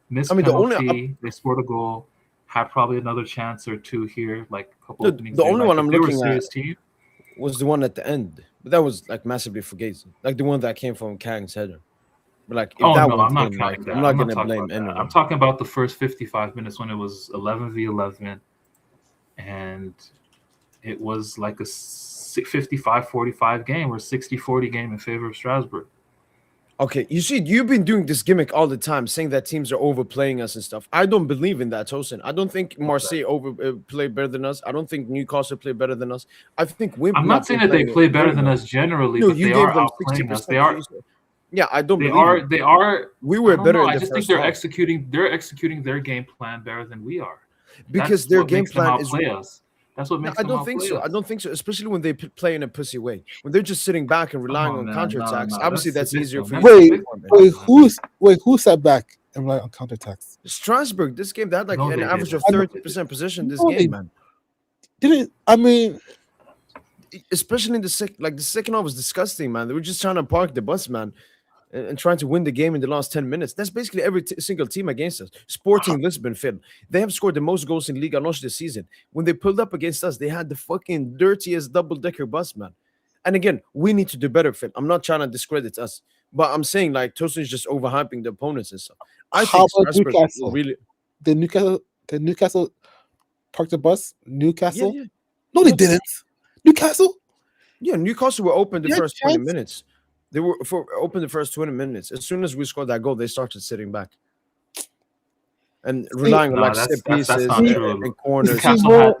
Missed The only penalty. They scored a goal. Had probably another chance or two here, like a couple The- openings. the there. only Like, one if I'm they were a looking at- serious team. was the one at the end, but that was like massively Fugazi, like the one that came from Kang's header. But like, if that No, went I'm not in, counting like, that. I'm not talking gonna blame about that. anyone. I'm talking about the first 55 minutes when it was 11v11, and it was like a 55-45 game or 60-40 game in favor of Strasbourg. Okay, you see, you've been doing this gimmick all the time, saying that teams are overplaying us and stuff. I don't believe in that, Tosin. I don't think Marseille play better than us. I don't think Newcastle play better than us. I think Wimbledon. I'm not saying that they play better than us generally, No, but you they gave are them outplaying us. 60%. They are. Yeah, I don't They believe are. it. They are. We I were don't better know, in I the just first think they're half executing. They're executing their game plan better than we are. because That's their what game makes them plan is. outplay us. That's what No, makes I them don't think outplay so. us. I don't think so. Especially when they play in a pussy way. When they're just sitting back and relying on, on man. counterattacks. No, Obviously, that's that's easier for you. That's Wait, big who sat back and relied on counterattacks? Strasbourg, this game, they had like No, an they average of didn't. 30% possession this No, they game, man. Didn't I mean? Especially in the second half was disgusting, man. They were just trying to park the bus, man, and trying to win the game in the last 10 minutes. That's basically every single team against us. Sporting Lisbon, Phil. They have scored the most goals in Ligue 1 this season. When they pulled up against us, they had the fucking dirtiest double-decker bus, man. And again, we need to do better, Phil. I'm not trying to discredit us, but I'm saying like Tosin's just overhyping the opponents and stuff. I How think about Strasbourg Newcastle? really. Did Newcastle park the bus? Newcastle? Yeah. No, they didn't. Newcastle? Yeah, Newcastle were open the They had first 20 chance. minutes. They were open the first 20 minutes. As soon as we scored that goal, they started sitting back and relying on No, like that's set pieces not and, true. and corners.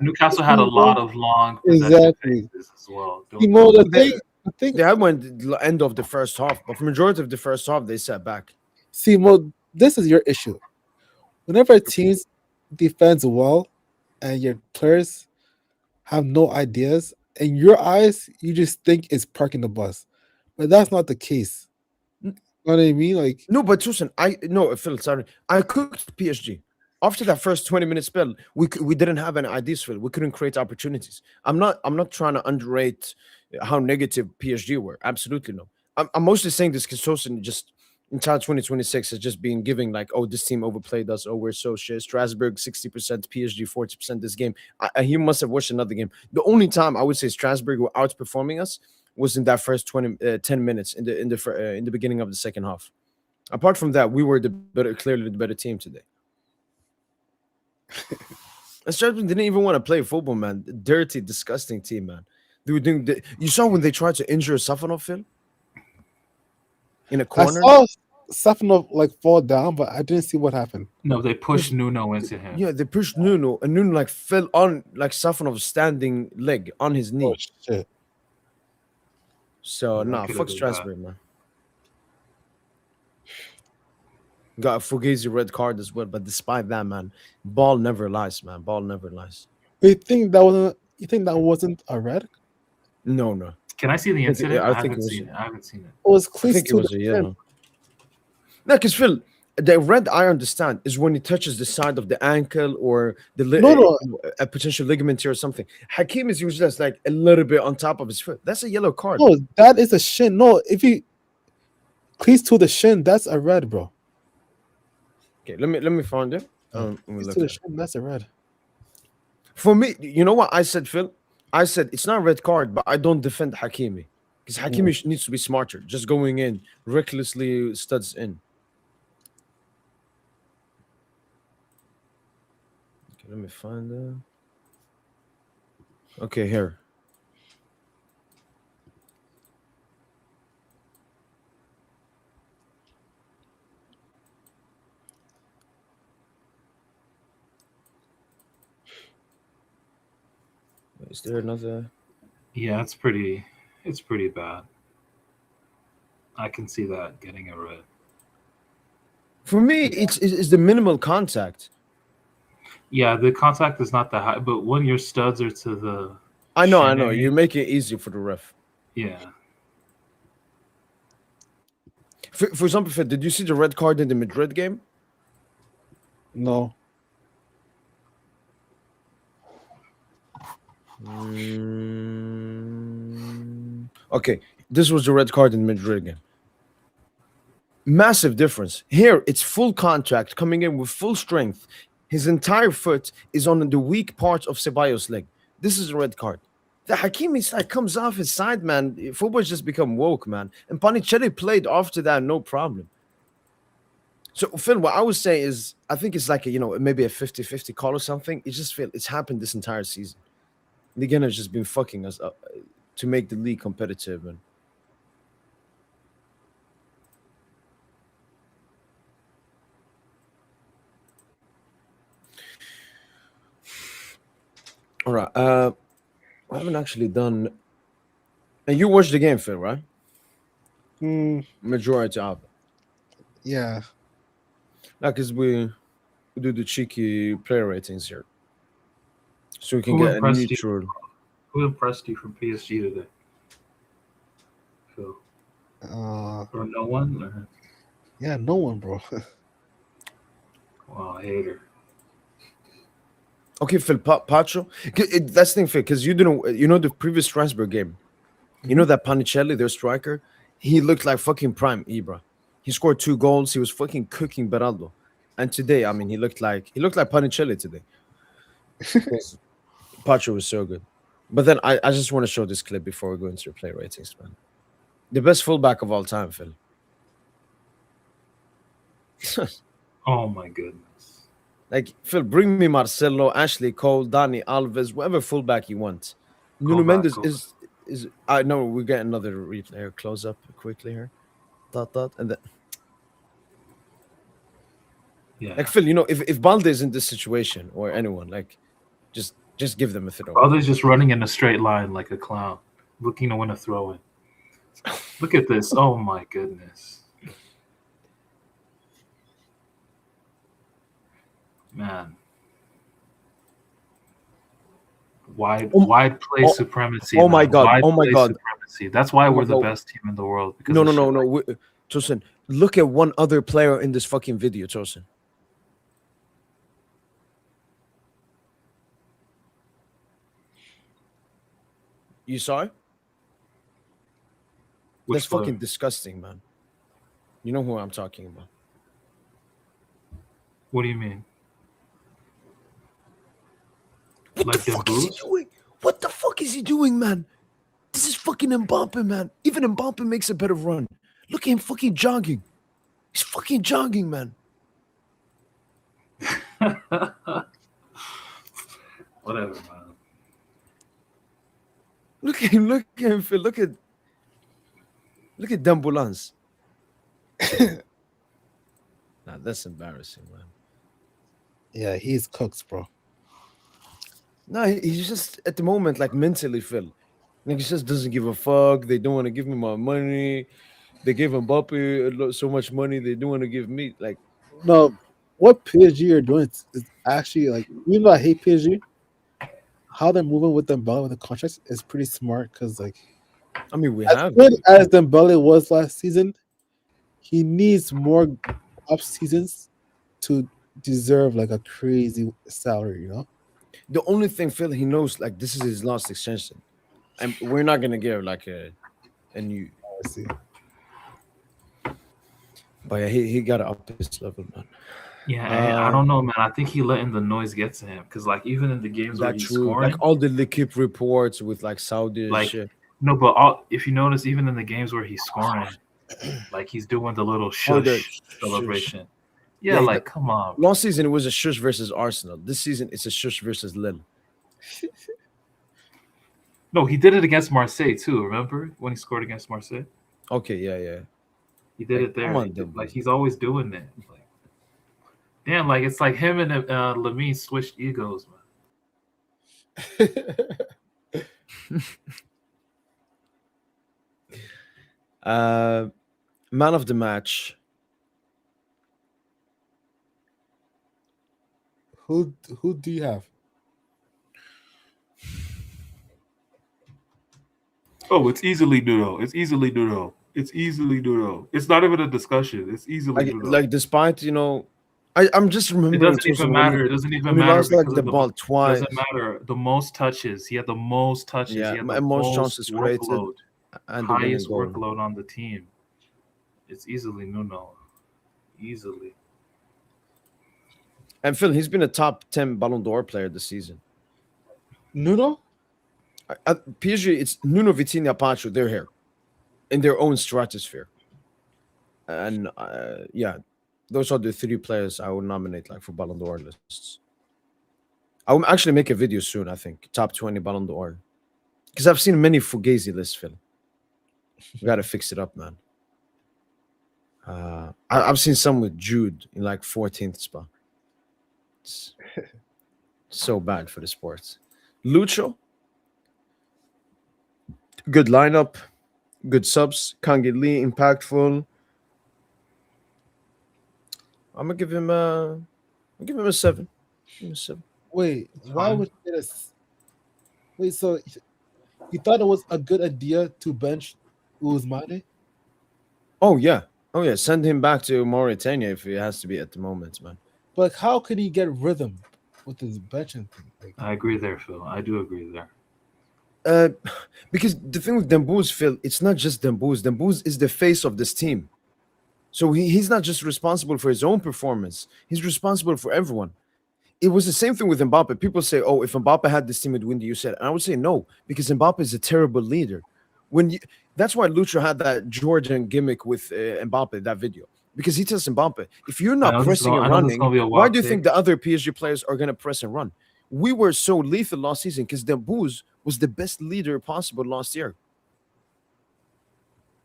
Newcastle had a lot of long possession Exactly. phases as well. Timo, the thing, They had one at the end of the first half, but for majority of the first half, they sat back. Timo, this is your issue. Whenever teams defends well and your players have no ideas, in your eyes, you just think it's parking the bus. But that's not the case. You know what I mean? Like, No, but Susan, Phil, sorry. I cooked PSG. After that first 20-minute spell, we didn't have any ideas, Phil. We couldn't create opportunities. I'm not trying to underrate how negative PSG were. Absolutely no. I'm mostly saying this because Susan just entire 2026 has just been giving like, oh, this team overplayed us. Oh, we're so shit. Strasbourg 60%, PSG 40% this game. He must have watched another game. The only time I would say Strasbourg were outperforming us was in that first 10 minutes in the beginning of the second half. Apart from that, we were clearly the better team today. And Strasbourg didn't even want to play football, man. Dirty, disgusting team, man. They were doing. You saw when they tried to injure Safanov, Phil, in a I corner. saw Safanov like fall down, but I didn't see what happened. No, they pushed Nuno into him. Yeah, they pushed Nuno, and Nuno like fell on like Safanov's standing leg on his knee. Oh shit! So Yeah, nah, could've fuck been Strasbourg, man. Got a Fugazi red card as well, but despite that, man, ball never lies, man. Ball never lies. You think that wasn't? You think that wasn't a red? No. Can I see the incident? I I think haven't it was- seen it. I haven't seen it. It was I clean think it to was the a chin. yellow. No, because Phil, the red I understand is when it touches the side of the ankle or No. a potential ligament tear or something. Hakim is usually just like a little bit on top of his foot. That's a yellow card. No, that is a shin. No, if he cleats to the shin, that's a red, bro. Okay, let me find it. Let me Cleats look to the at it. shin, that's a red. For me, you know what I said, Phil? I said it's not a red card, but I don't defend Hakimi because Hakimi needs to be smarter. Just going in recklessly, studs in. Okay, let me find that. Okay, here. Is there another? Yeah, it's pretty bad. I can see that getting a red. For me, it's the minimal contact. Yeah, the contact is not that high, but when your studs are to the I know. shin area, You make it easy for the ref. yeah. For example, Phil, did you see the red card in the Madrid game? No. Okay, this was the red card in the Madrid game. Massive difference. Here, it's full contact, coming in with full strength. His entire foot is on the weak part of Ceballos' leg. This is a red card. The Hakimi side comes off his side, man. Football's just become woke, man. And Panicelli played after that, no problem. So, Phil, what I would say is, I think it's like, maybe a 50-50 call or something. It just feels it's happened this entire season. Ligue has just been fucking us up to make the league competitive. And all right. I haven't actually done. And you watched the game, Phil, right? Majority of it. Yeah. Like, because we do the cheeky player ratings here. So we can Who get a impressed you? neutral. Who impressed you from PSG today? Phil? Or no one? Or... Yeah, no one, bro. Wow, hater. Okay, Phil, Pacho. That's the thing, Phil, because you didn't. The previous Strasbourg game. You know that Panicelli, their striker, he looked like fucking prime Ibra. He scored 2 goals. He was fucking cooking Beraldo. And today, I mean, he looked like Panicelli today. Pacho was so good. But then I just want to show this clip before we go into your play ratings, man. The best fullback of all time, Phil. Oh my goodness. Like, Phil, bring me Marcelo, Ashley Cole, Dani Alves, whatever fullback you want. Nuno Mendes is I know we get another replay here, close up quickly here. Dot and then Yeah. like Phil, if Balde is in this situation or anyone, like just give them a throw. Balde's just running in a straight line like a clown, looking to win a throw in. Look at this. Oh my goodness. Man. Wide play supremacy. Oh my man. God. Wide Oh my play God. Supremacy. That's why we're the No. best team in the world. Because No. of shit like that. Tosin, look at one other player in this fucking video, Tosin. You saw it? Which That's player? fucking disgusting, man. You know who I'm talking about. What do you mean? What Like the fuck is he Demboo's? doing? What the fuck is he doing, man? This is fucking Mbappe, man. Even Mbappe makes a better run. Look at him fucking jogging. He's fucking jogging, man. Whatever, man. Look at him, Phil. Look at Dembélé. Nah, that's embarrassing, man. Yeah, he's cooked, bro. No, he's just at the moment like mentally, Phil. Like he just doesn't give a fuck. They don't want to give me my money. They gave Mbappe so much money. They don't want to give me like. No, what PSG are doing is actually like, even though I hate PSG, how they're moving with Dembele with the contracts is pretty smart because like, I mean, we as have good as Dembele was last season, he needs more up seasons to deserve like a crazy salary, you know? the only thing, Phil. He knows like this is his last extension, and we're not gonna get like a new. I see. But yeah, he got to up his level, man. Yeah, I don't know, man. I think he letting the noise get to him because, like, even in the games where That's he's true. scoring, Like all the Ligue reports with like Saudi like shit. no, but if you notice, even in the games where he's scoring, like he's doing the little shush celebration. Yeah, like come on. Last season it was a shush versus Arsenal. This season it's a shush versus Lille. No, he did it against Marseille too. Remember when he scored against Marseille? Okay, yeah. He did Like, it there. come on, Dembele. Like he's always doing that. Like, damn, like it's like him and Lamine switched egos, man. Man of the match. Who do you have? Oh, it's easily Nuno. It's easily Nuno. It's easily Nuno. It's not even a discussion. It's easily Nuno. Like despite I'm just remembering. It doesn't even matter. It doesn't even matter. Lost like the ball twice. It doesn't matter. The most touches. He had the most touches. Yeah, he had the most chances created. workload. And highest workload on the team. It's easily Nuno. Easily. And Phil, he's been a top 10 Ballon d'Or player this season. Nuno? PSG, it's Nuno, Vitinha, Pacho. They're here in their own stratosphere. And yeah, those are the three players I would nominate like for Ballon d'Or lists. I will actually make a video soon, I think. Top 20 Ballon d'Or. Because I've seen many Fugazi lists, Phil. We got to fix it up, man. I've seen some with Jude in like 14th spot. It's so bad for the sports. Lucho, good lineup, good subs. Kangi Lee, impactful. I'm gonna give him a 7. Give him a 7. Wait, why would you get a? Wait, so you thought it was a good idea to bench Ousmane? Oh yeah. Send him back to Mauritania if it has to be at the moment, man. But how could he get rhythm with his benching thing? Like, I agree there, Phil. I do agree there. Because the thing with Dembouz, Phil, it's not just Dembouz. Dembouz is the face of this team. So he's not just responsible for his own performance. He's responsible for everyone. It was the same thing with Mbappe. People say, oh, if Mbappe had this team, it would win, you said. And I would say no, because Mbappe is a terrible leader. That's why Lucho had that Georgian gimmick with Mbappe, that video. Because he tells Mbappe, if you're not pressing and running, why do you think the other PSG players are going to press and run? We were so lethal last season because Dembouz was the best leader possible last year.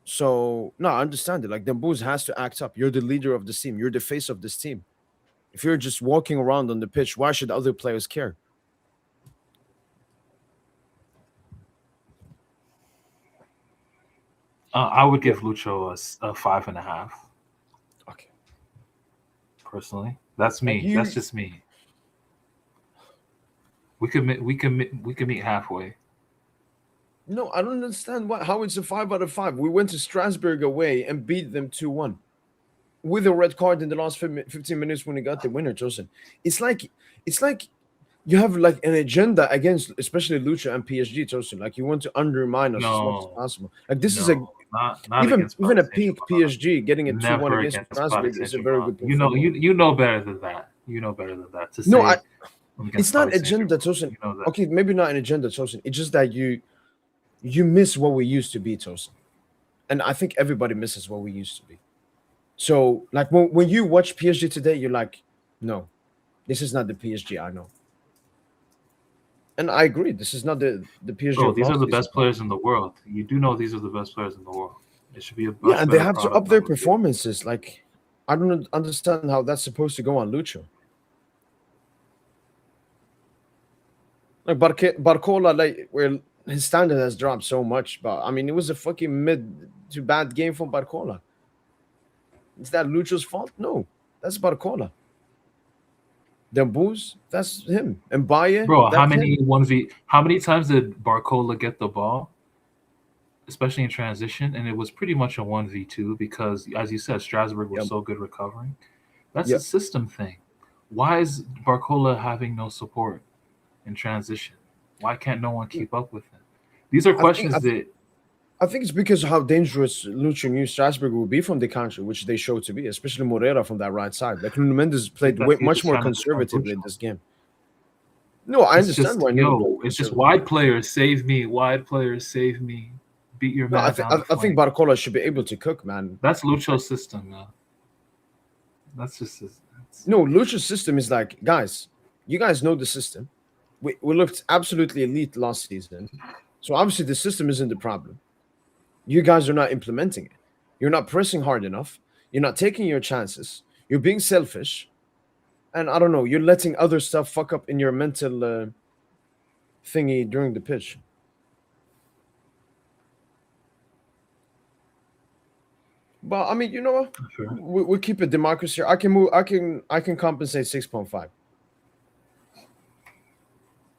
So, no, I understand it. Like, Dembouz has to act up. You're the leader of this team. You're the face of this team. If you're just walking around on the pitch, why should other players care? I would give Lucho a 5.5. Okay. Personally, that's me. That's just me. We could meet halfway. No, I don't understand how it's a 5 out of 5. We went to Strasbourg away and beat them 2-1 with a red card in the last 15 minutes when he got the winner, Joseph. It's like you have like an agenda against, especially Lucha and PSG, Joseph. Like you want to undermine us as much as possible. Like this is not even a peak PSG getting a 2-1 against Strasbourg is a very good. You know better than that. You know better than that. To no, say it's not agenda, Joseph. Okay, maybe not an agenda, Joseph. It's just that you miss what we used to be, Tosin. And I think everybody misses what we used to be. So, like when you watch PSG today, you're like, no, this is not the PSG I know. And I agree, this is not the PSG Bro, of these are last the season. best players in the world. You do know these are the best players in the world. It should be a Yeah, much and they better have to product up their on the field. performances. Like, I don't understand how that's supposed to go on Lucho. Like Barcola, like where his standard has dropped so much, but I mean, it was a fucking mid to bad game from Barcola. Is that Lucho's fault? No, that's Barcola. Dembuz, that's him. And Baye, Bro, how that's many him. 1v how many times did Barcola get the ball, especially in transition? And it was pretty much a 1v2 because, as you said, Strasbourg was Yep. so good recovering. That's a Yep. system thing. Why is Barcola having no support in transition? Why can't no one keep up with him? These are I think questions that I think it's because of how dangerous Lucho knew Strasbourg would be from the counter, which they showed to be, especially Moreira from that right side. Like Nuno Mendes played that's he much was more trying to defend conservatively in Lucho. this game. No, I It's understand just why Nuno played it's just conservative. wide players save me, wide players save me, beat your No, man down the I think flank. Barcola should be able to cook, man. That's Lucho's system, man. That's just No, Lucho's system is like, guys, you guys know the system. We looked absolutely elite last season. So obviously the system isn't the problem. You guys are not implementing it. You're not pressing hard enough. You're not taking your chances. You're being selfish. And I don't know, you're letting other stuff fuck up in your mental thingy during the pitch. But I mean, you know what? sure. We keep it democracy here. I can move. I can compensate 6.5.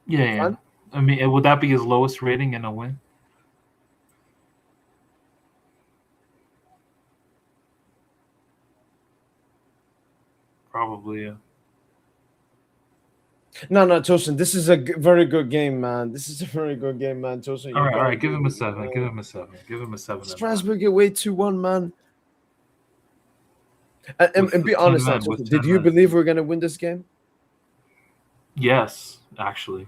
Yeah. Fine. I mean, would that be his lowest rating in a win? Probably, yeah. No, Tosin. This is a very good game, man. This is a very good game, man. Tosin, All right. Give him a 7. Give him a 7. Give him a 7. Strasbourg away 2-1, man. And be honest, now, Tosin, did 10 you men. believe we're gonna win this game? Yes, actually.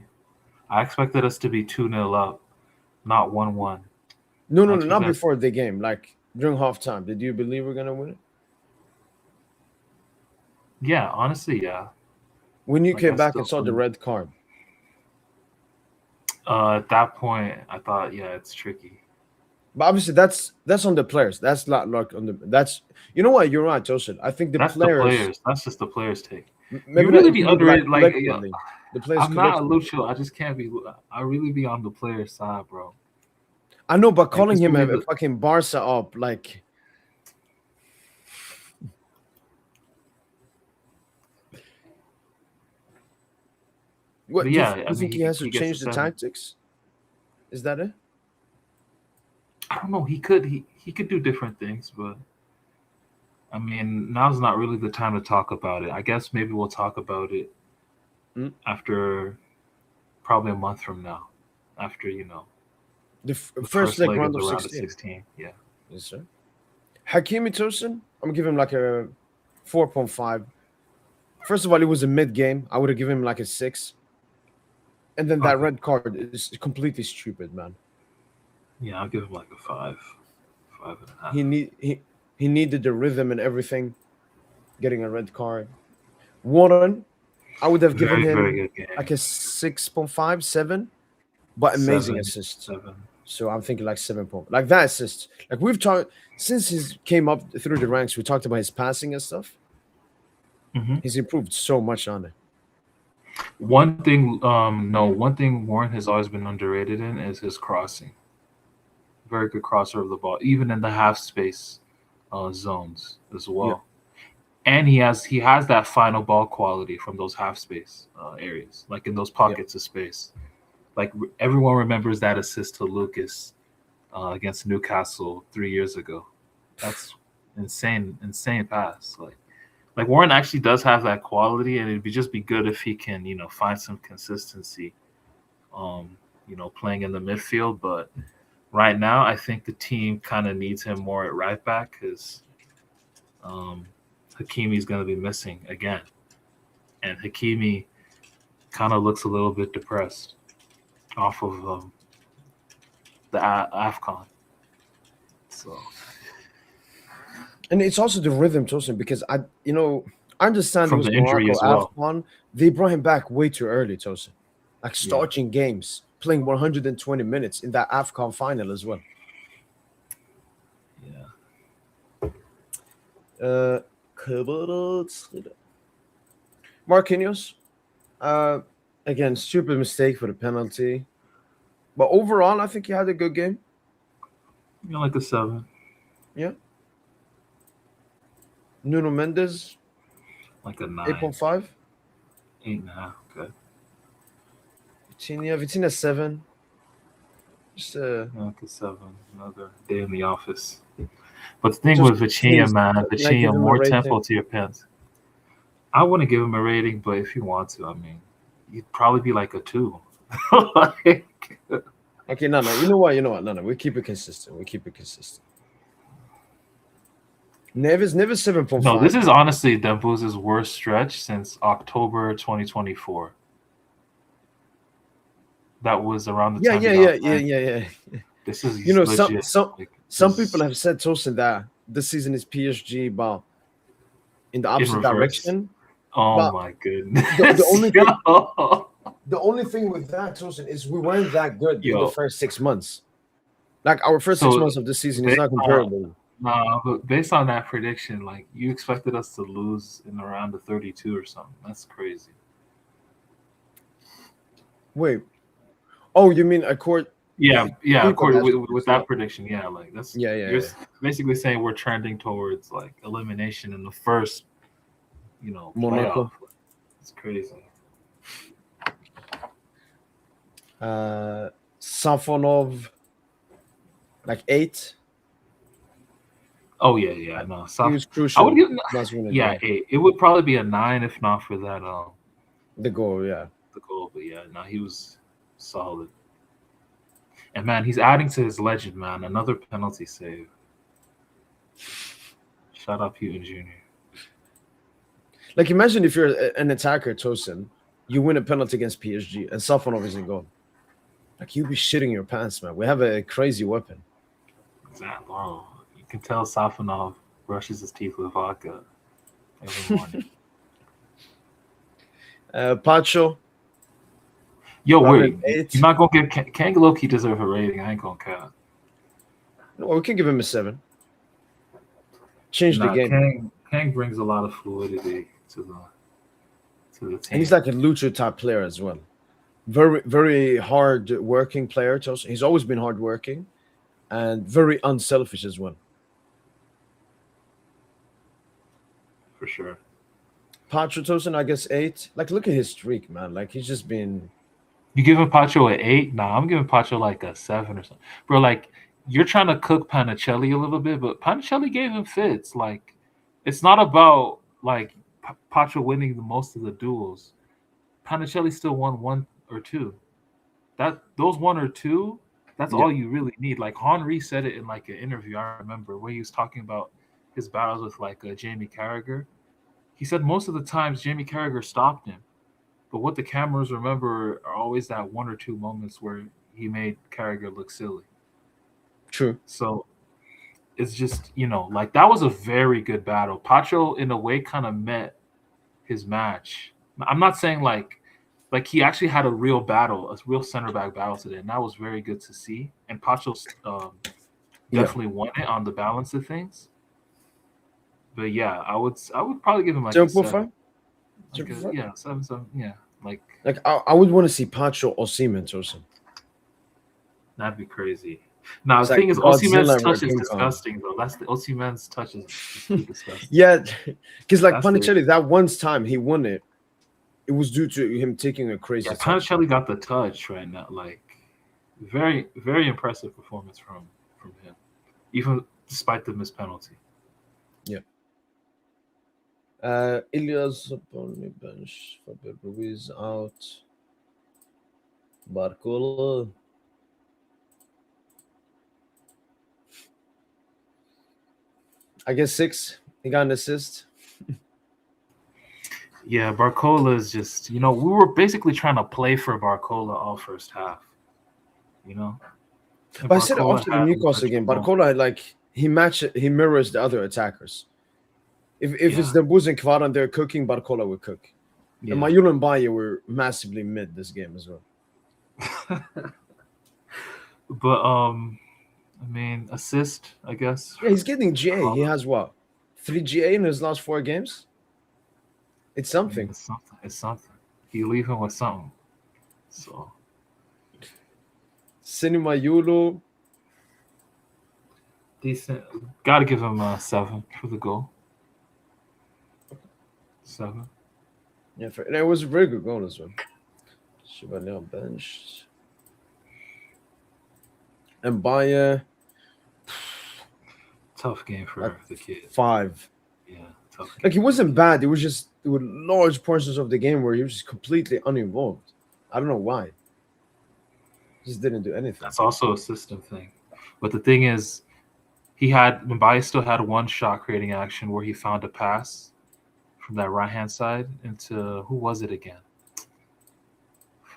I expected us to be 2-0 up, not 1-1. No, Not too not bad. before the game. Like during halftime, did you believe we're gonna win it? Yeah, honestly, yeah. When you Like, came I back still and saw the believe- red card, At that point, I thought, yeah, it's tricky. but obviously that's on the players. That's not like on the. That's you know what? You're right, Tosin. I think That's the players. That's just the players' take. Maybe You not really be individually, underrated. Like, collectively. The players I'm not a collectively. Lucho. I just can't be. I really be on the players' side, bro. I know, but Like, calling just him believe a it. fucking Barca up, like what? But Do you, yeah, do I you think mean, he has to he gets a change the 7. tactics? Is that it? I don't know. He could. He could do different things, but I mean, now's not really the time to talk about it. I guess maybe we'll talk about it after probably a month from now. After The the first leg leg round of of the round of 16. 16. Yeah. Yes, sir. Hakimi Tosin, I'm gonna give him like a 4.5. First of all, it was a mid game. I would have given him like a 6. And then that Okay. red card is completely stupid, man. Yeah, I'll give him like a 5, 5.5. He needed the rhythm and everything. Getting a red card. Warren, I would have given Very, him very good game. like a 6.5, 7, but amazing 7, assist. 7. So I'm thinking like 7 point. Like that assist. Like we've talked since he came up through the ranks, we talked about his passing and stuff. Mhm. He's improved so much on it. One thing Warren has always been underrated in is his crossing. Very good crosser of the ball, even in the half space zones as well. And he has that final ball quality from those half space areas, like in those pockets of space. Like everyone remembers that assist to Lucas against Newcastle 3 years ago. That's insane pass. Like Warren actually does have that quality, and it'd just be good if he can, find some consistency, playing in the midfield. But right now, I think the team kind of needs him more at right back because Hakimi's going to be missing again, and Hakimi kind of looks a little bit depressed off of the AFCON. So And it's also the rhythm, Tosin, because I understand it from was the injury Morocco as well. AFCON. They brought him back way too early, Tosin. Like Yeah. starting games, playing 120 minutes in that AFCON final as well. Yeah. Marquinhos, again, stupid mistake for the penalty. But overall, I think he had a good game. Like a 7. Yeah. Nuno Mendes, Like a 9. 8.5. 8.5. Okay. Vitinha 7. Just Like a 7. Another day in the office. But the thing just with Vitinha, man, can I give Vitinha, him a more rating? tempo to your pens. I wouldn't give him a rating, but if you want to, I mean, you'd probably be like a 2. Like, Okay, no. You know what? No. We keep it consistent. Neves 7.5. no, this is honestly Demboo's worst stretch since October 2024. That was around the time. Yeah. This is Some legit. some people have said, Tosin, that this season is PSG, but in the opposite direction. Oh But my goodness. The only thing with that, Tosin, is we weren't that good in the Yo. first 6 months. Like our first 6 months of the season is not comparable. No, but based on that prediction, like you expected us to lose in around the 32 or something. That's crazy. Wait. Oh, you mean according? Yeah. According with that prediction, yeah, like that's You're basically saying we're trending towards like elimination in the first, Monaco. playoff. It's crazy. Safonov, like 8. Oh yeah, no. He was crucial. I would give 8. It would probably be a 9 if not for that. The goal, yeah. The goal, but yeah, no, he was solid. And man, he's adding to his legend, man. Another penalty save. Shout out Putin Jr. Like imagine if you're an attacker, Tosin, you win a penalty against PSG and Safonov is in goal. Like you'd be shitting your pants, man. We have a crazy weapon. Exactly. Bro. You can tell Safonov brushes his teeth with vodka every morning. Pacho. Yo, wait. You're not gonna give Kang low-key deserve a rating. I ain't gonna count. No, we can give him a 7. Change the game. Kang brings a lot of fluidity to the team. And he's like a lucha type player as well. Very, very hard working player. He's always been hard working and very unselfish as well. For sure. Pacho, Tosin, I guess 8. Like look at his streak, man. Like he's just been. You giving Pacho an 8? Nah, I'm giving Pacho like a 7 or something. Bro, like you're trying to cook Panicelli a little bit, but Panicelli gave him fits. Like it's not about like Pacho winning the most of the duels. Panicelli still won 1 or 2. Those 1 or 2, that's all you really need. Like Henry said it in like an interview, I remember, where he was talking about his battles with like Jamie Carragher. He said most of the times Jamie Carragher stopped him. But what the cameras remember are always that 1 or 2 moments where he made Carragher look silly. True. So it's just, like that was a very good battle. Pacho, in a way, kind of met his match. I'm not saying like he actually had a real battle, a real center back battle today, and that was very good to see. And Pacho definitely won it on the balance of things. But yeah, I would probably give him like a 7. Yeah, 7. Yeah, like I would want to see Pacho or Siemens or something. That'd be crazy. Now the thing is, Osimhen's touch is disgusting though. That's the Osimhen's touch is disgusting. Yeah, because like Panicelli, that one time he won it, it was due to him taking a crazy. Yeah, Panicelli got the touch right now. Like very, very impressive performance from him, even despite the missed penalty. Yeah. Ilias on the bench. Fabio Ruiz out. Barcola. I guess 6. He got an assist. Yeah, Barcola is just, we were basically trying to play for Barcola all first half. And But I said it Barcola after the had Newcastle game. untouchable. Barcola, like he mirrors the other attackers. If it's Yeah. the Buz and Kvara and they're cooking, Barcola will cook. Yeah. And Mayul and Baye were massively mid this game as well. But I mean, assist, I guess. Yeah, he's getting GA. He Haaland. has what? 3 GA in his last 4 games? It's I mean, something. it's something. It's something. You leave him with something. So Cinema Yulu. decent. Got to give him a 7 for the goal. 7. Yeah, and it was a very good goal as well. Chevalier bench. And Baye, Tough game for Like, the kid. 5. Yeah, tough game. Like, he wasn't bad. It was just there were large portions of the game where he was just completely uninvolved. I don't know why. He just didn't do anything. That's also a system thing. But the thing is, Mbaye still had one shot creating action where he found a pass from that right hand side into who was it again?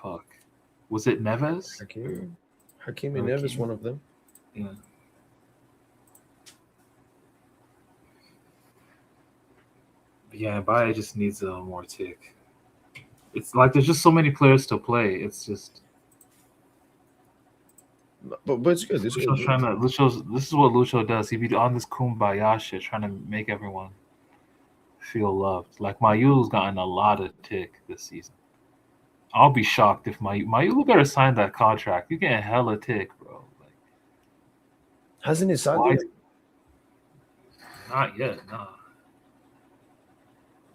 Fuck. Was it Neves? Hakimi Neves, one of them. Yeah. But yeah, Mbaye just needs a more tick. It's like there's just so many players to play. It's just But it's good. It's Lucho's good. trying to this is what Lucho does. He be on this kumbaya shit trying to make everyone feel loved. Like Mayul's gotten a lot of tick this season. I'll be shocked if Mayul better sign that contract. You're getting hella tick, bro. Like, Hasn't he signed why- it? not yet, nah.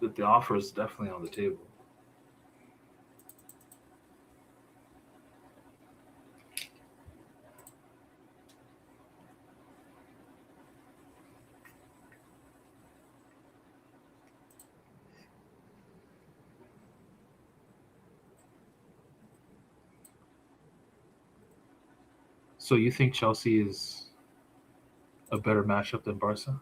But the offer is definitely on the table. So you think Chelsea is a better matchup than Barca?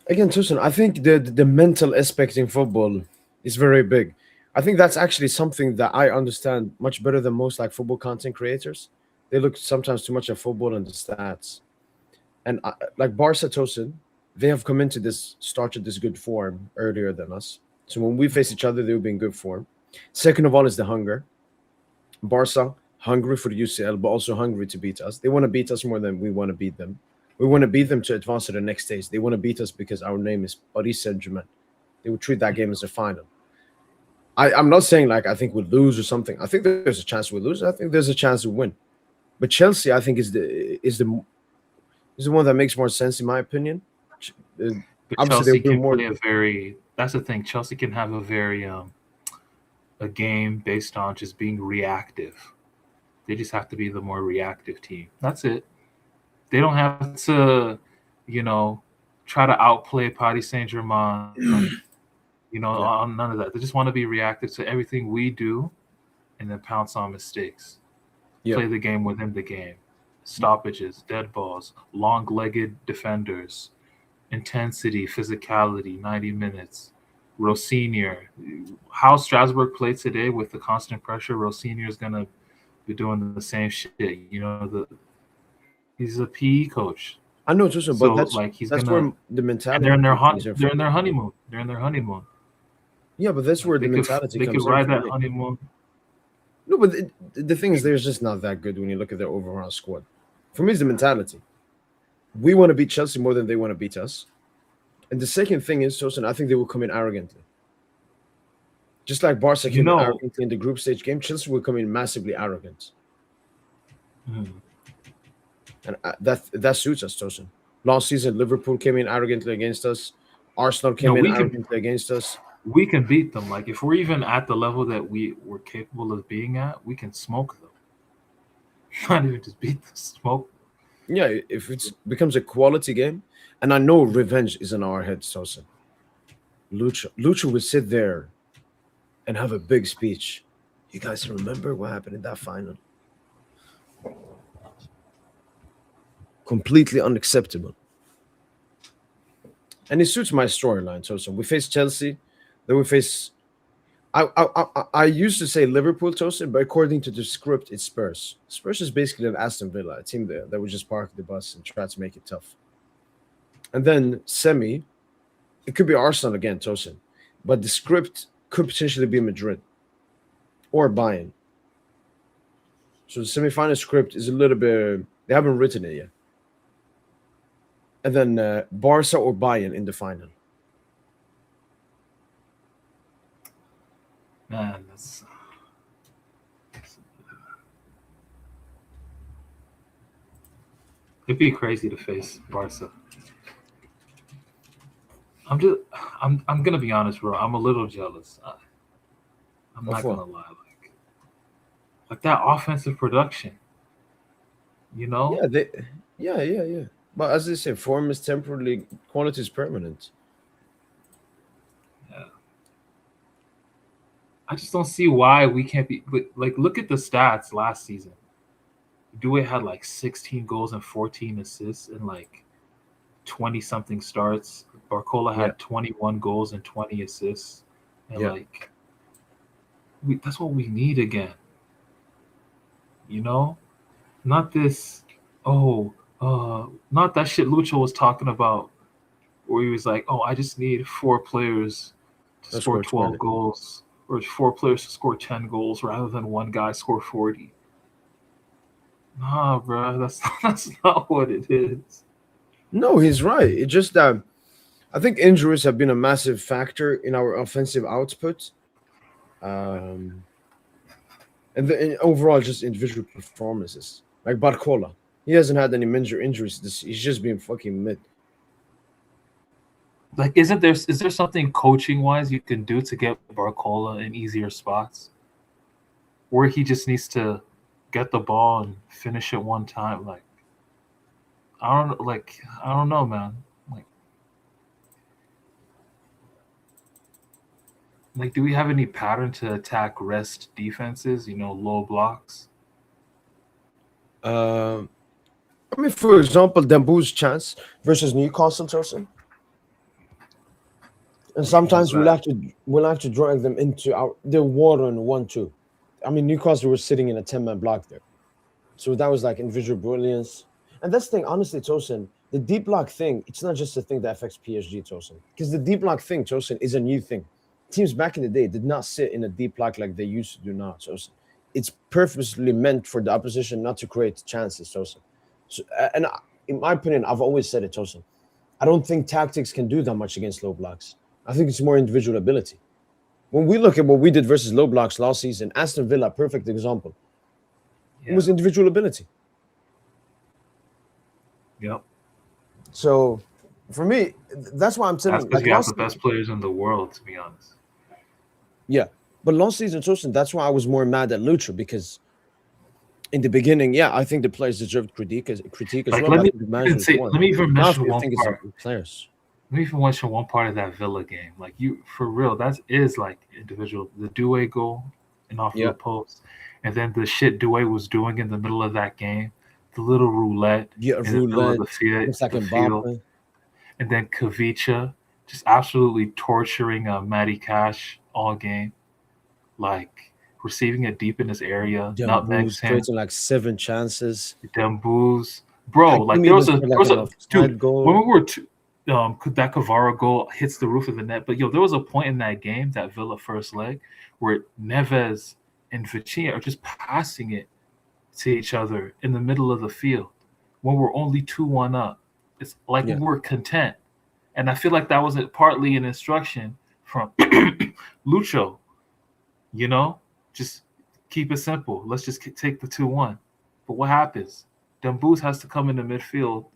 Again, Tucson, I think the mental aspect in football is very big. I think that's actually something that I understand much better than most like football content creators. They look sometimes too much at football and the stats. And like Barca, Tosin, they have come into started this good form earlier than us. So when we face each other, they'll be in good form. Second of all is the hunger. Barca, hungry for the UCL, but also hungry to beat us. They want to beat us more than we want to beat them. We want to beat them to advance to the next stage. They want to beat us because our name is Paris Saint-Germain. They would treat that game as a final. I'm not saying like I think we'll lose or something. I think there's a chance we'll lose. I think there's a chance we'll win. But Chelsea, I think, is the one that makes more sense in my opinion. But Obviously, Chelsea they'll do can more. play a very. That's the thing. Chelsea can have a very a game based on just being reactive. They just have to be the more reactive team. That's it. They don't have to, try to outplay Paris Saint-Germain. On none of that. They just want to be reactive to everything we do, and then pounce on mistakes. Yeah. Play the game within the game. Stoppages, dead balls, long-legged defenders, intensity, physicality, 90 minutes. Rossinier. How Strasbourg played today with the constant pressure, Rossinier is going to be doing the same shit. He's a PE coach. I know, Tucson, but that's where the mentality. And they're in their honeymoon. They're in their honeymoon. Yeah, but that's where the mentality they comes could ride in. that honeymoon. No, but the thing is, they're just not that good when you look at their overall squad. For me, it's the mentality. We want to beat Chelsea more than they want to beat us. And the second thing is, Tosin, I think they will come in arrogantly. Just like Barca came in arrogantly in the group stage game, Chelsea will come in massively arrogant. And that suits us, Tosin. Last season, Liverpool came in arrogantly against us. Arsenal came in arrogantly against us. We can beat them. Like, if we're even at the level that we were capable of being at, we can smoke them. Not even just beat them, smoke them. Yeah, if it becomes a quality game, and I know revenge is in our heads, Tosin. Lucho will sit there and have a big speech. You guys remember what happened in that final? Completely unacceptable. And it suits my storyline, Tosin. We face Chelsea, then we face I used to say Liverpool Tosin, but according to the script, it's Spurs. Spurs is basically an Aston Villa, a team that would just park the bus and try to make it tough. And then semi, it could be Arsenal again, Tosin, but the script could potentially be Madrid or Bayern. So the semi-final script is a little bit. They haven't written it yet. And then Barca or Bayern in the final. Man, it'd be crazy to face Barca. I'm gonna be honest, bro. I'm a little jealous. I'm not gonna lie, like that offensive production. You know? Yeah. But as they say, form is temporary, quality is permanent. Yeah. I just don't see why we can't be like. Look at the stats last season. Due had like 16 goals and 14 assists and like 20 something starts. Barcola had 21 goals and 20 assists, and like that's what we need again. You know, not this. Not that shit Lucho was talking about, where he was like, "Oh, I just need 4 players to score 12 goals, or 4 players to score 10 goals, rather than one guy score 40." Nah, bro, that's not what it is. No, he's right. It's just that I think injuries have been a massive factor in our offensive output, and overall just individual performances. Like Barcola, he hasn't had any major injuries. He's just been fucking mid. Like, is there something coaching wise you can do to get Barcola in easier spots, where he just needs to get the ball and finish it one time? Like, I don't know, man. Like, do we have any pattern to attack rest defenses? Low blocks. I mean, for example, Dembu's chance versus Newcastle, Chelsea. And sometimes we'll have to drag them into their water and 1-2. I mean, Newcastle were sitting in a 10-man block there. So that was like individual brilliance. And that's the thing, honestly, Tosin, the deep block thing, it's not just a thing that affects PSG, Tosin. Because the deep block thing, Tosin, is a new thing. Teams back in the day did not sit in a deep block like they used to do now, Tosin. It's purposely meant for the opposition not to create chances, Tosin. So, and in my opinion, I've always said it, Tosin. I don't think tactics can do that much against low blocks. I think it's more individual ability. When we look at what we did versus low blocks last season, Aston Villa, perfect example. Yeah. It was individual ability. Yep. So, for me, that's why I'm telling you. That's because you have the best players in the world, to be honest. Yeah. But last season, Tosin, that's why I was more mad at Lucha, because in the beginning, I think the players deserved critique as well. Let me even mention one part. Players. Let me even mention one part of that Villa game. Like, for real, that is like individual. The Doué goal and off the post, and then the shit Doué was doing in the middle of that game, the little roulette in the middle of the field, and then Kavicha just absolutely torturing Matty Cash all game, like receiving it deep in his area, nutmegs him, creating like 7 chances. Dembouz, bro, like there was a dude goal. When we were that Cavara goal hits the roof of the net. But there was a point in that game, that Villa first leg, where Neves and Vitinha are just passing it to each other in the middle of the field when we're only 2-1 up. It's like we're content. And I feel like that was partly an instruction from Lucho. Just keep it simple. Let's just take the 2-1. But what happens? Dembouz has to come into midfield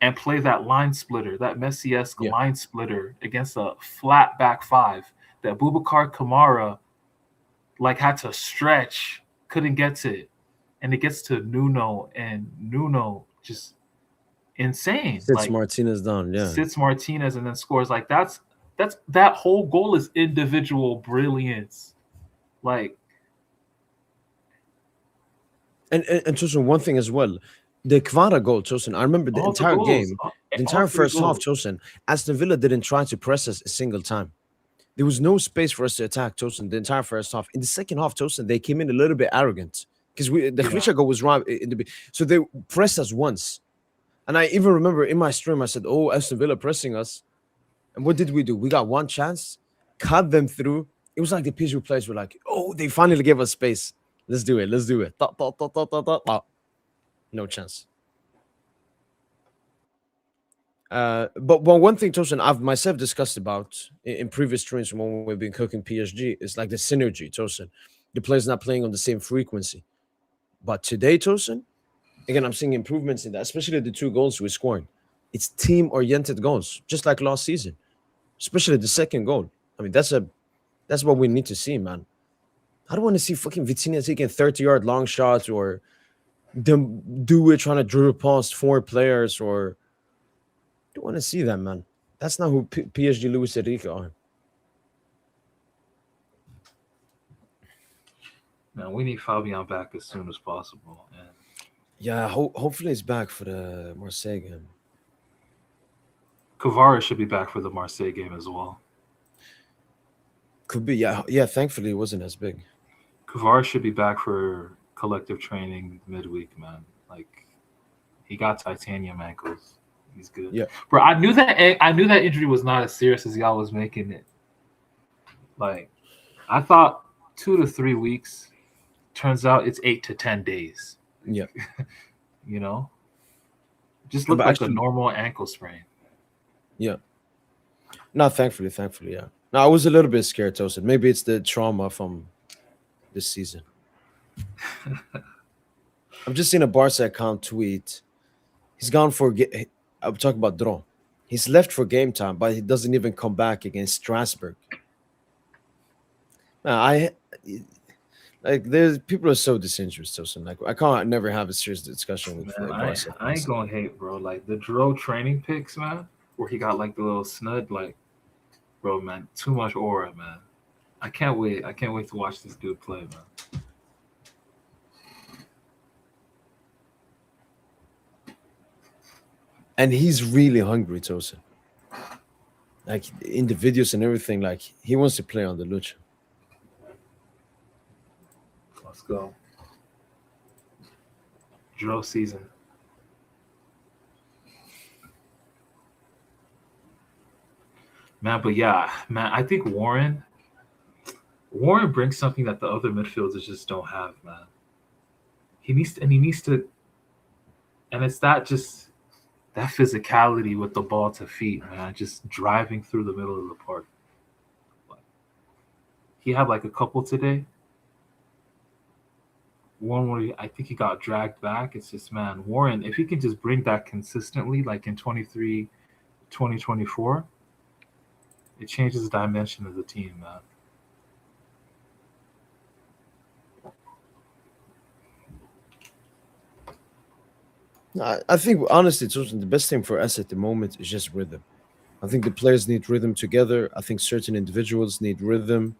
and play that line splitter, that Messi-esque line splitter against a flat back 5 that Boubacar Kamara had to stretch, couldn't get to it. And it gets to Nuno, and Nuno just insane. Sits Martinez down, Sits Martinez and then scores. Like, that whole goal is individual brilliance. Like, and Tosin, one thing as well. The Kvara goal, Tosin, I remember the entire game, the entire first half, Tosin, Aston Villa didn't try to press us a single time. There was no space for us to attack Tosin the entire first half. In the second half, Tosin, they came in a little bit arrogant because the Yeah. Khvisha goal was wrong in so they pressed us once. And I even remember in my stream, I said, "Oh, Aston Villa pressing us." And what did we do? We got one chance, cut them through. It was like the PSG players were like, "Oh, they finally gave us space. Let's do it. Let's do it." No chance. But one thing, Tosin, I've myself discussed about in previous streams when we've been cooking PSG is like the synergy, Tosin. The players not playing on the same frequency. But today, Tosin, again, I'm seeing improvements in that, especially the two goals we scored. It's team-oriented goals, just like last season. Especially the second goal. I mean, that's what we need to see, man. I don't want to see fucking Vitinha taking 30-yard long shots or them do it trying to dribble past four players or don't want to see that, man. That's not who PSG Luis Enrique are. Man, we need Fabian back as soon as possible. And Yeah, hopefully he's back for the Marseille game. Kvara should be back for the Marseille game as well. Could be, yeah. Thankfully, it wasn't as big. Kvara should be back for collective training midweek, man. Like he got titanium ankles. He's good. Yeah, Bro, I knew that injury was not as serious as y'all was making it. Like I thought 2 to 3 weeks. Turns out it's 8 to 10 days. yeah. You know? Just No, looked but like actually- a normal ankle sprain. Yeah. No, thankfully, yeah. No, I was a little bit scared, Tosin. Maybe it's the trauma from this season. I've just seen a Barca account tweet. He's gone for. I'm talking about draw. He's left for game time, but he doesn't even come back against Strasbourg. I like. There's people are so disinterested. Tosin. Like I can't never have a serious discussion with Man, Barca. I ain't gonna hate, bro. Like the Dro training pics, man, where he got like the little snud, like, bro, man, too much aura, man. I can't wait. I can't wait to watch this dude play, man. And he's really hungry, Tosin. Like in the videos and everything, like he wants to play on the lucha. Let's go. Dro season. Man, but yeah, man, I think Warren brings something that the other midfielders just don't have, man. He needs to, and it's that physicality with the ball to feet, man, just driving through the middle of the park. He had like a couple today. One where I think he got dragged back. It's just, man, Warren, if he can just bring that consistently, like in 2024, it changes the dimension of the team, man. I think honestly, Tosin, the best thing for us at the moment is just rhythm. I think the players need rhythm together. I think certain individuals need rhythm.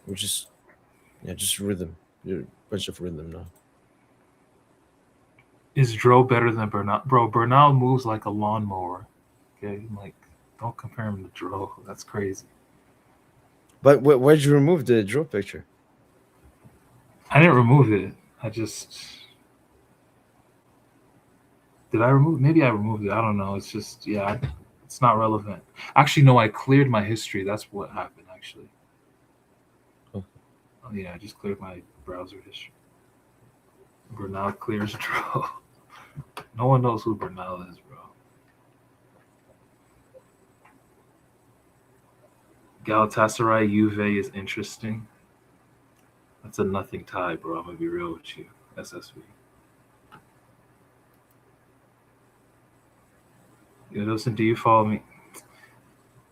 Which is, just rhythm. A bunch of rhythm now. Is Dro better than Bernal? Bro, Bernal moves like a lawnmower. Okay, like don't compare him to Dro. That's crazy. But where'd you remove the draw picture? I didn't remove it. Did I remove? Maybe I removed it. I don't know. It's just it's not relevant. Actually, no. I cleared my history. That's what happened. Actually. Oh. Yeah, I just cleared my browser history. Bernal clears Dro. No one knows who Bernal is, bro. Galatasaray Juve is interesting. That's a nothing tie, bro. I'm gonna be real with you. SSV. Listen, do you follow me?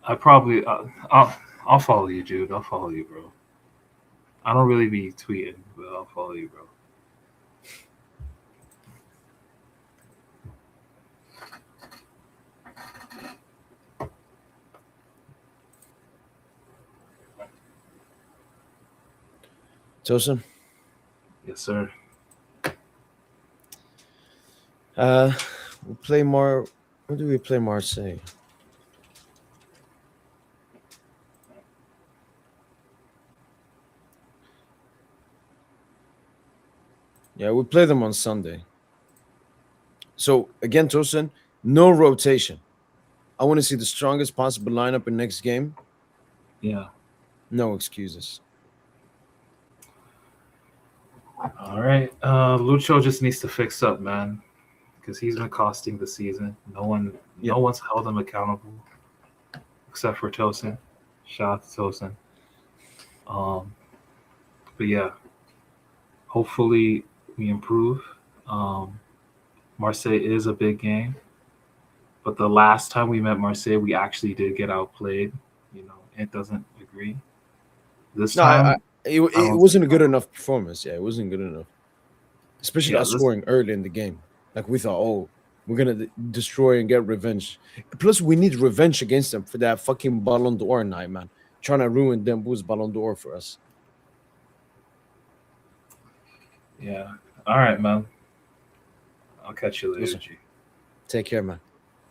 I probably I'll follow you, dude. I'll follow you, bro. I don't really be tweeting, but I'll follow you, bro. Tosin? Yes, sir. We'll play more. When do we play Marseille? Yeah, we play them on Sunday. So again, Tosin, no rotation. I want to see the strongest possible lineup in next game. Yeah. No excuses. All right. Lucho just needs to fix up, man, because he's been costing the season. Yeah. No one's held him accountable except for Tosin. Shout out to Tosin. Um, but yeah, hopefully we improve. Um, Marseille is a big game, but the last time we met Marseille, we actually did get outplayed. It doesn't agree. This No, I time, it, I it don't wasn't a think good so. enough performance. Yeah, it wasn't good enough. Especially Yeah, us scoring early in the game. Like we thought, oh, we're gonna destroy and get revenge. Plus, we need revenge against them for that fucking Ballon d'Or night, man. Trying to ruin Dembo's Ballon d'Or for us. yeah. All right, man. I'll catch you later, Listen, G. take care, man.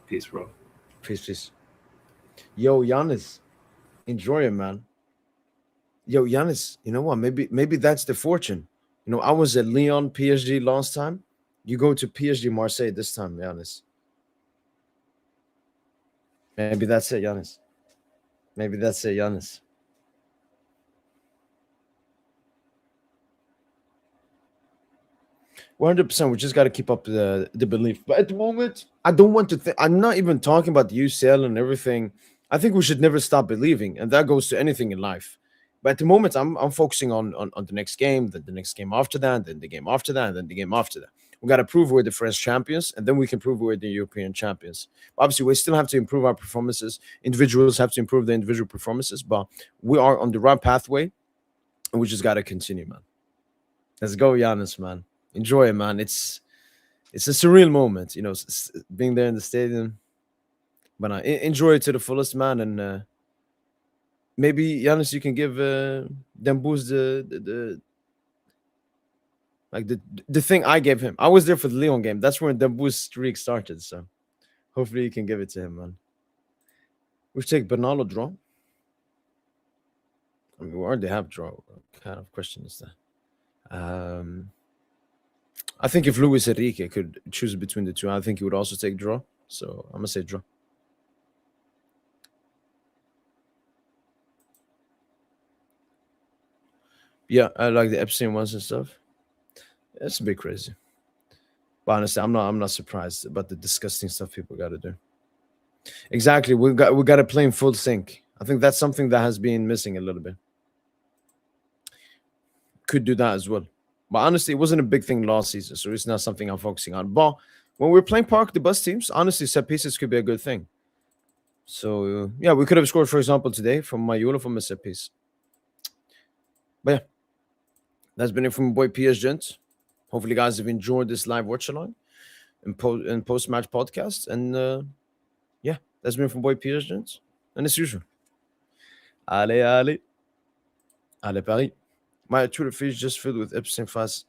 Peace, bro. Peace, peace. Yo, Giannis, enjoy it, man. Yo, Giannis, you know what? Maybe that's the fortune. I was at Lyon, PSG last time. You go to PSG Marseille this time, Giannis. Maybe that's it, Giannis. Maybe that's it, Giannis. 100%. We just got to keep up the belief. But at the moment, I don't want to think. I'm not even talking about the UCL and everything. I think we should never stop believing, and that goes to anything in life. But at the moment, I'm focusing on the next game, the next game after that, then the game after that, and then the game after that. We got to prove we're the French champions, and then we can prove we're the European champions. Obviously, we still have to improve our performances. Individuals have to improve their individual performances, but we are on the right pathway, and we just got to continue, man. Let's go, Giannis, man. Enjoy it, man. It's a surreal moment, being there in the stadium. But enjoy it to the fullest, man. And maybe Giannis, you can give them boost the like the thing I gave him. I was there for the Leon game. That's when the boost streak started. So hopefully you can give it to him, man. We should take Bernardo draw. I mean, we already have draw. What kind of question is that? I think if Luis Enrique could choose between the two, I think he would also take draw. So I'm gonna say draw. Yeah, I like the Epstein ones and stuff. It's a bit crazy. But honestly, I'm not surprised about the disgusting stuff people gotta do. Exactly. We gotta play in full sync. I think that's something that has been missing a little bit. Could do that as well. But honestly, it wasn't a big thing last season, so it's not something I'm focusing on. But when we're playing Park the Bus teams, honestly, set pieces could be a good thing. So yeah, we could have scored, for example, today from Mayula from a set piece. But yeah, that's been it from my boy PS Gent. Hopefully, you guys have enjoyed this live watch along and post match podcast. And yeah, that's been from boy PS Gent. And as usual, allez, allez, allez Paris. My Twitter feed is just filled with Epstein files